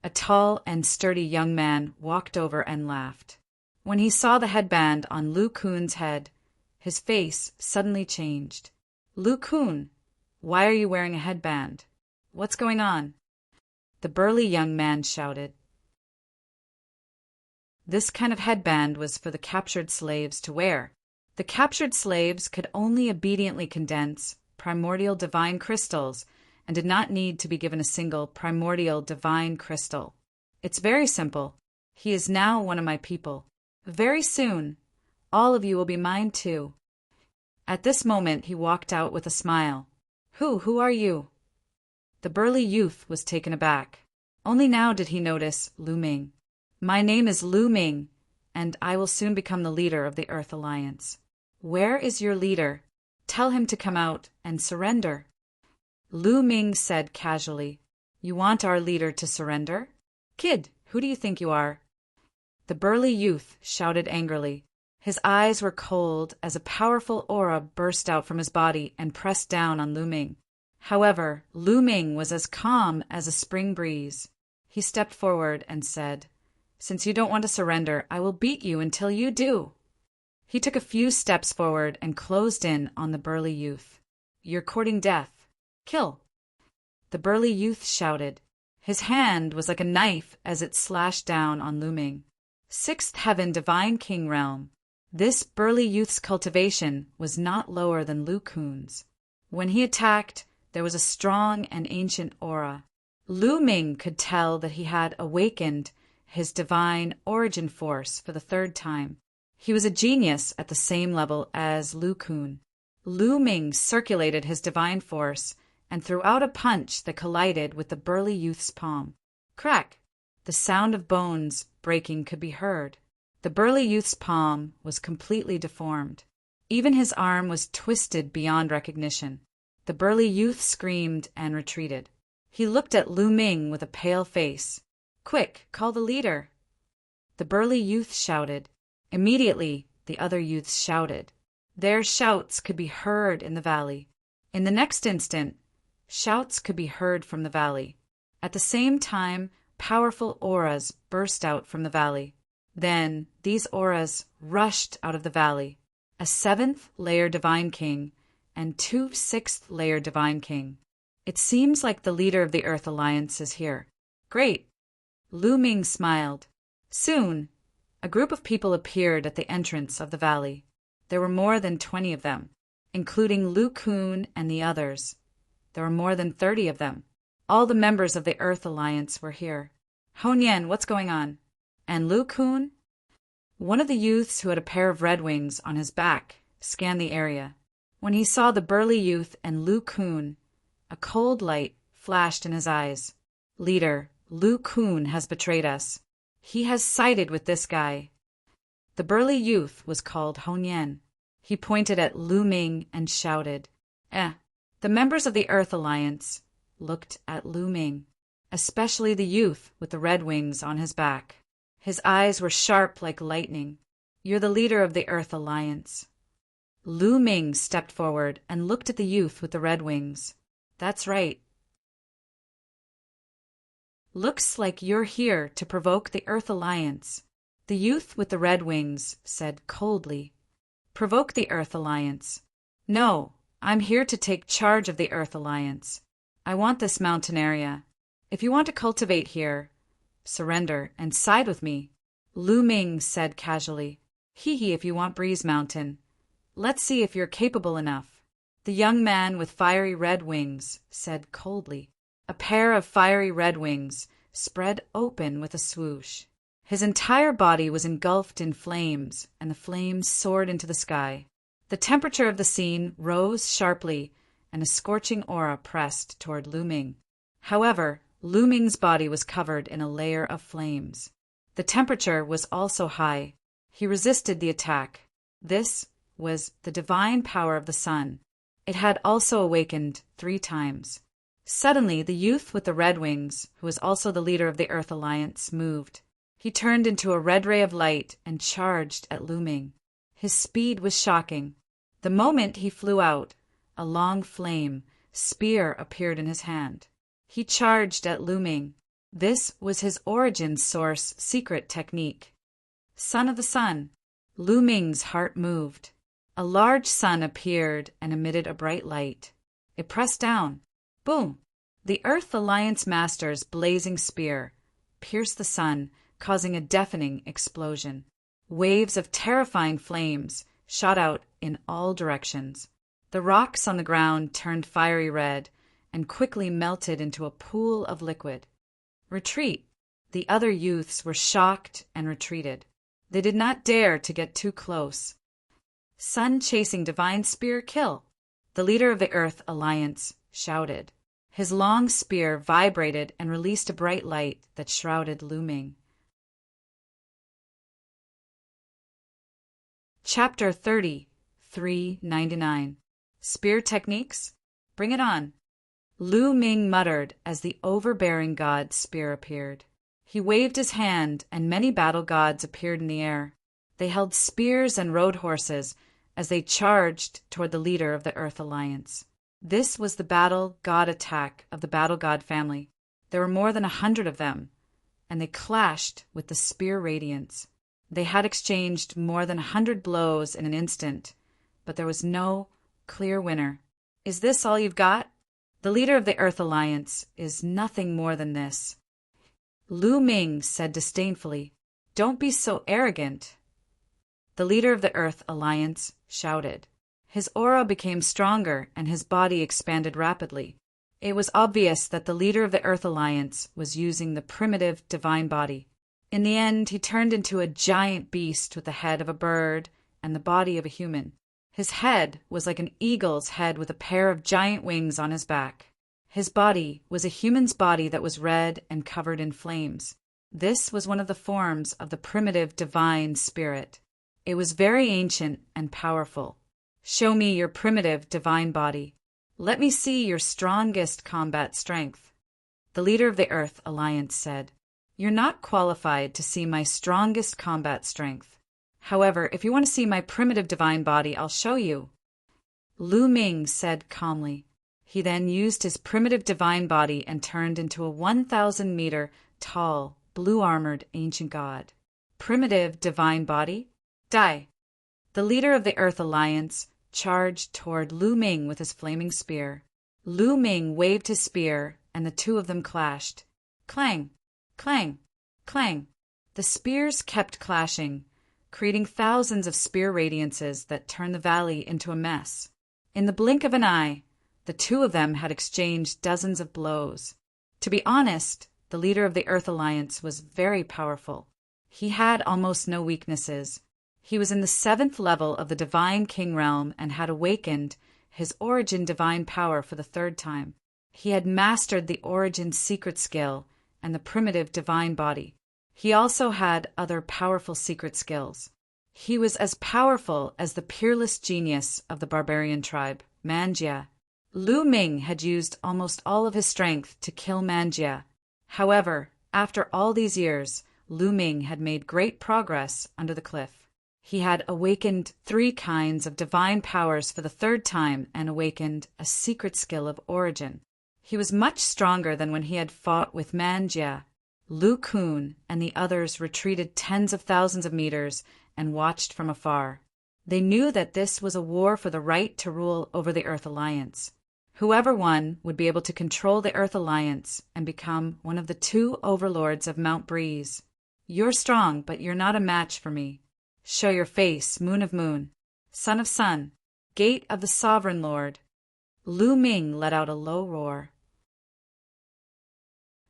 A tall and sturdy young man walked over and laughed. When he saw the headband on Lu Kun's head, his face suddenly changed. Lu Kun, why are you wearing a headband? What's going on? The burly young man shouted. This kind of headband was for the captured slaves to wear. The captured slaves could only obediently condense primordial divine crystals and did not need to be given a single primordial divine crystal. It's very simple. He is now one of my people. Very soon, all of you will be mine too. At this moment he walked out with a smile. Who are you? The burly youth was taken aback. Only now did he notice Lu Ming. My name is Lu Ming, and I will soon become the leader of the Earth Alliance. Where is your leader? Tell him to come out and surrender. Lu Ming said casually, You want our leader to surrender? Kid, who do you think you are? The burly youth shouted angrily. His eyes were cold as a powerful aura burst out from his body and pressed down on Lu Ming. However, Lu Ming was as calm as a spring breeze. He stepped forward and said, Since you don't want to surrender, I will beat you until you do. He took a few steps forward and closed in on the burly youth. You're courting death. Kill. The burly youth shouted. His hand was like a knife as it slashed down on Lu Ming. 6th Heaven Divine King Realm. This burly youth's cultivation was not lower than Lu Kun's. When he attacked, there was a strong and ancient aura. Lu Ming could tell that he had awakened his divine origin force for the 3rd time. He was a genius at the same level as Lu Kun. Lu Ming circulated his divine force and threw out a punch that collided with the burly youth's palm. Crack! The sound of bones breaking could be heard. The burly youth's palm was completely deformed. Even his arm was twisted beyond recognition. The burly youth screamed and retreated. He looked at Lu Ming with a pale face. Quick, call the leader. The burly youth shouted. Immediately, the other youths shouted. Their shouts could be heard in the valley. In the next instant, shouts could be heard from the valley. At the same time, powerful auras burst out from the valley. Then, these auras rushed out of the valley. A 7th layer divine king and 2 6th layer divine king. It seems like the leader of the Earth Alliance is here. Great. Lu Ming smiled. Soon, a group of people appeared at the entrance of the valley. There were more than 20 of them, including Lu Kun and the others. There were more than 30 of them. All the members of the Earth Alliance were here. Honyen, what's going on? And Lu Kun? One of the youths who had a pair of red wings on his back scanned the area. When he saw the burly youth and Lu Kun, a cold light flashed in his eyes. Leader, Lu Kun has betrayed us. He has sided with this guy. The burly youth was called Honyen. He pointed at Lu Ming and shouted, The members of the Earth Alliance looked at Lu Ming, especially the youth with the red wings on his back. His eyes were sharp like lightning. You're the leader of the Earth Alliance. Lu Ming stepped forward and looked at the youth with the red wings. That's right. Looks like you're here to provoke the Earth Alliance. The youth with the red wings said coldly. Provoke the Earth Alliance? No, I'm here to take charge of the Earth Alliance. I want this mountain area. If you want to cultivate here, surrender and side with me. Lu Ming said casually. Hee hee if you want Breeze Mountain. Let's see if you're capable enough. The young man with fiery red wings said coldly. A pair of fiery red wings spread open with a swoosh. His entire body was engulfed in flames, and the flames soared into the sky. The temperature of the scene rose sharply, and a scorching aura pressed toward Lu Ming. However, Lu Ming's body was covered in a layer of flames. The temperature was also high. He resisted the attack. This was the divine power of the sun. It had also awakened 3 times. Suddenly, the youth with the red wings, who was also the leader of the Earth Alliance, moved. He turned into a red ray of light and charged at Lu Ming. His speed was shocking. The moment he flew out, a long flame spear appeared in his hand. He charged at Lu Ming. This was his origin source secret technique. Son of the Sun. Lu Ming's heart moved. A large sun appeared and emitted a bright light. It pressed down. Boom! The Earth Alliance Master's blazing spear pierced the sun, causing a deafening explosion. Waves of terrifying flames shot out in all directions. The rocks on the ground turned fiery red and quickly melted into a pool of liquid. Retreat! The other youths were shocked and retreated. They did not dare to get too close. Sun-chasing divine spear kill! The leader of the Earth Alliance shouted. His long spear vibrated and released a bright light that shrouded Lu Ming. Chapter 30, 399. Spear Techniques? Bring it on. Lu Ming muttered as the overbearing god's spear appeared. He waved his hand, and many battle gods appeared in the air. They held spears and rode horses as they charged toward the leader of the Earth Alliance. This was the battle god attack of the battle god family. There were more than 100 of them, and they clashed with the spear radiance. They had exchanged more than 100 blows in an instant, but there was no clear winner. Is this all you've got? The leader of the Earth Alliance is nothing more than this. Lu Ming said disdainfully, Don't be so arrogant. The leader of the Earth Alliance shouted. His aura became stronger and his body expanded rapidly. It was obvious that the leader of the Earth Alliance was using the primitive divine body. In the end, he turned into a giant beast with the head of a bird and the body of a human. His head was like an eagle's head with a pair of giant wings on his back. His body was a human's body that was red and covered in flames. This was one of the forms of the primitive divine spirit. It was very ancient and powerful. Show me your primitive divine body. Let me see your strongest combat strength. The leader of the Earth Alliance said, You're not qualified to see my strongest combat strength. However, if you want to see my primitive divine body, I'll show you. Lu Ming said calmly. He then used his primitive divine body and turned into a 1,000-meter tall, blue-armored ancient god. Primitive divine body? Die! The leader of the Earth Alliance charged toward Lu Ming with his flaming spear. Lu Ming waved his spear, and the two of them clashed. Clang! Clang! Clang! The spears kept clashing, creating thousands of spear radiances that turned the valley into a mess. In the blink of an eye, the two of them had exchanged dozens of blows. To be honest, the leader of the Earth Alliance was very powerful. He had almost no weaknesses. He was in the 7th level of the Divine King Realm and had awakened his Origin Divine Power for the 3rd time. He had mastered the Origin Secret Skill and the Primitive Divine Body. He also had other powerful secret skills. He was as powerful as the peerless genius of the barbarian tribe, Manjia. Lu Ming had used almost all of his strength to kill Manjia. However, after all these years, Lu Ming had made great progress under the cliff. He had awakened 3 kinds of divine powers for the 3rd time and awakened a secret skill of origin. He was much stronger than when he had fought with Manjia. Lu Kun and the others retreated tens of thousands of meters and watched from afar. They knew that this was a war for the right to rule over the Earth Alliance. Whoever won would be able to control the Earth Alliance and become one of the 2 overlords of Mount Breeze. You're strong, but you're not a match for me. Show your face, Moon of Moon. Son of Sun, Gate of the Sovereign Lord. Lu Ming let out a low roar.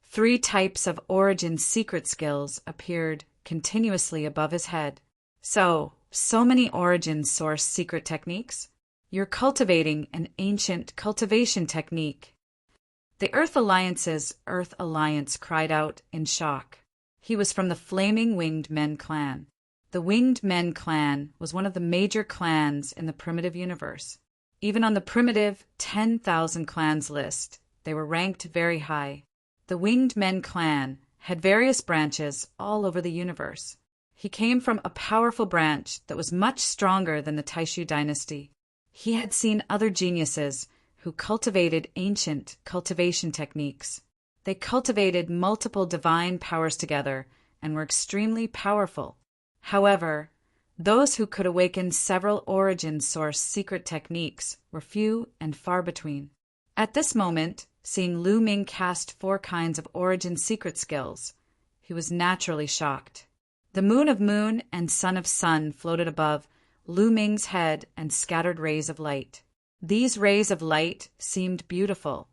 3 types of origin secret skills appeared continuously above his head. So many origin source secret techniques? You're cultivating an ancient cultivation technique. The Earth Alliance's Earth Alliance cried out in shock. He was from the Flaming Winged Men clan. The Winged Men clan was one of the major clans in the primitive universe. Even on the primitive 10,000 clans list, they were ranked very high. The Winged Men clan had various branches all over the universe. He came from a powerful branch that was much stronger than the Taishu dynasty. He had seen other geniuses who cultivated ancient cultivation techniques. They cultivated multiple divine powers together and were extremely powerful. However, those who could awaken several origin source secret techniques were few and far between. At this moment, seeing Lu Ming cast 4 kinds of origin secret skills, he was naturally shocked. The Moon of Moon and Son of Sun floated above Lu Ming's head and scattered rays of light. These rays of light seemed beautiful,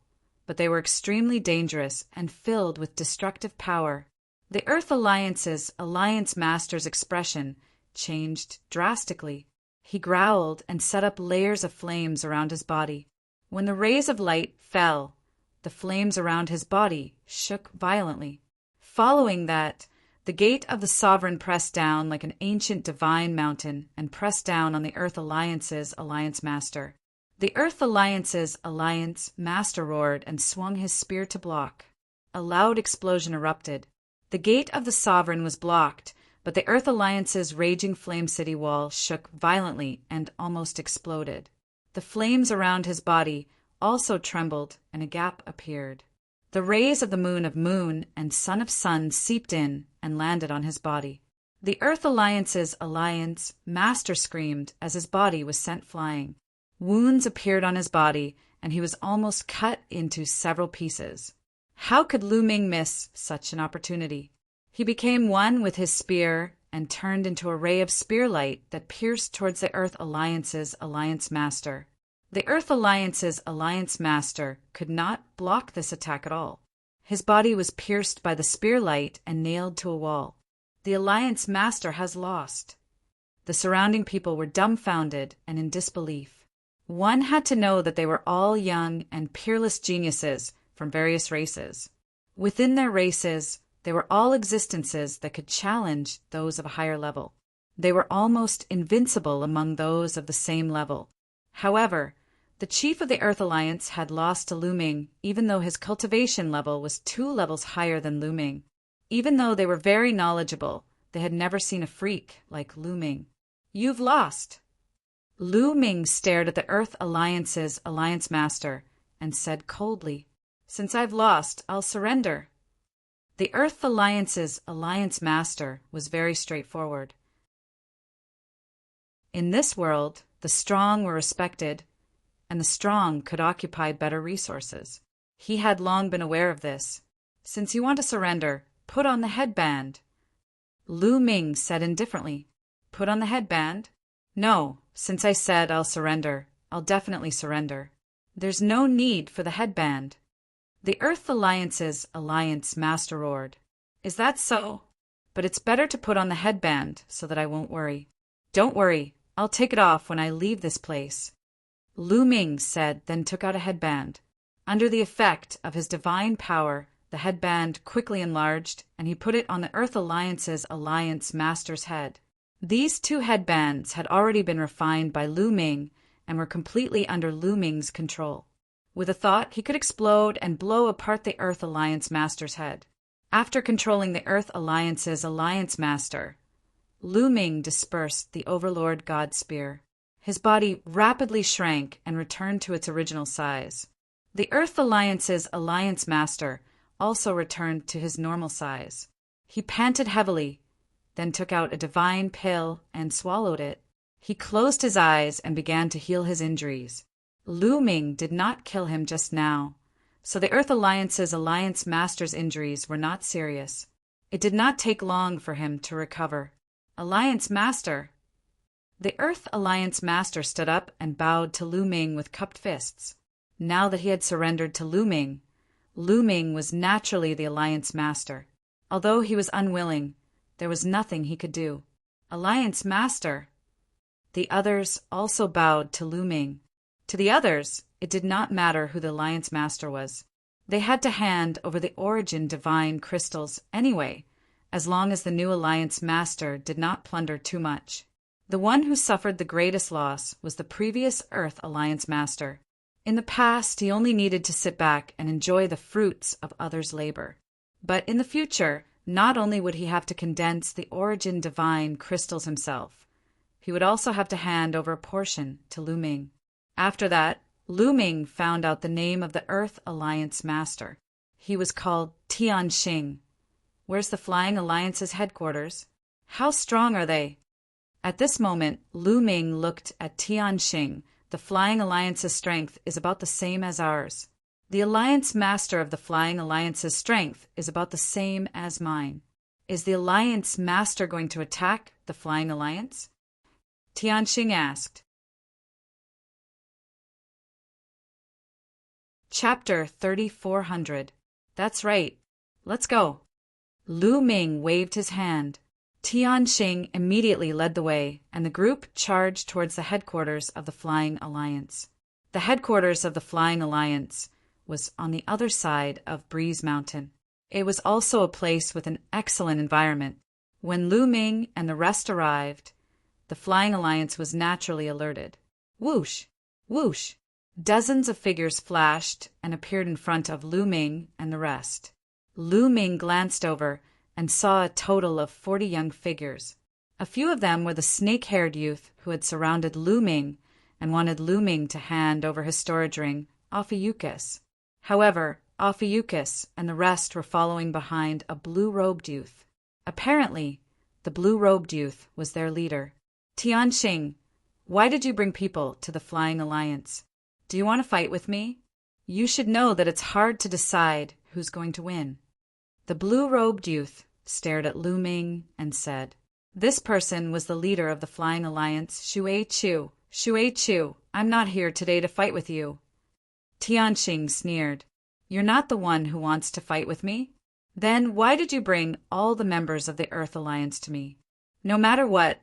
but they were extremely dangerous and filled with destructive power. The Earth Alliance's Alliance Master's expression changed drastically. He growled and set up layers of flames around his body. When the rays of light fell, the flames around his body shook violently. Following that, the Gate of the Sovereign pressed down like an ancient divine mountain and pressed down on the Earth Alliance's Alliance Master. The Earth Alliance's Alliance Master roared and swung his spear to block. A loud explosion erupted. The Gate of the Sovereign was blocked, but the Earth Alliance's raging flame city wall shook violently and almost exploded. The flames around his body also trembled and a gap appeared. The rays of the Moon of Moon and Son of Sun seeped in and landed on his body. The Earth Alliance's Alliance Master screamed as his body was sent flying. Wounds appeared on his body, and he was almost cut into several pieces. How could Lu Ming miss such an opportunity? He became one with his spear and turned into a ray of spear light that pierced towards the Earth Alliance's Alliance Master. The Earth Alliance's Alliance Master could not block this attack at all. His body was pierced by the spear light and nailed to a wall. The Alliance Master has lost. The surrounding people were dumbfounded and in disbelief. One had to know that they were all young and peerless geniuses from various races. Within their races, they were all existences that could challenge those of a higher level. They were almost invincible among those of the same level. However, the chief of the Earth Alliance had lost to Lu Ming, even though his cultivation level was 2 levels higher than Lu Ming. Even though they were very knowledgeable, they had never seen a freak like Lu Ming. You've lost. Lu Ming stared at the Earth Alliance's Alliance Master and said coldly, "Since I've lost, I'll surrender." The Earth Alliance's Alliance Master was very straightforward. In this world, the strong were respected, and the strong could occupy better resources. He had long been aware of this. "Since you want to surrender, put on the headband." Lu Ming said indifferently, "Put on the headband?" "No, since I said I'll surrender, I'll definitely surrender. There's no need for the headband." The Earth Alliance's Alliance Master roared, "Is that so? But it's better to put on the headband so that I won't worry." "Don't worry, I'll take it off when I leave this place." Lu Ming said, then took out a headband. Under the effect of his divine power, the headband quickly enlarged, and he put it on the Earth Alliance's Alliance Master's head. These 2 headbands had already been refined by Lu Ming and were completely under Lu Ming's control. With a thought, he could explode and blow apart the Earth Alliance Master's head. After controlling the Earth Alliance's Alliance Master, Lu Ming dispersed the Overlord God Spear. His body rapidly shrank and returned to its original size. The Earth Alliance's Alliance Master also returned to his normal size. He panted heavily, then took out a divine pill and swallowed it. He closed his eyes and began to heal his injuries. Lu Ming did not kill him just now, so the Earth Alliance's Alliance Master's injuries were not serious. It did not take long for him to recover. Alliance Master. The Earth Alliance Master stood up and bowed to Lu Ming with cupped fists. Now that he had surrendered to Lu Ming was naturally the Alliance Master. Although he was unwilling, there was nothing he could do. Alliance Master. The others also bowed to Lu Ming. To the others, it did not matter who the Alliance Master was. They had to hand over the Origin Divine crystals anyway, as long as the new Alliance Master did not plunder too much. The one who suffered the greatest loss was the previous Earth Alliance Master. In the past, he only needed to sit back and enjoy the fruits of others' labor. But in the future, not only would he have to condense the Origin Divine crystals himself, he would also have to hand over a portion to Lu Ming. After that, Lu Ming found out the name of the Earth Alliance Master. He was called Tianxing. Where's the Flying Alliance's headquarters? How strong are they? At this moment, Lu Ming looked at Tianxing. The Flying Alliance's strength is about the same as ours. The Alliance Master of the Flying Alliance's strength is about the same as mine. Is the Alliance Master going to attack the Flying Alliance? Tianxing asked. Chapter 3400. That's right. Let's go. Lu Ming waved his hand. Tianxing immediately led the way, and the group charged towards the headquarters of the Flying Alliance. The headquarters of the Flying Alliance was on the other side of Breeze Mountain. It was also a place with an excellent environment. When Lu Ming and the rest arrived, the Flying Alliance was naturally alerted. Whoosh! Whoosh! Dozens of figures flashed and appeared in front of Lu Ming and the rest. Lu Ming glanced over and saw a total of 40 young figures. A few of them were the snake-haired youth who had surrounded Lu Ming and wanted Lu Ming to hand over his storage ring, Ophiuchus. However, Ophiuchus and the rest were following behind a blue-robed youth. Apparently, the blue-robed youth was their leader. Tianxing, why did you bring people to the Flying Alliance? Do you want to fight with me? You should know that it's hard to decide who's going to win. The blue-robed youth stared at Lu Ming and said, This person was the leader of the Flying Alliance, Shui Chu. Shui Chu, I'm not here today to fight with you. Tianxing sneered. You're not the one who wants to fight with me? Then why did you bring all the members of the Earth Alliance to me? No matter what,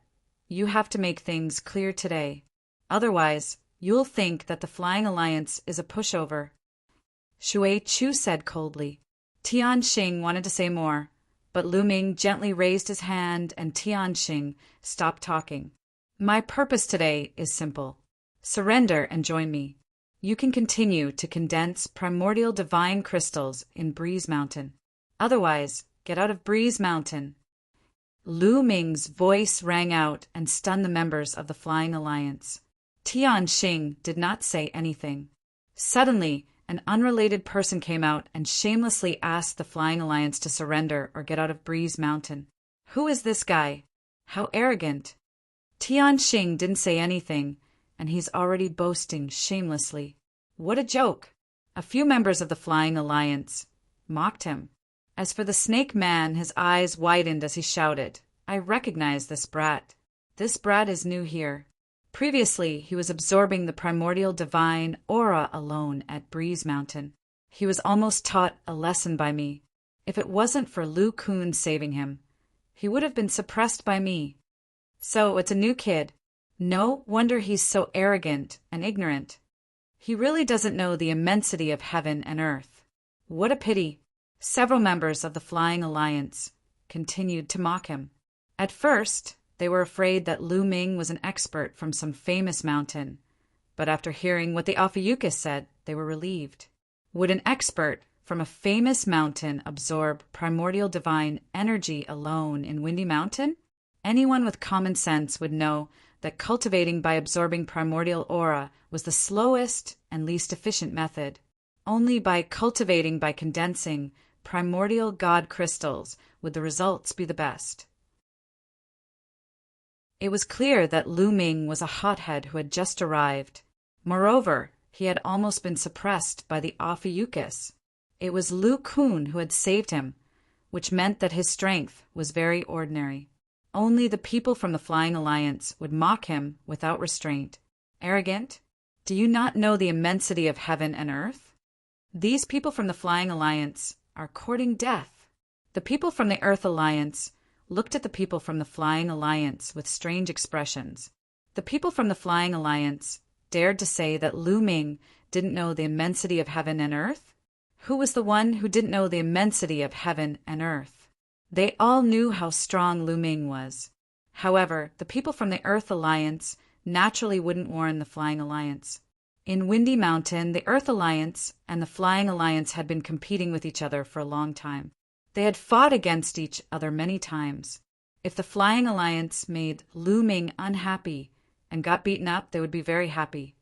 you have to make things clear today. Otherwise, you'll think that the Flying Alliance is a pushover. Shui Chu said coldly. Tianxing wanted to say more, but Lu Ming gently raised his hand and Tianxing stopped talking. My purpose today is simple. Surrender and join me. You can continue to condense primordial divine crystals in Breeze Mountain. Otherwise, get out of Breeze Mountain. Lu Ming's voice rang out and stunned the members of the Flying Alliance. Tianxing did not say anything. Suddenly, an unrelated person came out and shamelessly asked the Flying Alliance to surrender or get out of Breeze Mountain. Who is this guy? How arrogant. Tianxing didn't say anything, and he's already boasting shamelessly. What a joke. A few members of the Flying Alliance mocked him. As for the Snake Man, his eyes widened as he shouted, I recognize this brat. This brat is new here. Previously, he was absorbing the primordial divine aura alone at Breeze Mountain. He was almost taught a lesson by me. If it wasn't for Lu Kun saving him, he would have been suppressed by me. So it's a new kid. No wonder he's so arrogant and ignorant. He really doesn't know the immensity of heaven and earth. What a pity. Several members of the Flying Alliance continued to mock him. At first, they were afraid that Lu Ming was an expert from some famous mountain, but after hearing what the Ophiuchus said, they were relieved. Would an expert from a famous mountain absorb primordial divine energy alone in Windy Mountain? Anyone with common sense would know that cultivating by absorbing primordial aura was the slowest and least efficient method. Only by cultivating by condensing primordial god crystals would the results be the best. It was clear that Lu Ming was a hothead who had just arrived. Moreover, he had almost been suppressed by the Ophiuchus. It was Lu Kun who had saved him, which meant that his strength was very ordinary. Only the people from the Flying Alliance would mock him without restraint. Arrogant? Do you not know the immensity of heaven and earth? These people from the Flying Alliance are courting death. The people from the Earth Alliance looked at the people from the Flying Alliance with strange expressions. The people from the Flying Alliance dared to say that Lu Ming didn't know the immensity of heaven and earth? Who was the one who didn't know the immensity of heaven and earth? They all knew how strong Lu Ming was. However, the people from the Earth Alliance naturally wouldn't warn the Flying Alliance. In Windy Mountain, the Earth Alliance and the Flying Alliance had been competing with each other for a long time. They had fought against each other many times. If the Flying Alliance made Lu Ming unhappy and got beaten up, they would be very happy.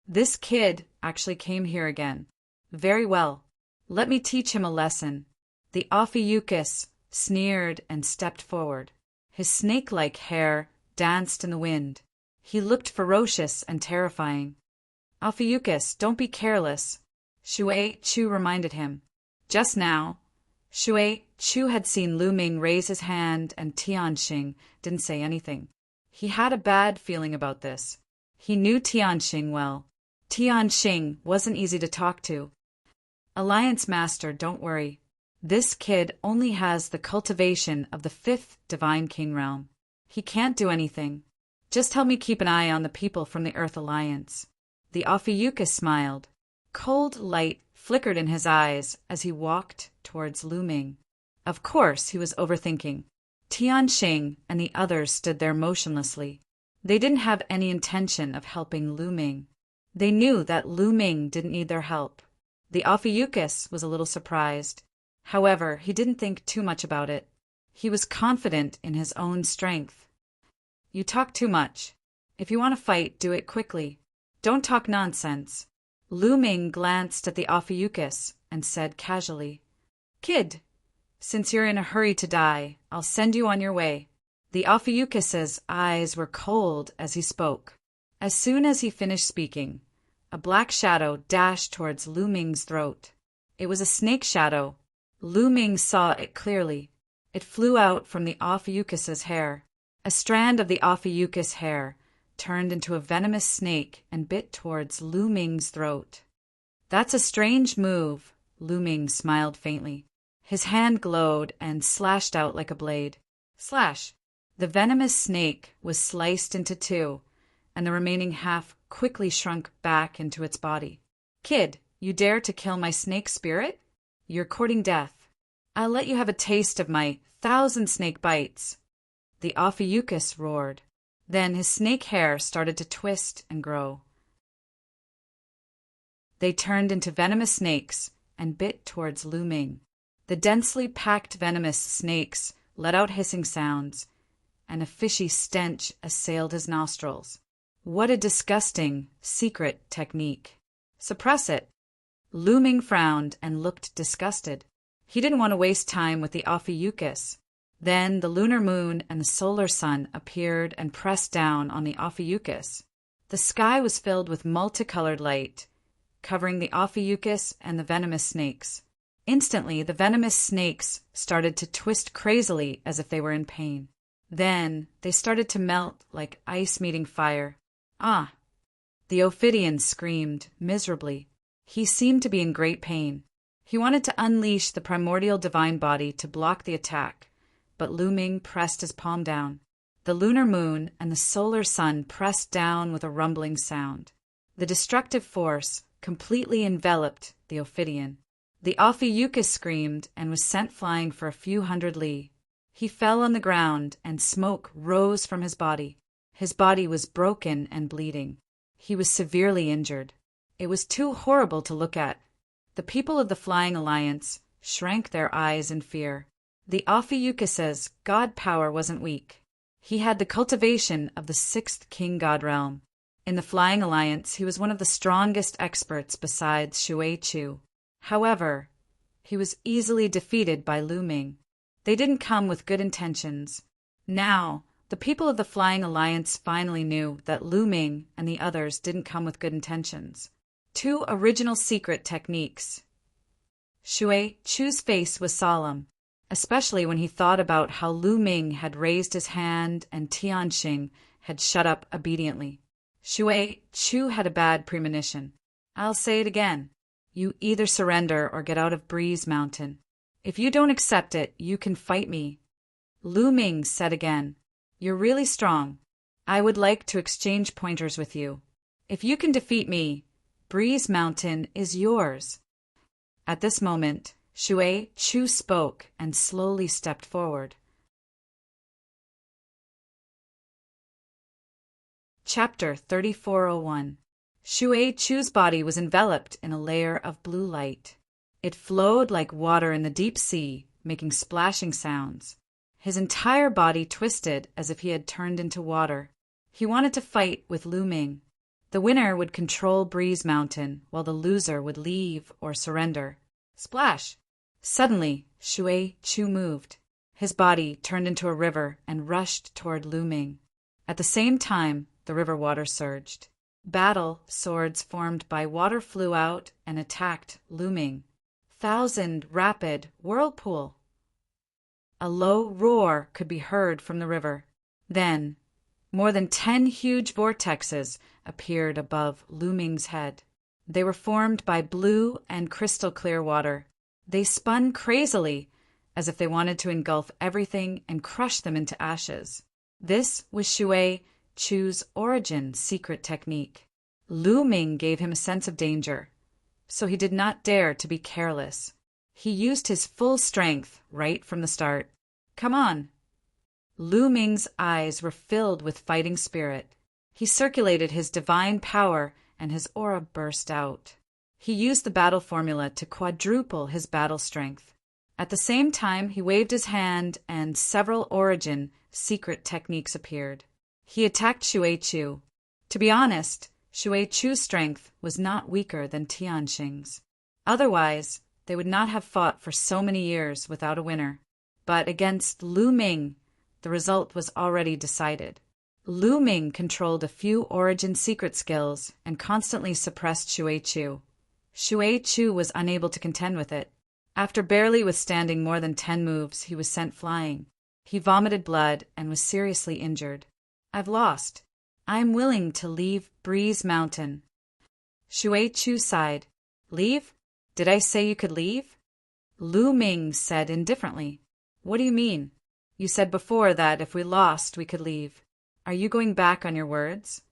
This kid actually came here again. Very well. Let me teach him a lesson. The Ophiuchus sneered and stepped forward. His snake-like hair danced in the wind. He looked ferocious and terrifying. Ophiuchus, don't be careless, Shui Chu reminded him. Just now, Shui Chu had seen Lu Ming raise his hand and Tianxing didn't say anything. He had a bad feeling about this. He knew Tianxing well. Tianxing wasn't easy to talk to. Alliance Master, don't worry. This kid only has the cultivation of the 5th Divine King Realm. He can't do anything. Just help me keep an eye on the people from the Earth Alliance. The Ophiuchus smiled. Cold light flickered in his eyes as he walked towards Lu Ming. Of course, he was overthinking. Tianxing and the others stood there motionlessly. They didn't have any intention of helping Lu Ming. They knew that Lu Ming didn't need their help. The Ophiuchus was a little surprised. However, he didn't think too much about it. He was confident in his own strength. You talk too much. If you want to fight, do it quickly. Don't talk nonsense. Lu Ming glanced at the Ophiuchus and said casually, Kid, since you're in a hurry to die, I'll send you on your way. The Ophiuchus's eyes were cold as he spoke. As soon as he finished speaking, a black shadow dashed towards Lu Ming's throat. It was a snake shadow. Lu Ming saw it clearly. It flew out from the Ophiuchus's hair. A strand of the Ophiuchus hair turned into a venomous snake and bit towards Lu Ming's throat. That's a strange move, Lu Ming smiled faintly. His hand glowed and slashed out like a blade. Slash! The venomous snake was sliced into two, and the remaining half quickly shrunk back into its body. Kid, you dare to kill my snake spirit? You're courting death. I'll let you have a taste of my 1,000 snake bites. The Ophiuchus roared. Then his snake hair started to twist and grow. They turned into venomous snakes and bit towards Lu Ming. The densely packed venomous snakes let out hissing sounds, and a fishy stench assailed his nostrils. What a disgusting, secret technique. Suppress it. Lu Ming frowned and looked disgusted. He didn't want to waste time with the Ophiuchus. Then the lunar moon and the solar sun appeared and pressed down on the Ophiuchus. The sky was filled with multicolored light, covering the Ophiuchus and the venomous snakes. Instantly, the venomous snakes started to twist crazily as if they were in pain. Then they started to melt like ice meeting fire. Ah! The Ophidian screamed miserably. He seemed to be in great pain. He wanted to unleash the primordial divine body to block the attack, but Lu Ming pressed his palm down. The lunar moon and the solar sun pressed down with a rumbling sound. The destructive force completely enveloped the Ophidian. The Ophiuchus screamed and was sent flying for a few hundred li. He fell on the ground and smoke rose from his body. His body was broken and bleeding. He was severely injured. It was too horrible to look at. The people of the Flying Alliance shrank their eyes in fear. The Ophiuchus's god power wasn't weak. He had the cultivation of the sixth king god realm. In the Flying Alliance, he was one of the strongest experts besides Shui Chu. However, he was easily defeated by Lu Ming. They didn't come with good intentions. Now, the people of the Flying Alliance finally knew that Lu Ming and the others didn't come with good intentions. 2 original secret techniques. Shui Chu's face was solemn, especially when he thought about how Lu Ming had raised his hand and Tianxing had shut up obediently. Shui Chu had a bad premonition. I'll say it again. You either surrender or get out of Breeze Mountain. If you don't accept it, you can fight me. Lu Ming said again, You're really strong. I would like to exchange pointers with you. If you can defeat me, Breeze Mountain is yours. At this moment, Shui Chu spoke and slowly stepped forward. Chapter 3401. Shui Chu's body was enveloped in a layer of blue light. It flowed like water in the deep sea, making splashing sounds. His entire body twisted as if he had turned into water. He wanted to fight with Lu Ming. The winner would control Breeze Mountain, while the loser would leave or surrender. Splash! Suddenly, Shui Chu moved. His body turned into a river and rushed toward Lu Ming. At the same time, the river water surged. Battle swords formed by water flew out and attacked Lu Ming. 1,000 rapid whirlpool. A low roar could be heard from the river. Then, more than 10 huge vortexes appeared above Lu Ming's head. They were formed by blue and crystal clear water. They spun crazily, as if they wanted to engulf everything and crush them into ashes. This was Shui Chu's origin secret technique. Lu Ming gave him a sense of danger, so he did not dare to be careless. He used his full strength right from the start. Come on! Lu Ming's eyes were filled with fighting spirit. He circulated his divine power and his aura burst out. He used the battle formula to quadruple his battle strength. At the same time, he waved his hand and several origin secret techniques appeared. He attacked Shui Chu. To be honest, Shui Chu's strength was not weaker than Tianxing's. Otherwise, they would not have fought for so many years without a winner. But against Lu Ming, the result was already decided. Lu Ming controlled a few origin secret skills and constantly suppressed Shui Chu. Shui Chu was unable to contend with it. After barely withstanding more than 10 moves, he was sent flying. He vomited blood and was seriously injured. I've lost. I am willing to leave Breeze Mountain. Shui Chu sighed. Leave? Did I say you could leave? Lu Ming said indifferently. What do you mean? You said before that if we lost, we could leave. Are you going back on your words?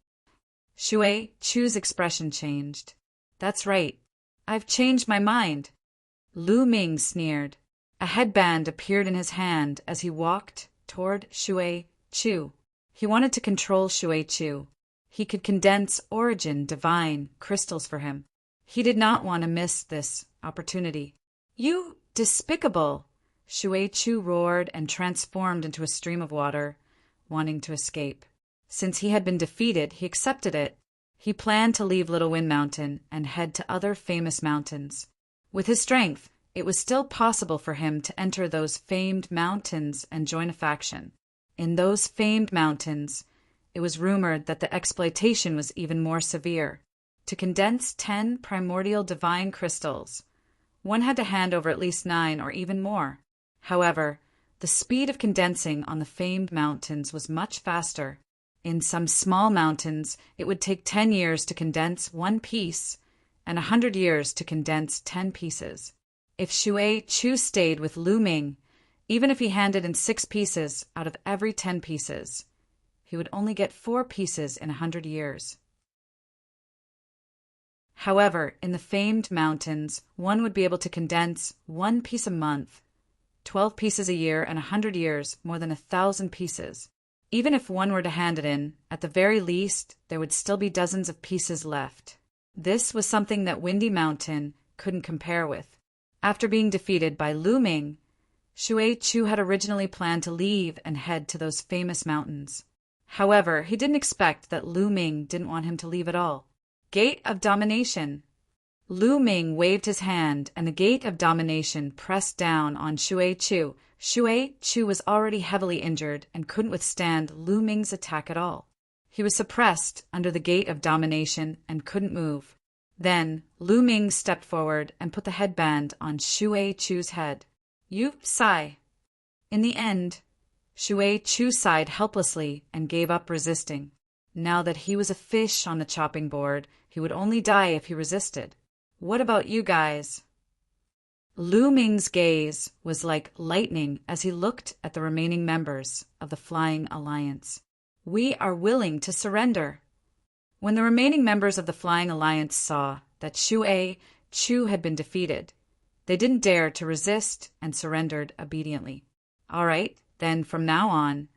Shui Chu's expression changed. That's right. I've changed my mind. Lu Ming sneered. A headband appeared in his hand as he walked toward Shui Chu. He wanted to control Shui Chu. He could condense origin divine crystals for him. He did not want to miss this opportunity. You despicable! Shui Chu roared and transformed into a stream of water, wanting to escape. Since he had been defeated, he accepted it. He planned to leave Little Wind Mountain and head to other famous mountains. With his strength, it was still possible for him to enter those famed mountains and join a faction. In those famed mountains, it was rumored that the exploitation was even more severe. To condense 10 primordial divine crystals, one had to hand over at least 9 or even more. However, the speed of condensing on the famed mountains was much faster. In some small mountains, it would take 10 years to condense 1 piece and 100 years to condense 10 pieces. If Shui Chu stayed with Lu Ming, even if he handed in 6 pieces out of every 10 pieces, he would only get 4 pieces in 100 years. However, in the famed mountains, one would be able to condense 1 piece a month, 12 pieces a year, and 100 years, more than 1,000 pieces. Even if one were to hand it in, at the very least, there would still be dozens of pieces left. This was something that Windy Mountain couldn't compare with. After being defeated by Lu Ming, Shui-Chu had originally planned to leave and head to those famous mountains. However, he didn't expect that Lu Ming didn't want him to leave at all. Gate of Domination. Lu Ming waved his hand, and the Gate of Domination pressed down on Shui-Chu. Shui-Chu was already heavily injured and couldn't withstand Lu Ming's attack at all. He was suppressed under the Gate of Domination and couldn't move. Then, Lu Ming stepped forward and put the headband on Shui-Chu's head. You sigh. In the end, Shui-Chu sighed helplessly and gave up resisting. Now that he was a fish on the chopping board, he would only die if he resisted. What about you guys? Lu Ming's gaze was like lightning as he looked at the remaining members of the Flying Alliance. We are willing to surrender. When the remaining members of the Flying Alliance saw that Shui-Chu had been defeated, they didn't dare to resist and surrendered obediently. All right, then from now on,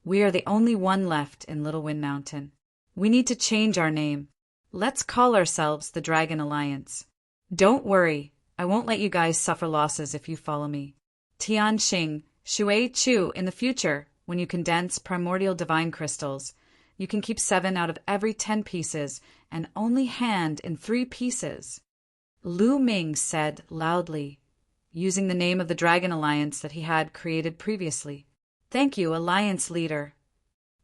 we are the only one left in Little Wind Mountain. We need to change our name. Let's call ourselves the Dragon Alliance. Don't worry, I won't let you guys suffer losses if you follow me. Tianxing, Shui-Chu, in the future, when you condense primordial divine crystals, you can keep 7 out of every 10 pieces and only hand in 3 pieces. Lu Ming said loudly, using the name of the Dragon Alliance that he had created previously. Thank you, Alliance Leader.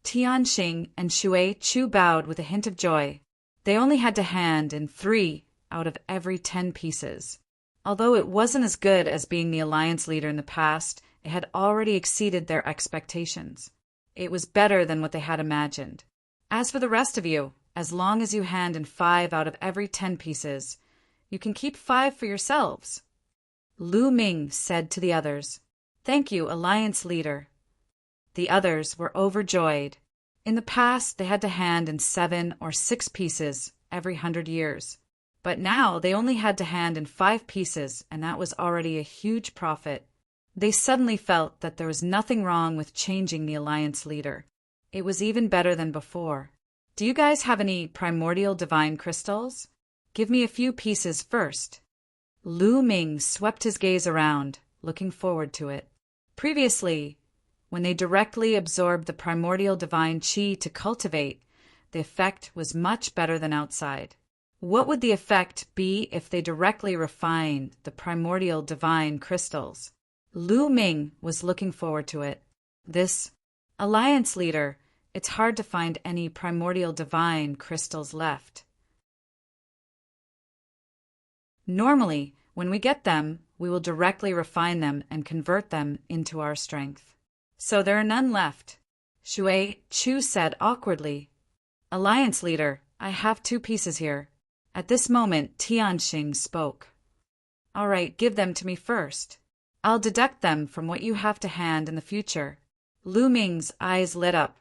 Tianxing and Shui-Chu bowed with a hint of joy. They only had to hand in 3 out of every 10 pieces. Although it wasn't as good as being the Alliance Leader in the past, it had already exceeded their expectations. It was better than what they had imagined. As for the rest of you, as long as you hand in 5 out of every 10 pieces, you can keep 5 for yourselves. Lu Ming said to the others, Thank you, Alliance Leader. The others were overjoyed. In the past, they had to hand in 7 or 6 pieces every 100 years. But now they only had to hand in 5 pieces, and that was already a huge profit. They suddenly felt that there was nothing wrong with changing the Alliance Leader. It was even better than before. Do you guys have any primordial divine crystals? Give me a few pieces first. Lu Ming swept his gaze around, looking forward to it. Previously, when they directly absorbed the primordial divine qi to cultivate, the effect was much better than outside. What would the effect be if they directly refined the primordial divine crystals? Lu Ming was looking forward to it. This Alliance Leader, it's hard to find any primordial divine crystals left. Normally, when we get them, we will directly refine them and convert them into our strength. So there are none left. Shui-Chu said awkwardly. Alliance Leader, I have 2 pieces here. At this moment, Tianxing spoke. All right, give them to me first. I'll deduct them from what you have to hand in the future. Lu Ming's eyes lit up.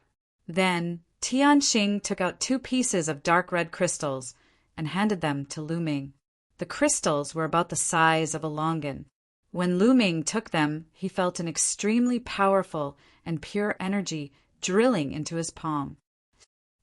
Then, Tianxing took out 2 pieces of dark red crystals and handed them to Lu Ming. The crystals were about the size of a longan. When Lu Ming took them, he felt an extremely powerful and pure energy drilling into his palm.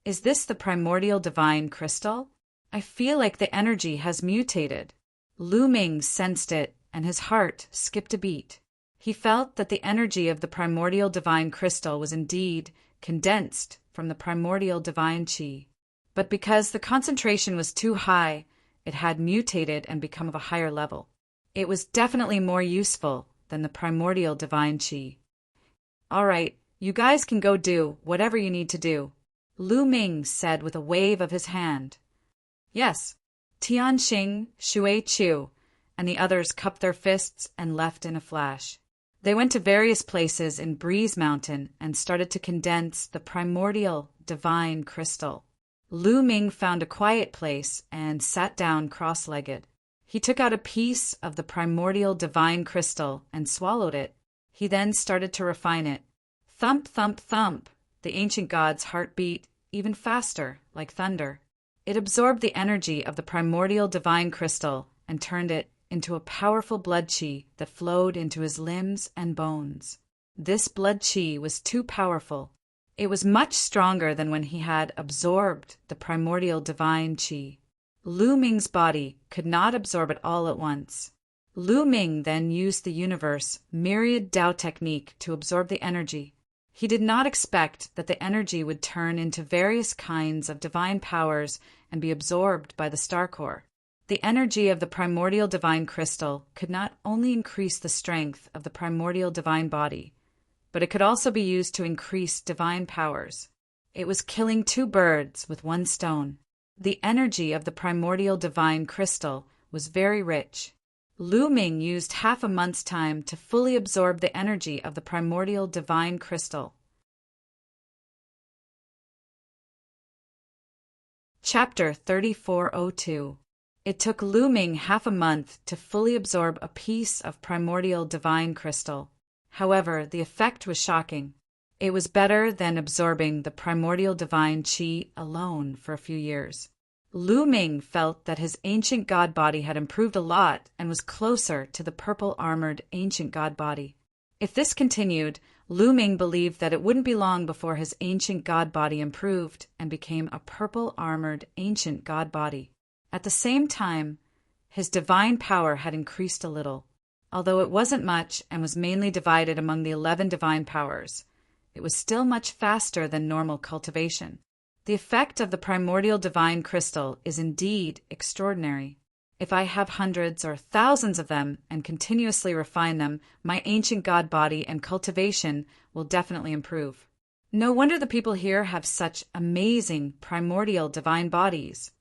Is this the primordial divine crystal? I feel like the energy has mutated. Lu Ming sensed it, and his heart skipped a beat. He felt that the energy of the primordial divine crystal was indeed condensed from the primordial divine qi. But because the concentration was too high, it had mutated and become of a higher level. It was definitely more useful than the primordial divine qi. All right, you guys can go do whatever you need to do, Lu Ming said with a wave of his hand. Yes, Tianxing, Shui-Chu, and the others cupped their fists and left in a flash. They went to various places in Breeze Mountain and started to condense the primordial divine crystal. Lu Ming found a quiet place and sat down cross-legged. He took out a piece of the primordial divine crystal and swallowed it. He then started to refine it. Thump, thump, thump. The ancient god's heart beat even faster, like thunder. It absorbed the energy of the primordial divine crystal and turned it into a powerful blood qi that flowed into his limbs and bones. This blood qi was too powerful. It was much stronger than when he had absorbed the primordial divine qi. Lu Ming's body could not absorb it all at once. Lu Ming then used the universe myriad Tao technique to absorb the energy. He did not expect that the energy would turn into various kinds of divine powers and be absorbed by the star core. The energy of the primordial divine crystal could not only increase the strength of the primordial divine body, but it could also be used to increase divine powers. It was killing two birds with one stone. The energy of the primordial divine crystal was very rich. Lu Ming used half a month's time to fully absorb the energy of the primordial divine crystal. Chapter 3402. It took Lu Ming half a month to fully absorb a piece of primordial divine crystal. However, the effect was shocking. It was better than absorbing the primordial divine qi alone for a few years. Lu Ming felt that his ancient god body had improved a lot and was closer to the purple-armored ancient god body. If this continued, Lu Ming believed that it wouldn't be long before his ancient god body improved and became a purple-armored ancient god body. At the same time, his divine power had increased a little. Although it wasn't much and was mainly divided among the 11 divine powers, it was still much faster than normal cultivation. The effect of the primordial divine crystal is indeed extraordinary. If I have hundreds or thousands of them and continuously refine them, my ancient god body and cultivation will definitely improve. No wonder the people here have such amazing primordial divine bodies.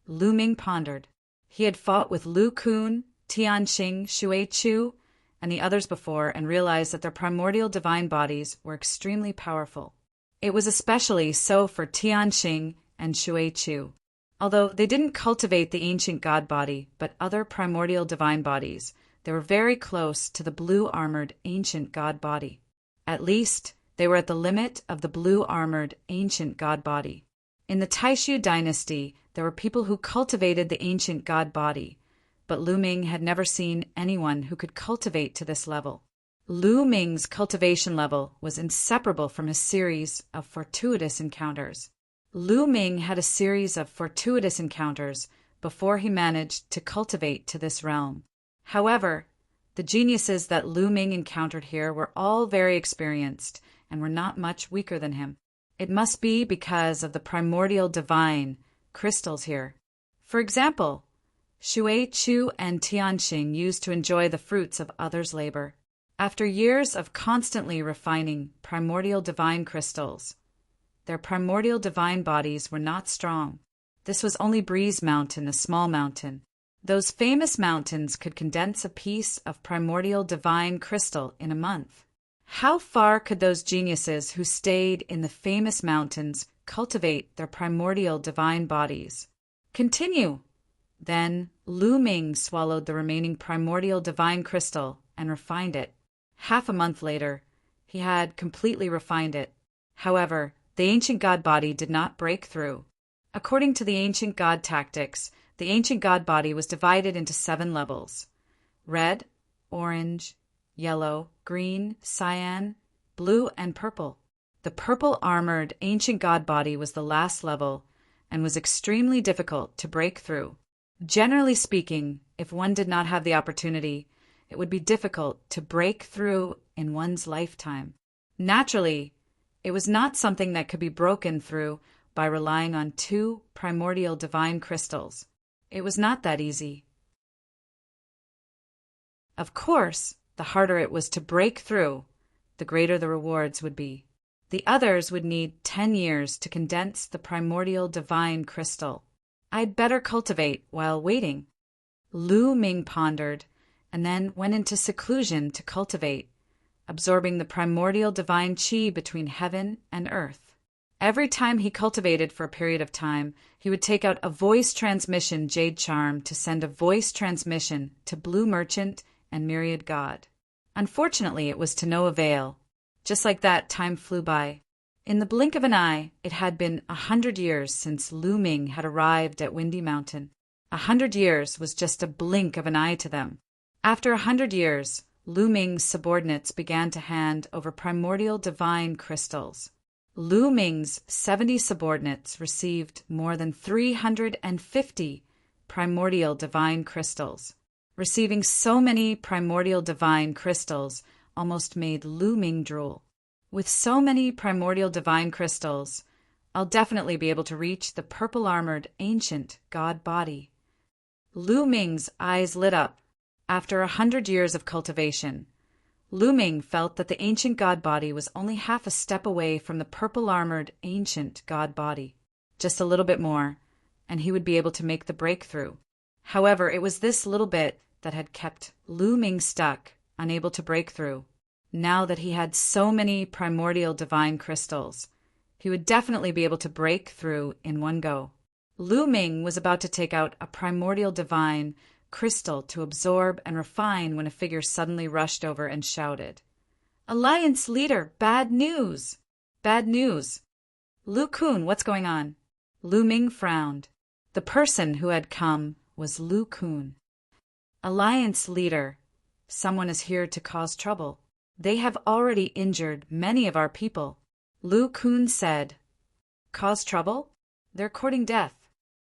Lu Ming pondered. He had fought with Lu Kun, Tianxing, Shui Chu, and the others before and realized that their primordial divine bodies were extremely powerful. It was especially so for Tianxing and Shui Chu. Although they didn't cultivate the ancient god body, but other primordial divine bodies, they were very close to the blue-armored ancient god body. At least, they were at the limit of the blue-armored ancient god body. In the Taishu dynasty, there were people who cultivated the ancient god body, but Lu Ming had never seen anyone who could cultivate to this level. Lu Ming's cultivation level was inseparable from his series of fortuitous encounters. Lu Ming had a series of fortuitous encounters before he managed to cultivate to this realm. However, the geniuses that Lu Ming encountered here were all very experienced and were not much weaker than him. It must be because of the primordial divine crystals here. For example, Shui Chu and Tianxing used to enjoy the fruits of others' labor. After years of constantly refining primordial divine crystals, their primordial divine bodies were not strong. This was only Breeze Mountain, a small mountain. Those famous mountains could condense a piece of primordial divine crystal in a month. How far could those geniuses who stayed in the famous mountains cultivate their primordial divine bodies? Continue. Then Lu Ming swallowed the remaining primordial divine crystal and refined it. Half a month later, he had completely refined it. However, the ancient god body did not break through. According to the ancient god tactics, the ancient god body was divided into 7 levels: red, orange, yellow, green, cyan, blue, and purple. The purple-armored ancient god body was the last level and was extremely difficult to break through. Generally speaking, if one did not have the opportunity, it would be difficult to break through in one's lifetime. Naturally, it was not something that could be broken through by relying on 2 primordial divine crystals. It was not that easy. Of course, the harder it was to break through, the greater the rewards would be. The others would need 10 years to condense the primordial divine crystal. I'd better cultivate while waiting. Lu Ming pondered, and then went into seclusion to cultivate, absorbing the primordial divine qi between heaven and earth. Every time he cultivated for a period of time, he would take out a voice transmission jade charm to send a voice transmission to Blue Merchant and Myriad God. Unfortunately, it was to no avail. Just like that, time flew by. In the blink of an eye, it had been 100 years since Lu Ming had arrived at Windy Mountain. 100 years was just a blink of an eye to them. After 100 years, Lu Ming's subordinates began to hand over primordial divine crystals. Lu Ming's 70 subordinates received more than 350 primordial divine crystals. Receiving so many primordial divine crystals almost made Lu Ming drool. With so many primordial divine crystals, I'll definitely be able to reach the purple-armored ancient god body. Lu Ming's eyes lit up. After 100 years of cultivation, Lu Ming felt that the ancient god body was only half a step away from the purple-armored ancient god body. Just a little bit more, and he would be able to make the breakthrough. However, it was this little bit that had kept Lu Ming stuck, unable to break through. Now that he had so many primordial divine crystals, he would definitely be able to break through in one go. Lu Ming was about to take out a primordial divine crystal to absorb and refine when a figure suddenly rushed over and shouted, "Alliance leader, bad news! Bad news! Lu Kun, what's going on?" Lu Ming frowned. The person who had come was Lu Kun. "Alliance leader, someone is here to cause trouble. They have already injured many of our people," Lu Kun said. "Cause trouble? They're courting death."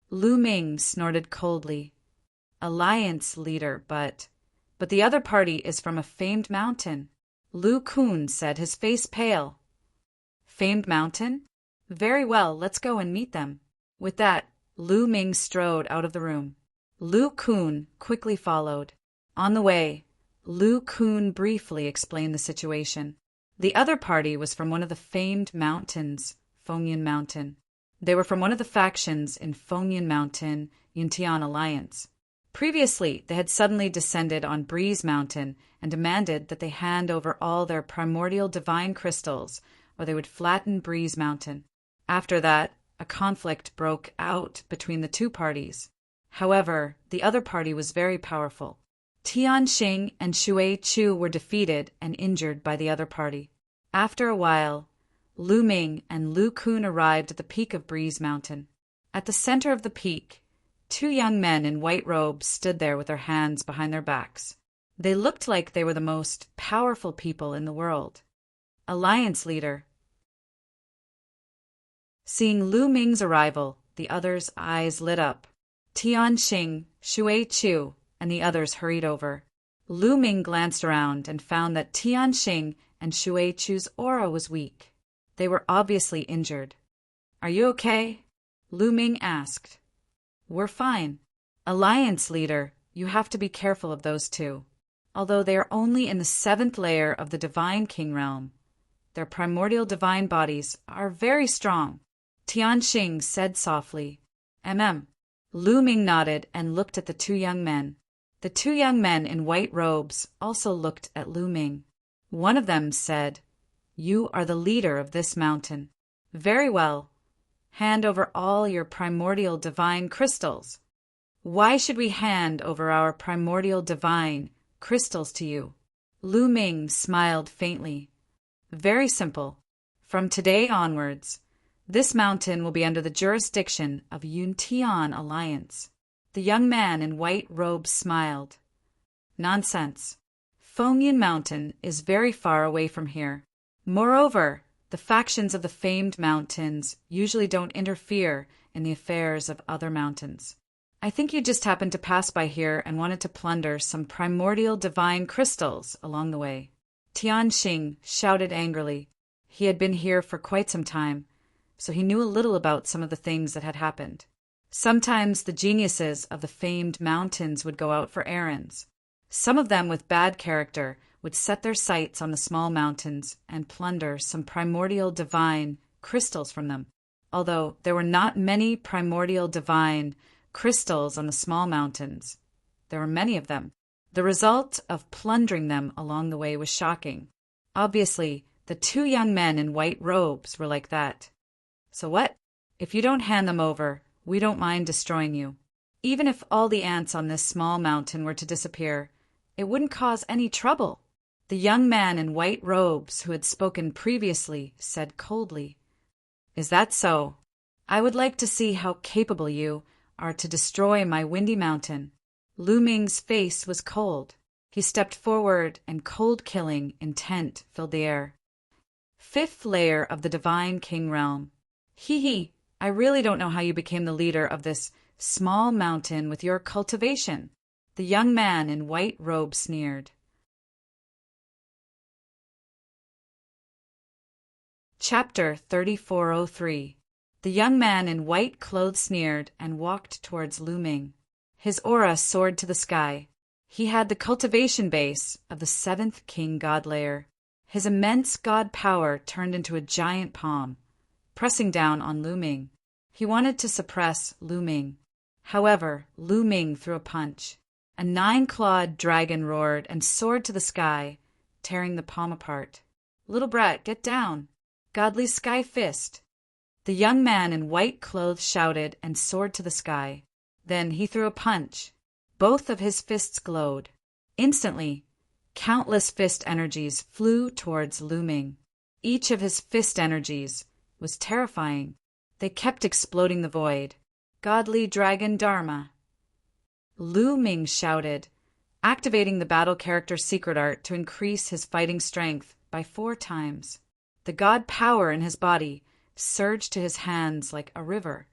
Lu Ming snorted coldly. "Alliance leader, but the other party is from a famed mountain," Lu Kun said, his face pale. "Famed mountain? Very well, let's go and meet them." With that, Lu Ming strode out of the room. Lu Kun quickly followed. On the way, Lu Kun briefly explained the situation. The other party was from one of the famed mountains, Fengyan Mountain. They were from one of the factions in Fengyan Mountain Yuntian Alliance. Previously, they had suddenly descended on Breeze Mountain and demanded that they hand over all their primordial divine crystals, or they would flatten Breeze Mountain. After that, a conflict broke out between the two parties. However, the other party was very powerful. Tianxing and Shui Chu were defeated and injured by the other party. After a while, Lu Ming and Lu Kun arrived at the peak of Breeze Mountain. At the center of the peak, two young men in white robes stood there with their hands behind their backs. They looked like they were the most powerful people in the world. Alliance leader. Seeing Lu Ming's arrival, the others' eyes lit up. Tianxing, Shui Chu, and the others hurried over. Lu Ming glanced around and found that Tianxing and Shui Chu's aura was weak. They were obviously injured. "Are you okay?" Lu Ming asked. "We're fine. Alliance leader, you have to be careful of those two. Although they are only in the 7th layer of the Divine King realm, their primordial divine bodies are very strong," Tianxing said softly. Lu Ming nodded and looked at the two young men. The two young men in white robes also looked at Lu Ming. One of them said, "You are the leader of this mountain. Very well. Hand over all your primordial divine crystals." "Why should we hand over our primordial divine crystals to you?" Lu Ming smiled faintly. "Very simple. From today onwards, this mountain will be under the jurisdiction of Yuntian Alliance." The young man in white robes smiled. "Nonsense. Fengyan Mountain is very far away from here. Moreover, the factions of the famed mountains usually don't interfere in the affairs of other mountains. I think you just happened to pass by here and wanted to plunder some primordial divine crystals along the way." Tianxing shouted angrily. He had been here for quite some time, so he knew a little about some of the things that had happened. Sometimes the geniuses of the famed mountains would go out for errands. Some of them with bad character would set their sights on the small mountains and plunder some primordial divine crystals from them. Although there were not many primordial divine crystals on the small mountains, there were many of them. The result of plundering them along the way was shocking. Obviously, the two young men in white robes were like that. "So what? If you don't hand them over, we don't mind destroying you. Even if all the ants on this small mountain were to disappear, it wouldn't cause any trouble," the young man in white robes who had spoken previously said coldly. "Is that so? I would like to see how capable you are to destroy my windy mountain." Lu Ming's face was cold. He stepped forward and cold-killing intent filled the air. 5th layer of the Divine King realm. Hee, I really don't know how you became the leader of this small mountain with your cultivation," The young man in white robe sneered. Chapter 3403. The young man in white clothes sneered and walked towards Lu Ming. His aura soared to the sky. He had the cultivation base of the seventh king god layer. His immense god power turned into a giant palm, pressing down on Lu Ming. He wanted to suppress Lu Ming. However, Lu Ming threw a punch. A 9-clawed dragon roared and soared to the sky, tearing the palm apart. "Little brat, get down! Godly sky fist!" The young man in white clothes shouted and soared to the sky. Then he threw a punch. Both of his fists glowed. Instantly, countless fist energies flew towards Lu Ming. Each of his fist energies was terrifying. They kept exploding the void. "Godly dragon Dharma!" Lu Ming shouted, activating the battle character secret art to increase his fighting strength by 4 times. The god power in his body surged to his hands like a river.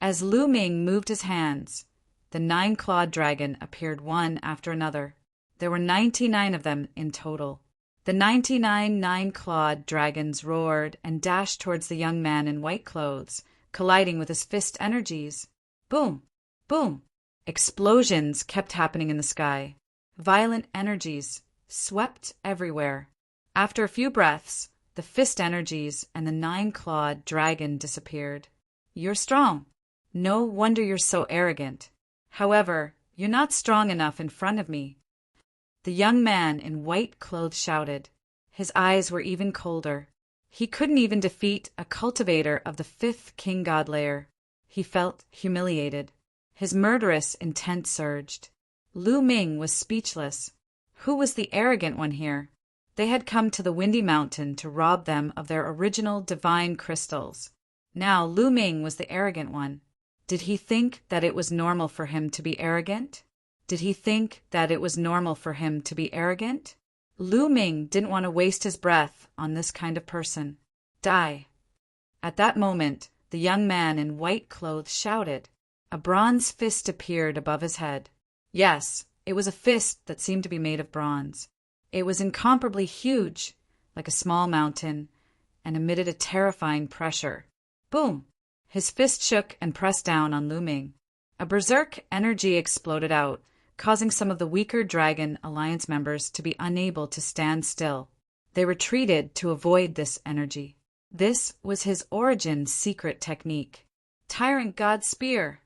As Lu Ming moved his hands, the 9-clawed dragon appeared one after another. There were 99 of them in total. The 99 9-clawed dragons roared and dashed towards the young man in white clothes, colliding with his fist energies. Boom! Boom! Explosions kept happening in the sky. Violent energies swept everywhere. After a few breaths, the fist energies and the 9-clawed dragon disappeared. "You're strong. No wonder you're so arrogant. However, you're not strong enough in front of me." The young man in white clothes shouted. His eyes were even colder. He couldn't even defeat a cultivator of the 5th king god layer. He felt humiliated. His murderous intent surged. Lu Ming was speechless. Who was the arrogant one here? They had come to the Windy Mountain to rob them of their original divine crystals. Now Lu Ming was the arrogant one. Did he think that it was normal for him to be arrogant? Did he think that it was normal for him to be arrogant? Lu Ming didn't want to waste his breath on this kind of person. Die. At that moment, the young man in white clothes shouted. A bronze fist appeared above his head. Yes, it was a fist that seemed to be made of bronze. It was incomparably huge, like a small mountain, and emitted a terrifying pressure. Boom! His fist shook and pressed down on Lu Ming. A berserk energy exploded out, causing some of the weaker Dragon Alliance members to be unable to stand still. They retreated to avoid this energy. This was his origin secret technique. Tyrant God Spear.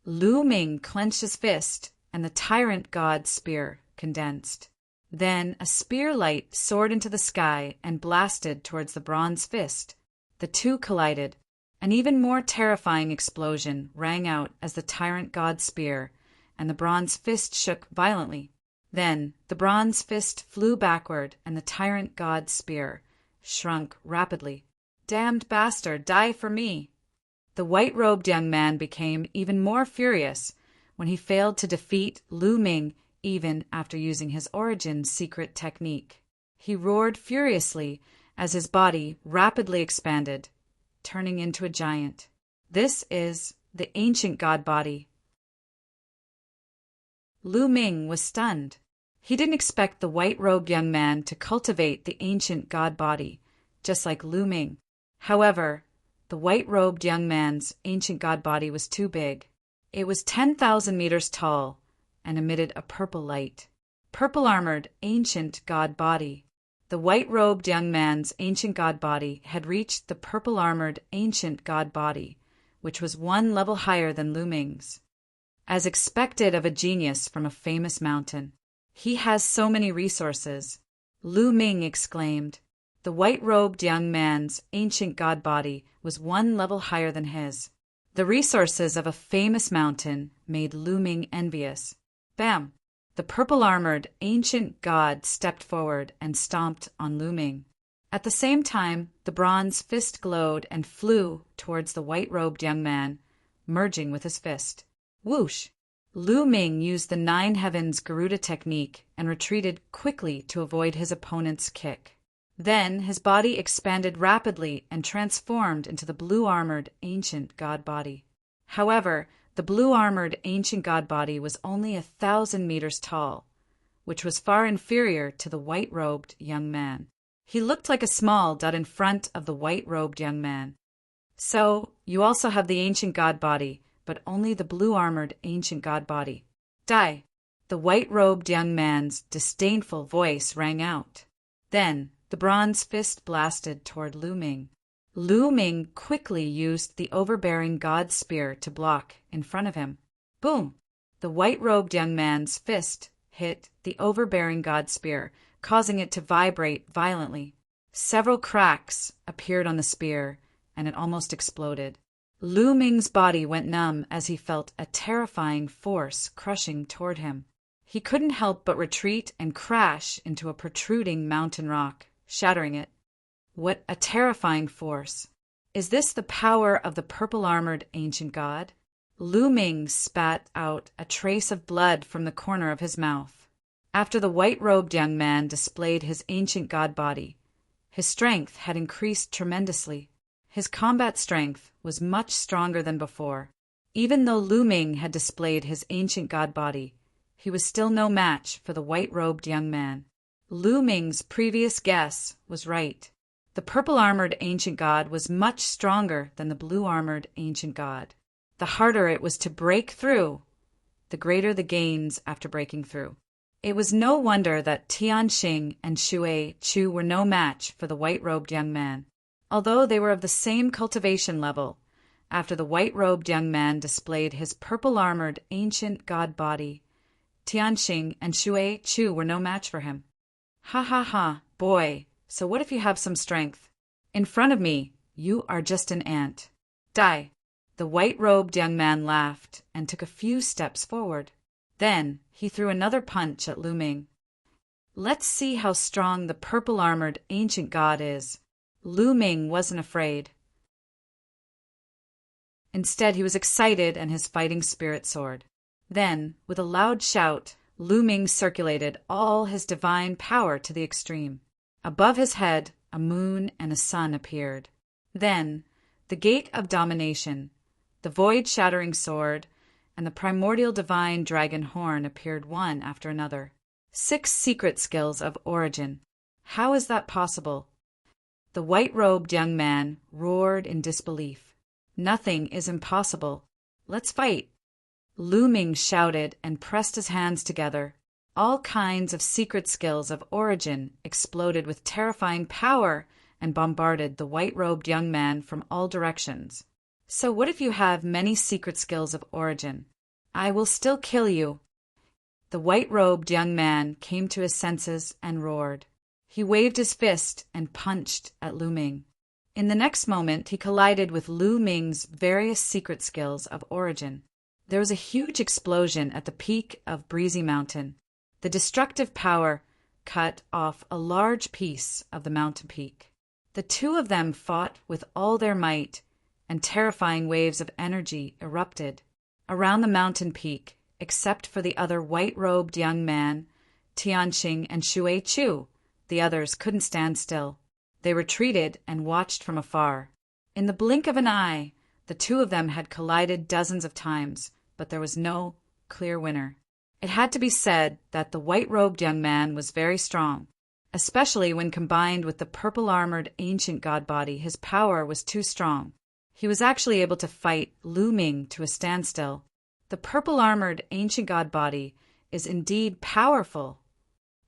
Lu Ming clenched his fist, and the Tyrant God Spear condensed. Then a spear light soared into the sky and blasted towards the bronze fist. The two collided. An even more terrifying explosion rang out as the Tyrant God Spear and the bronze fist shook violently. Then the bronze fist flew backward and the Tyrant God Spear shrunk rapidly. "Damned bastard, die for me!" The white-robed young man became even more furious when he failed to defeat Lu Ming even after using his origin secret technique. He roared furiously as his body rapidly expanded, turning into a giant. This is the ancient god body. Lu Ming was stunned. He didn't expect the white-robed young man to cultivate the ancient god body, just like Lu Ming. However, the white-robed young man's ancient god body was too big. It was 10,000 meters tall and emitted a purple light. Purple-armored ancient god body. The white-robed young man's ancient god body had reached the purple-armored ancient god body, which was 1 level higher than Lu Ming's. As expected of a genius from a famous mountain. "He has so many resources," Lu Ming exclaimed. The white-robed young man's ancient god body was 1 level higher than his. The resources of a famous mountain made Lu Ming envious. Bam! The purple-armored ancient god stepped forward and stomped on Lu Ming. At the same time, the bronze fist glowed and flew towards the white-robed young man, merging with his fist. Whoosh! Lu Ming used the 9 Heavens Garuda technique and retreated quickly to avoid his opponent's kick. Then his body expanded rapidly and transformed into the blue-armored ancient god body. However, the The blue-armored ancient god body was only 1,000 meters tall, which was far inferior to the white-robed young man. He looked like a small dot in front of the white-robed young man. So, you also have the ancient god body, but only the blue-armored ancient god body. Die! The white-robed young man's disdainful voice rang out. Then, the bronze fist blasted toward Lu Ming. Lu Ming quickly used the overbearing god spear to block in front of him. Boom! The white-robed young man's fist hit the overbearing god spear, causing it to vibrate violently. Several cracks appeared on the spear, and it almost exploded. Lu Ming's body went numb as he felt a terrifying force crushing toward him. He couldn't help but retreat and crash into a protruding mountain rock, shattering it. What a terrifying force! Is this the power of the purple-armored ancient god? Lu Ming spat out a trace of blood from the corner of his mouth. After the white-robed young man displayed his ancient god body, his strength had increased tremendously. His combat strength was much stronger than before. Even though Lu Ming had displayed his ancient god body, he was still no match for the white-robed young man. Lu Ming's previous guess was right. The purple-armored ancient god was much stronger than the blue-armored ancient god. The harder it was to break through, the greater the gains after breaking through. It was no wonder that Tianxing and Xue Chu were no match for the white-robed young man. Although they were of the same cultivation level, after the white-robed young man displayed his purple-armored ancient god body, Tianxing and Xue Chu were no match for him. Ha ha ha, boy, so what if you have some strength? In front of me, you are just an ant. Die! The white-robed young man laughed and took a few steps forward. Then he threw another punch at Lu Ming. Let's see how strong the purple-armored ancient god is. Lu Ming wasn't afraid. Instead, he was excited and his fighting spirit soared. Then, with a loud shout, Lu Ming circulated all his divine power to the extreme. Above his head, a moon and a sun appeared. Then, the gate of domination, the void-shattering sword, and the primordial divine dragon horn appeared one after another. 6 secret skills of origin. How is that possible? The white-robed young man roared in disbelief. Nothing is impossible. Let's fight. Lu Ming shouted and pressed his hands together. All kinds of secret skills of origin exploded with terrifying power and bombarded the white-robed young man from all directions. So what if you have many secret skills of origin? I will still kill you. The white-robed young man came to his senses and roared. He waved his fist and punched at Lu Ming. In the next moment, he collided with Lu Ming's various secret skills of origin. There was a huge explosion at the peak of Breezy Mountain. The destructive power cut off a large piece of the mountain peak. The two of them fought with all their might, and terrifying waves of energy erupted around the mountain peak, except for the other white-robed young man, Tianxing and Xue Chu. The others couldn't stand still. They retreated and watched from afar. In the blink of an eye, the two of them had collided dozens of times, but there was no clear winner. It had to be said that the white-robed young man was very strong. Especially when combined with the purple-armored ancient god body, his power was too strong. He was actually able to fight Lu Ming to a standstill. The purple-armored ancient god body is indeed powerful.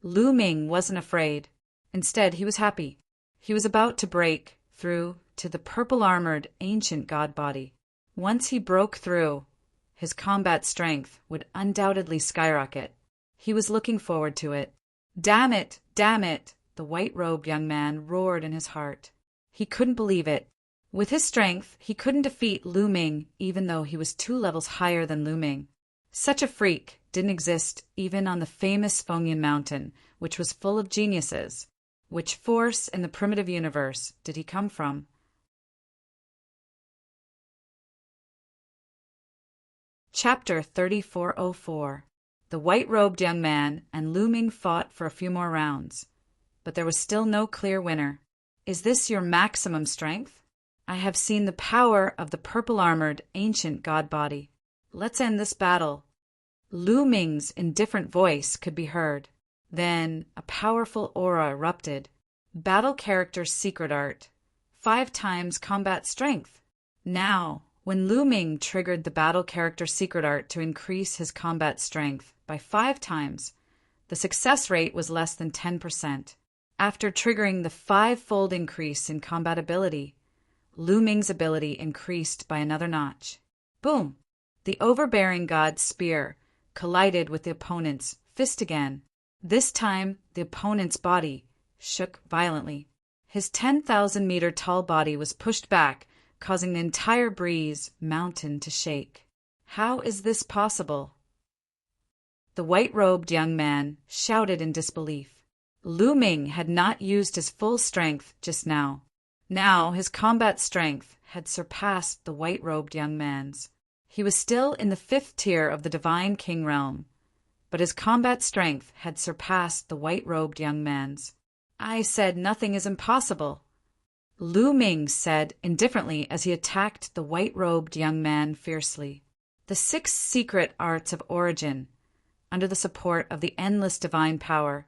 Lu Ming wasn't afraid. Instead, he was happy. He was about to break through to the purple-armored ancient god body. Once he broke through, his combat strength would undoubtedly skyrocket. He was looking forward to it. Damn it! Damn it! The white-robed young man roared in his heart. He couldn't believe it. With his strength, he couldn't defeat Lu Ming even though he was 2 levels higher than Lu Ming. Such a freak didn't exist even on the famous Fengyan Mountain, which was full of geniuses. Which force in the primitive universe did he come from? Chapter 3404. The white-robed young man and Lu Ming fought for a few more rounds, but there was still no clear winner. Is this your maximum strength? I have seen the power of the purple-armored ancient god body. Let's end this battle. Lu Ming's indifferent voice could be heard. Then a powerful aura erupted. Battle character's secret art. 5 times combat strength. Now, when Lu Ming triggered the battle character secret art to increase his combat strength by 5 times, the success rate was less than 10%. After triggering the 5-fold increase in combat ability, Lu Ming's ability increased by another notch. Boom! The overbearing god's spear collided with the opponent's fist again. This time, the opponent's body shook violently. His 10,000-meter tall body was pushed back, causing the entire breeze mountain to shake. How is this possible? The white-robed young man shouted in disbelief. Lu Ming had not used his full strength just now. Now his combat strength had surpassed the white-robed young man's. He was still in the 5th tier of the Divine King realm, but his combat strength had surpassed the white-robed young man's. I said nothing is impossible, Lu Ming said indifferently as he attacked the white-robed young man fiercely. The 6 secret arts of origin, under the support of the endless divine power,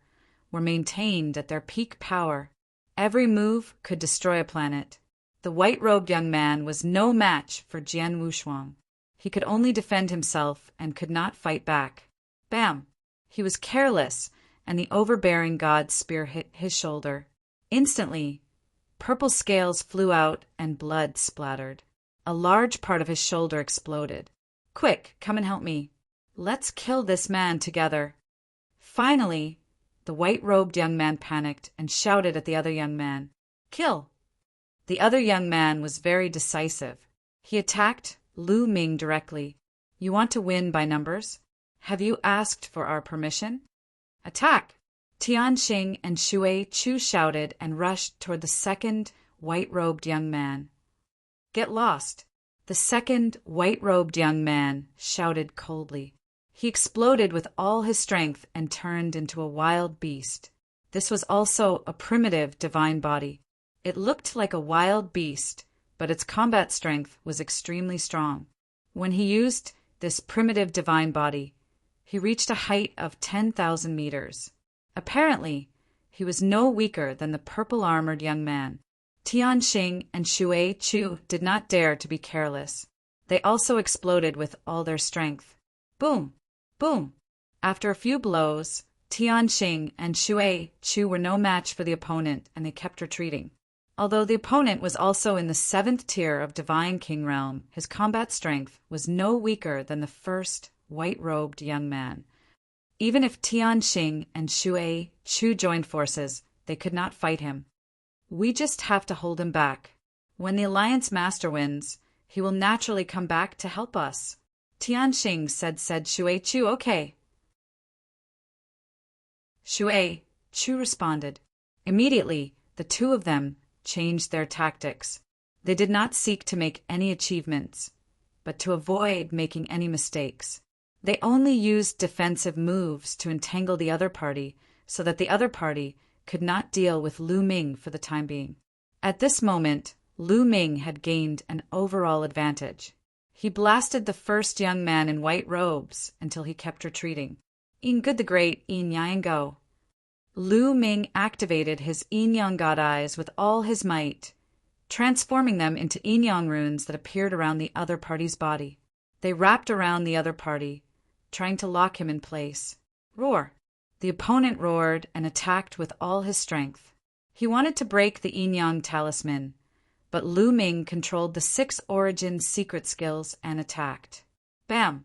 were maintained at their peak power. Every move could destroy a planet. The white-robed young man was no match for Jian Wushuang. He could only defend himself and could not fight back. Bam! He was careless, and the overbearing god's spear hit his shoulder. Instantly, purple scales flew out and blood splattered. A large part of his shoulder exploded. Quick, come and help me. Let's kill this man together. Finally, the white-robed young man panicked and shouted at the other young man, Kill! The other young man was very decisive. He attacked Lu Ming directly. You want to win by numbers? Have you asked for our permission? Attack! Tianxing and Shui Chu shouted and rushed toward the second white-robed young man. Get lost! The second white-robed young man shouted coldly. He exploded with all his strength and turned into a wild beast. This was also a primitive divine body. It looked like a wild beast, but its combat strength was extremely strong. When he used this primitive divine body, he reached a height of 10,000 meters. Apparently, he was no weaker than the purple-armored young man. Tianxing and Shui Chu did not dare to be careless. They also exploded with all their strength. Boom! Boom! After a few blows, Tianxing and Shui Chu were no match for the opponent, and they kept retreating. Although the opponent was also in the 7th tier of Divine King Realm, his combat strength was no weaker than the first white-robed young man. Even if Tianxing and Shui Chu joined forces, they could not fight him. We just have to hold him back. When the Alliance Master wins, he will naturally come back to help us. Tianxing said Shui Chu, okay. Shui Chu responded. Immediately, the two of them changed their tactics. They did not seek to make any achievements, but to avoid making any mistakes. They only used defensive moves to entangle the other party so that the other party could not deal with Lu Ming for the time being. At this moment, Lu Ming had gained an overall advantage. He blasted the first young man in white robes until he kept retreating. Yin Good the Great, Yin Yang Go. Lu Ming activated his Yin Yang God Eyes with all his might, transforming them into Yin Yang runes that appeared around the other party's body. They wrapped around the other party, trying to lock him in place. Roar! The opponent roared and attacked with all his strength. He wanted to break the Yin Yang talisman, but Lu Ming controlled the 6 origin secret skills and attacked. Bam!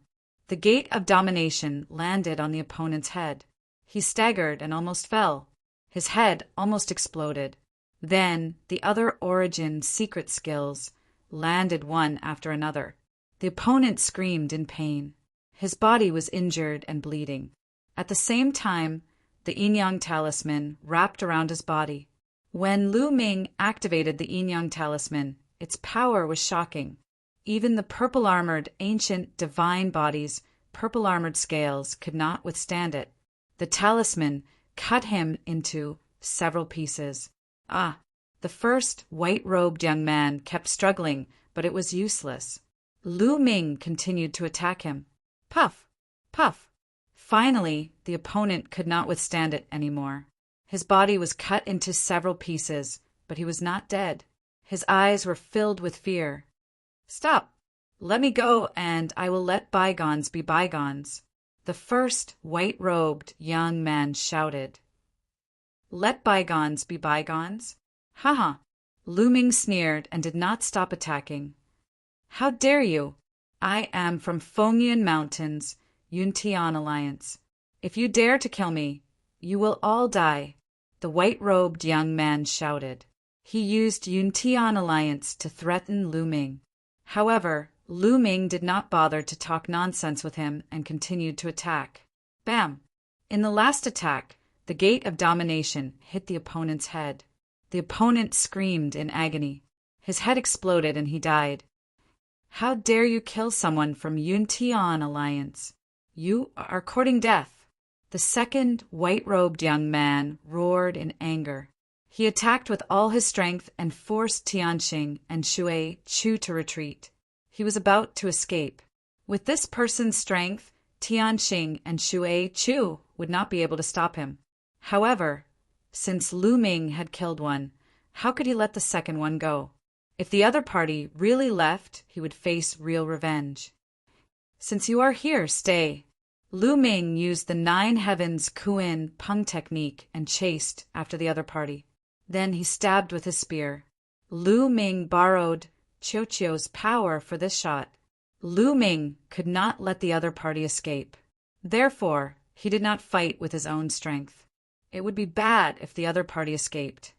The Gate of Domination landed on the opponent's head. He staggered and almost fell. His head almost exploded. Then the other origin secret skills landed one after another. The opponent screamed in pain. His body was injured and bleeding. At the same time, the Yin Yang talisman wrapped around his body. When Lu Ming activated the Yin Yang talisman, its power was shocking. Even the purple-armored ancient divine body's purple-armored scales could not withstand it. The talisman cut him into several pieces. The first white-robed young man kept struggling, but it was useless. Lu Ming continued to attack him. Puff! Puff! Finally, the opponent could not withstand it anymore. His body was cut into several pieces, but he was not dead. His eyes were filled with fear. Stop! Let me go, and I will let bygones be bygones. The first white-robed young man shouted. Let bygones be bygones? Ha! Lu Ming sneered and did not stop attacking. How dare you? I am from Fengyan Mountains, Yuntian Alliance. If you dare to kill me, you will all die, the white-robed young man shouted. He used Yuntian Alliance to threaten Lu Ming. However, Lu Ming did not bother to talk nonsense with him and continued to attack. Bam! In the last attack, the Gate of Domination hit the opponent's head. The opponent screamed in agony. His head exploded and he died. How dare you kill someone from Yuntian Alliance? You are courting death. The second white-robed young man roared in anger. He attacked with all his strength and forced Tianxing and Shui Chu to retreat. He was about to escape. With this person's strength, Tianxing and Shui Chu would not be able to stop him. However, since Lu Ming had killed one, how could he let the second one go? If the other party really left, he would face real revenge. Since you are here, stay. Lu Ming used the Nine Heavens Kuin Peng technique and chased after the other party. Then he stabbed with his spear. Lu Ming borrowed Qiuqiu's power for this shot. Lu Ming could not let the other party escape. Therefore, he did not fight with his own strength. It would be bad if the other party escaped.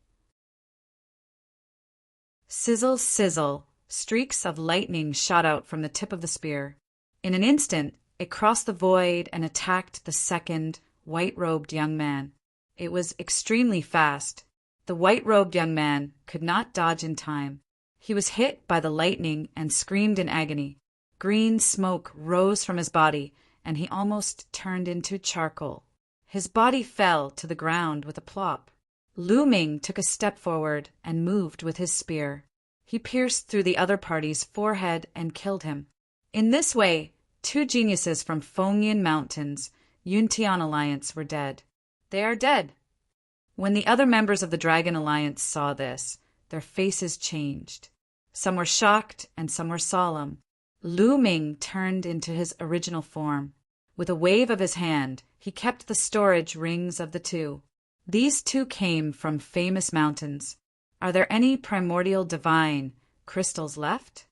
Sizzle, sizzle, streaks of lightning shot out from the tip of the spear. In an instant, it crossed the void and attacked the second white-robed young man. It was extremely fast. The white-robed young man could not dodge in time. He was hit by the lightning and screamed in agony. Green smoke rose from his body, and he almost turned into charcoal. His body fell to the ground with a plop. Lu Ming took a step forward and moved with his spear. He pierced through the other party's forehead and killed him. In this way, two geniuses from Fengyan Mountains, Yuntian Alliance, were dead. They are dead. When the other members of the Dragon Alliance saw this, their faces changed. Some were shocked and some were solemn. Lu Ming turned into his original form. With a wave of his hand, he kept the storage rings of the two. These two came from famous mountains. Are there any primordial divine crystals left?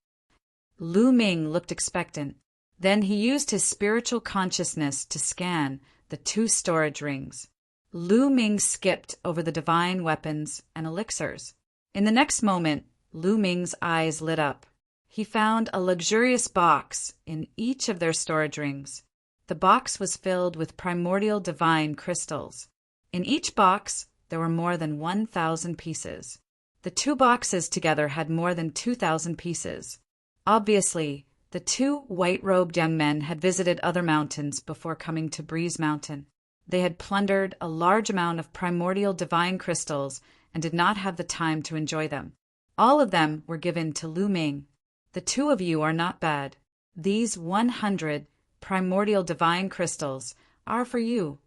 Lu Ming looked expectant. Then he used his spiritual consciousness to scan the two storage rings. Lu Ming skipped over the divine weapons and elixirs. In the next moment, Lu Ming's eyes lit up. He found a luxurious box in each of their storage rings. The box was filled with primordial divine crystals. In each box, there were more than 1,000 pieces. The two boxes together had more than 2,000 pieces. Obviously, the two white-robed young men had visited other mountains before coming to Breeze Mountain. They had plundered a large amount of primordial divine crystals and did not have the time to enjoy them. All of them were given to Lu Ming. The two of you are not bad. These 100 primordial divine crystals are for you.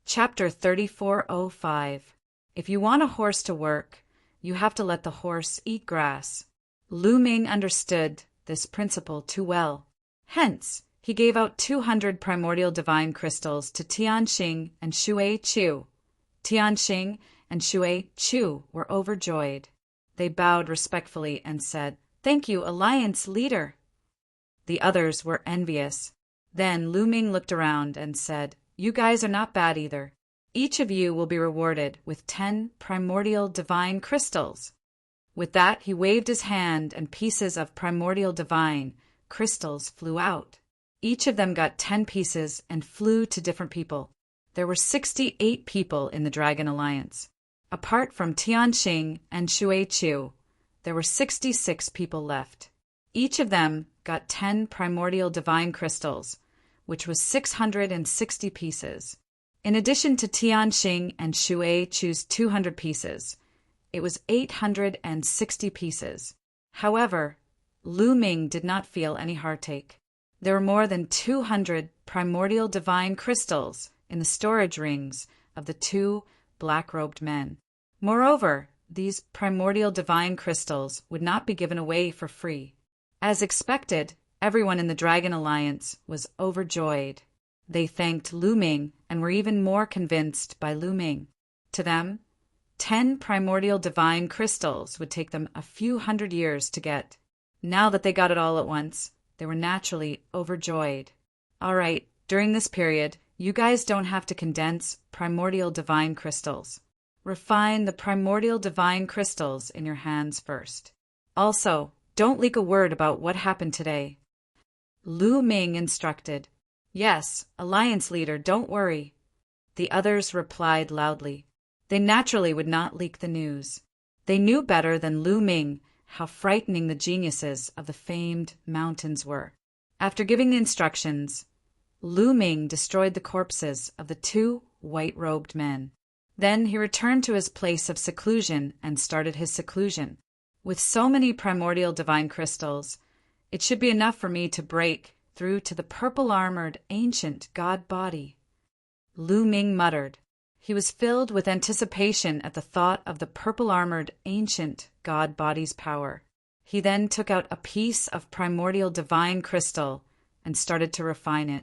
Chapter 3405. If you want a horse to work, you have to let the horse eat grass. Lu Ming understood this principle too well. Hence, he gave out 200 primordial divine crystals to Tianxing and Shui Chu. Tianxing and Shui Chu were overjoyed. They bowed respectfully and said, "Thank you, Alliance Leader." The others were envious. Then Lu Ming looked around and said, "You guys are not bad either. Each of you will be rewarded with 10 primordial divine crystals." With that, he waved his hand and pieces of primordial divine crystals flew out. Each of them got 10 pieces and flew to different people. There were 68 people in the Dragon Alliance. Apart from Tianxing and Shui Chu, there were 66 people left. Each of them got 10 primordial divine crystals, which was 660 pieces. In addition to Tianxing and Shui Chu's 200 pieces, it was 860 pieces. However, Lu Ming did not feel any heartache. There were more than 200 primordial divine crystals in the storage rings of the two black-robed men. Moreover, these primordial divine crystals would not be given away for free. As expected, everyone in the Dragon Alliance was overjoyed. They thanked Lu Ming and were even more convinced by Lu Ming. To them, 10 primordial divine crystals would take them a few hundred years to get. Now that they got it all at once, they were naturally overjoyed. All right, during this period, you guys don't have to condense primordial divine crystals. Refine the primordial divine crystals in your hands first. Also, don't leak a word about what happened today. Lu Ming instructed. Yes, Alliance leader, don't worry. The others replied loudly. They naturally would not leak the news. They knew better than Lu Ming how frightening the geniuses of the famed mountains were. After giving the instructions, Lu Ming destroyed the corpses of the two white-robed men. Then he returned to his place of seclusion and started his seclusion. With so many primordial divine crystals, it should be enough for me to break through to the purple-armored ancient god body. Lu Ming muttered. He was filled with anticipation at the thought of the purple-armored ancient god body's power. He then took out a piece of primordial divine crystal and started to refine it.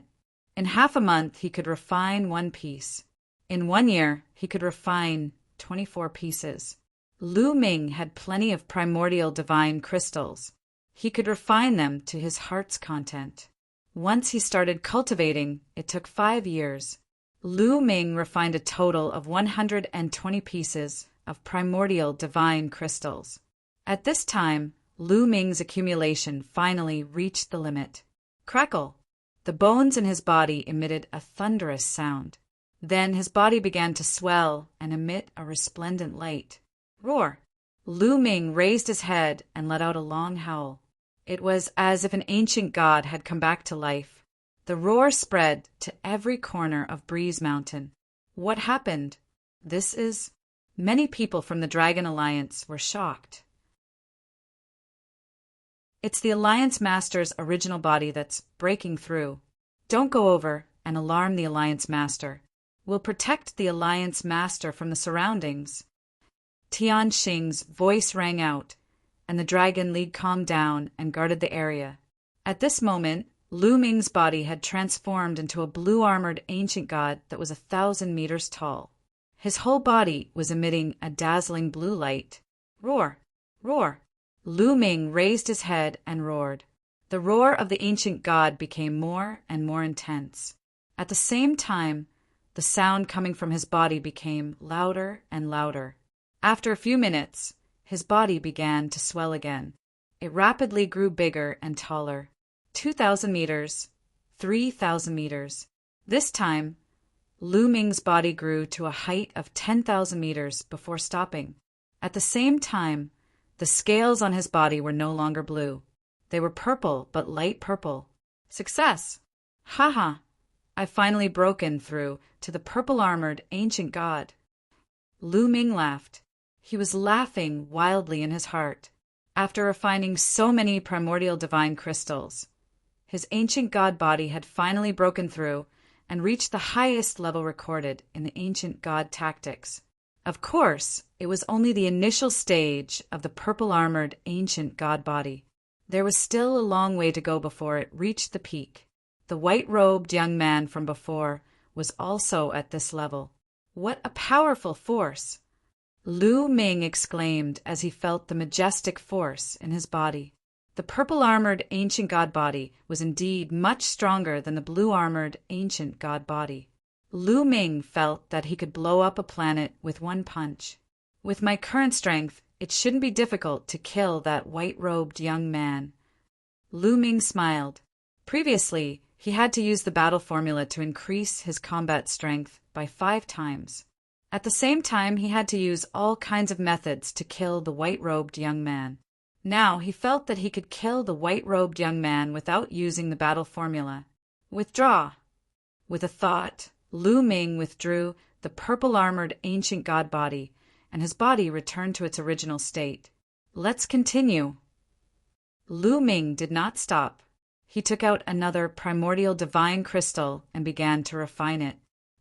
In half a month, he could refine one piece. In 1 year, he could refine 24 pieces. Lu Ming had plenty of primordial divine crystals. He could refine them to his heart's content. Once he started cultivating, it took 5 years. Lu Ming refined a total of 120 pieces of primordial divine crystals. At this time, Lu Ming's accumulation finally reached the limit. Crackle! The bones in his body emitted a thunderous sound. Then his body began to swell and emit a resplendent light. Roar! Lu Ming raised his head and let out a long howl. It was as if an ancient god had come back to life. The roar spread to every corner of Breeze Mountain. What happened? Many people from the Dragon Alliance were shocked. It's the Alliance Master's original body that's breaking through. Don't go over and alarm the Alliance Master. We'll protect the Alliance Master from the surroundings. Tian Xing's voice rang out, and the Dragon League calmed down and guarded the area. At this moment, Lu Ming's body had transformed into a blue-armored ancient god that was 1,000 meters tall. His whole body was emitting a dazzling blue light. Roar! Roar! Lu Ming raised his head and roared. The roar of the ancient god became more and more intense. At the same time, the sound coming from his body became louder and louder. After a few minutes, his body began to swell again. It rapidly grew bigger and taller. 2,000 meters, 3,000 meters. This time, Lu Ming's body grew to a height of 10,000 meters before stopping. At the same time, the scales on his body were no longer blue. They were purple, but light purple. Success! Haha! I've finally broken through to the purple-armored ancient god. Lu Ming laughed. He was laughing wildly in his heart. After refining so many primordial divine crystals, his ancient god body had finally broken through and reached the highest level recorded in the ancient god tactics. Of course, it was only the initial stage of the purple-armored ancient god body. There was still a long way to go before it reached the peak. The white-robed young man from before was also at this level. What a powerful force! Lu Ming exclaimed as he felt the majestic force in his body. The purple-armored ancient god body was indeed much stronger than the blue-armored ancient god body. Lu Ming felt that he could blow up a planet with one punch. With my current strength, it shouldn't be difficult to kill that white-robed young man. Lu Ming smiled. Previously, he had to use the battle formula to increase his combat strength by 5 times. At the same time, he had to use all kinds of methods to kill the white-robed young man. Now he felt that he could kill the white-robed young man without using the battle formula. Withdraw! With a thought, Lu Ming withdrew the purple-armored ancient god body and his body returned to its original state. Let's continue. Lu Ming did not stop. He took out another primordial divine crystal and began to refine it.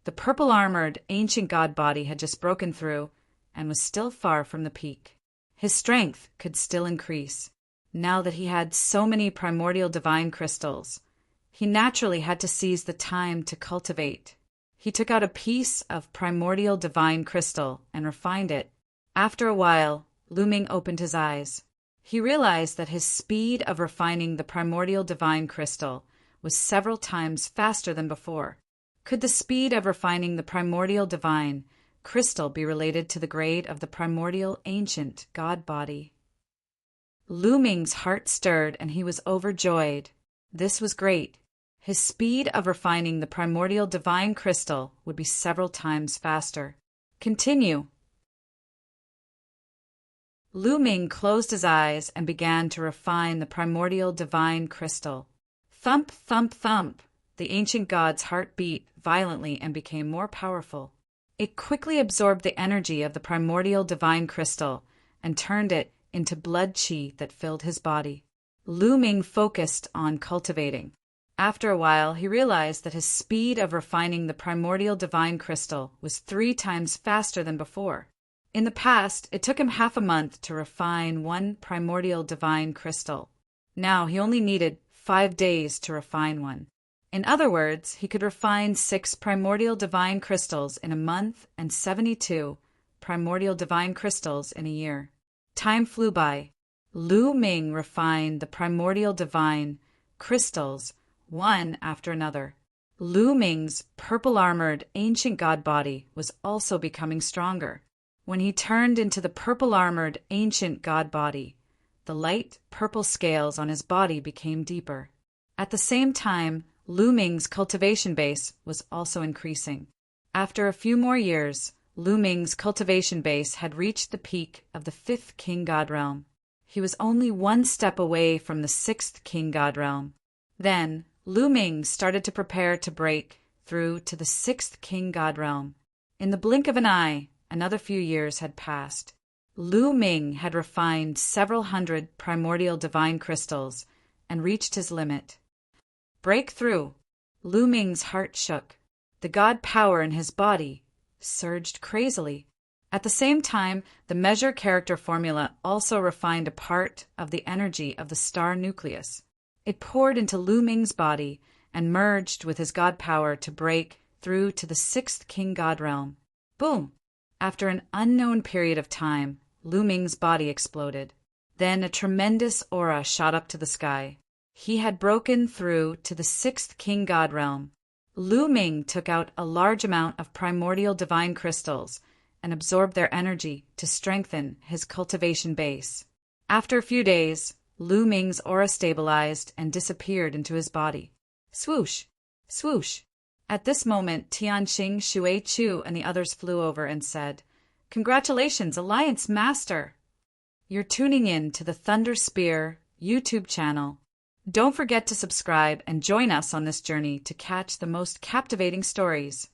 The purple-armored, ancient god body had just broken through and was still far from the peak. His strength could still increase. Now that he had so many primordial divine crystals, he naturally had to seize the time to cultivate. He took out a piece of primordial divine crystal and refined it. After a while, Lu Ming opened his eyes. He realized that his speed of refining the primordial divine crystal was several times faster than before. Could the speed of refining the primordial divine crystal be related to the grade of the primordial ancient god body? Lu Ming's heart stirred and he was overjoyed. This was great. His speed of refining the primordial divine crystal would be several times faster. Continue. Lu Ming closed his eyes and began to refine the primordial divine crystal. Thump, thump, thump. The ancient god's heart beat violently and became more powerful. It quickly absorbed the energy of the primordial divine crystal and turned it into blood qi that filled his body. Lu Ming focused on cultivating. After a while, he realized that his speed of refining the primordial divine crystal was 3 times faster than before. In the past, it took him half a month to refine one primordial divine crystal. Now he only needed 5 days to refine one. In other words, he could refine 6 primordial divine crystals in a month and 72 primordial divine crystals in a year. Time flew by. Lu Ming refined the primordial divine crystals one after another. Lu Ming's purple-armored ancient god body was also becoming stronger. When he turned into the purple-armored ancient god body, the light purple scales on his body became deeper. At the same time, Lu Ming's cultivation base was also increasing. After a few more years, Lu Ming's cultivation base had reached the peak of the 5th king god realm. He was only 1 step away from the 6th king god realm. Then, Lu Ming started to prepare to break through to the 6th king god realm. In the blink of an eye, another few years had passed. Lu Ming had refined several hundred primordial divine crystals and reached his limit. Breakthrough! Lu Ming's heart shook. The god power in his body surged crazily. At the same time, the measure character formula also refined a part of the energy of the star nucleus. It poured into Lu Ming's body and merged with his god power to break through to the 6th king god realm. Boom! After an unknown period of time, Lu Ming's body exploded. Then a tremendous aura shot up to the sky. He had broken through to the 6th king god realm. Lu Ming took out a large amount of primordial divine crystals and absorbed their energy to strengthen his cultivation base. After a few days, Lu Ming's aura stabilized and disappeared into his body. Swoosh! Swoosh! At this moment, Tianqing, Shui Chu, and the others flew over and said, "Congratulations, Alliance Master! You're tuning in to the Thunder Spear YouTube channel. Don't forget to subscribe and join us on this journey to catch the most captivating stories."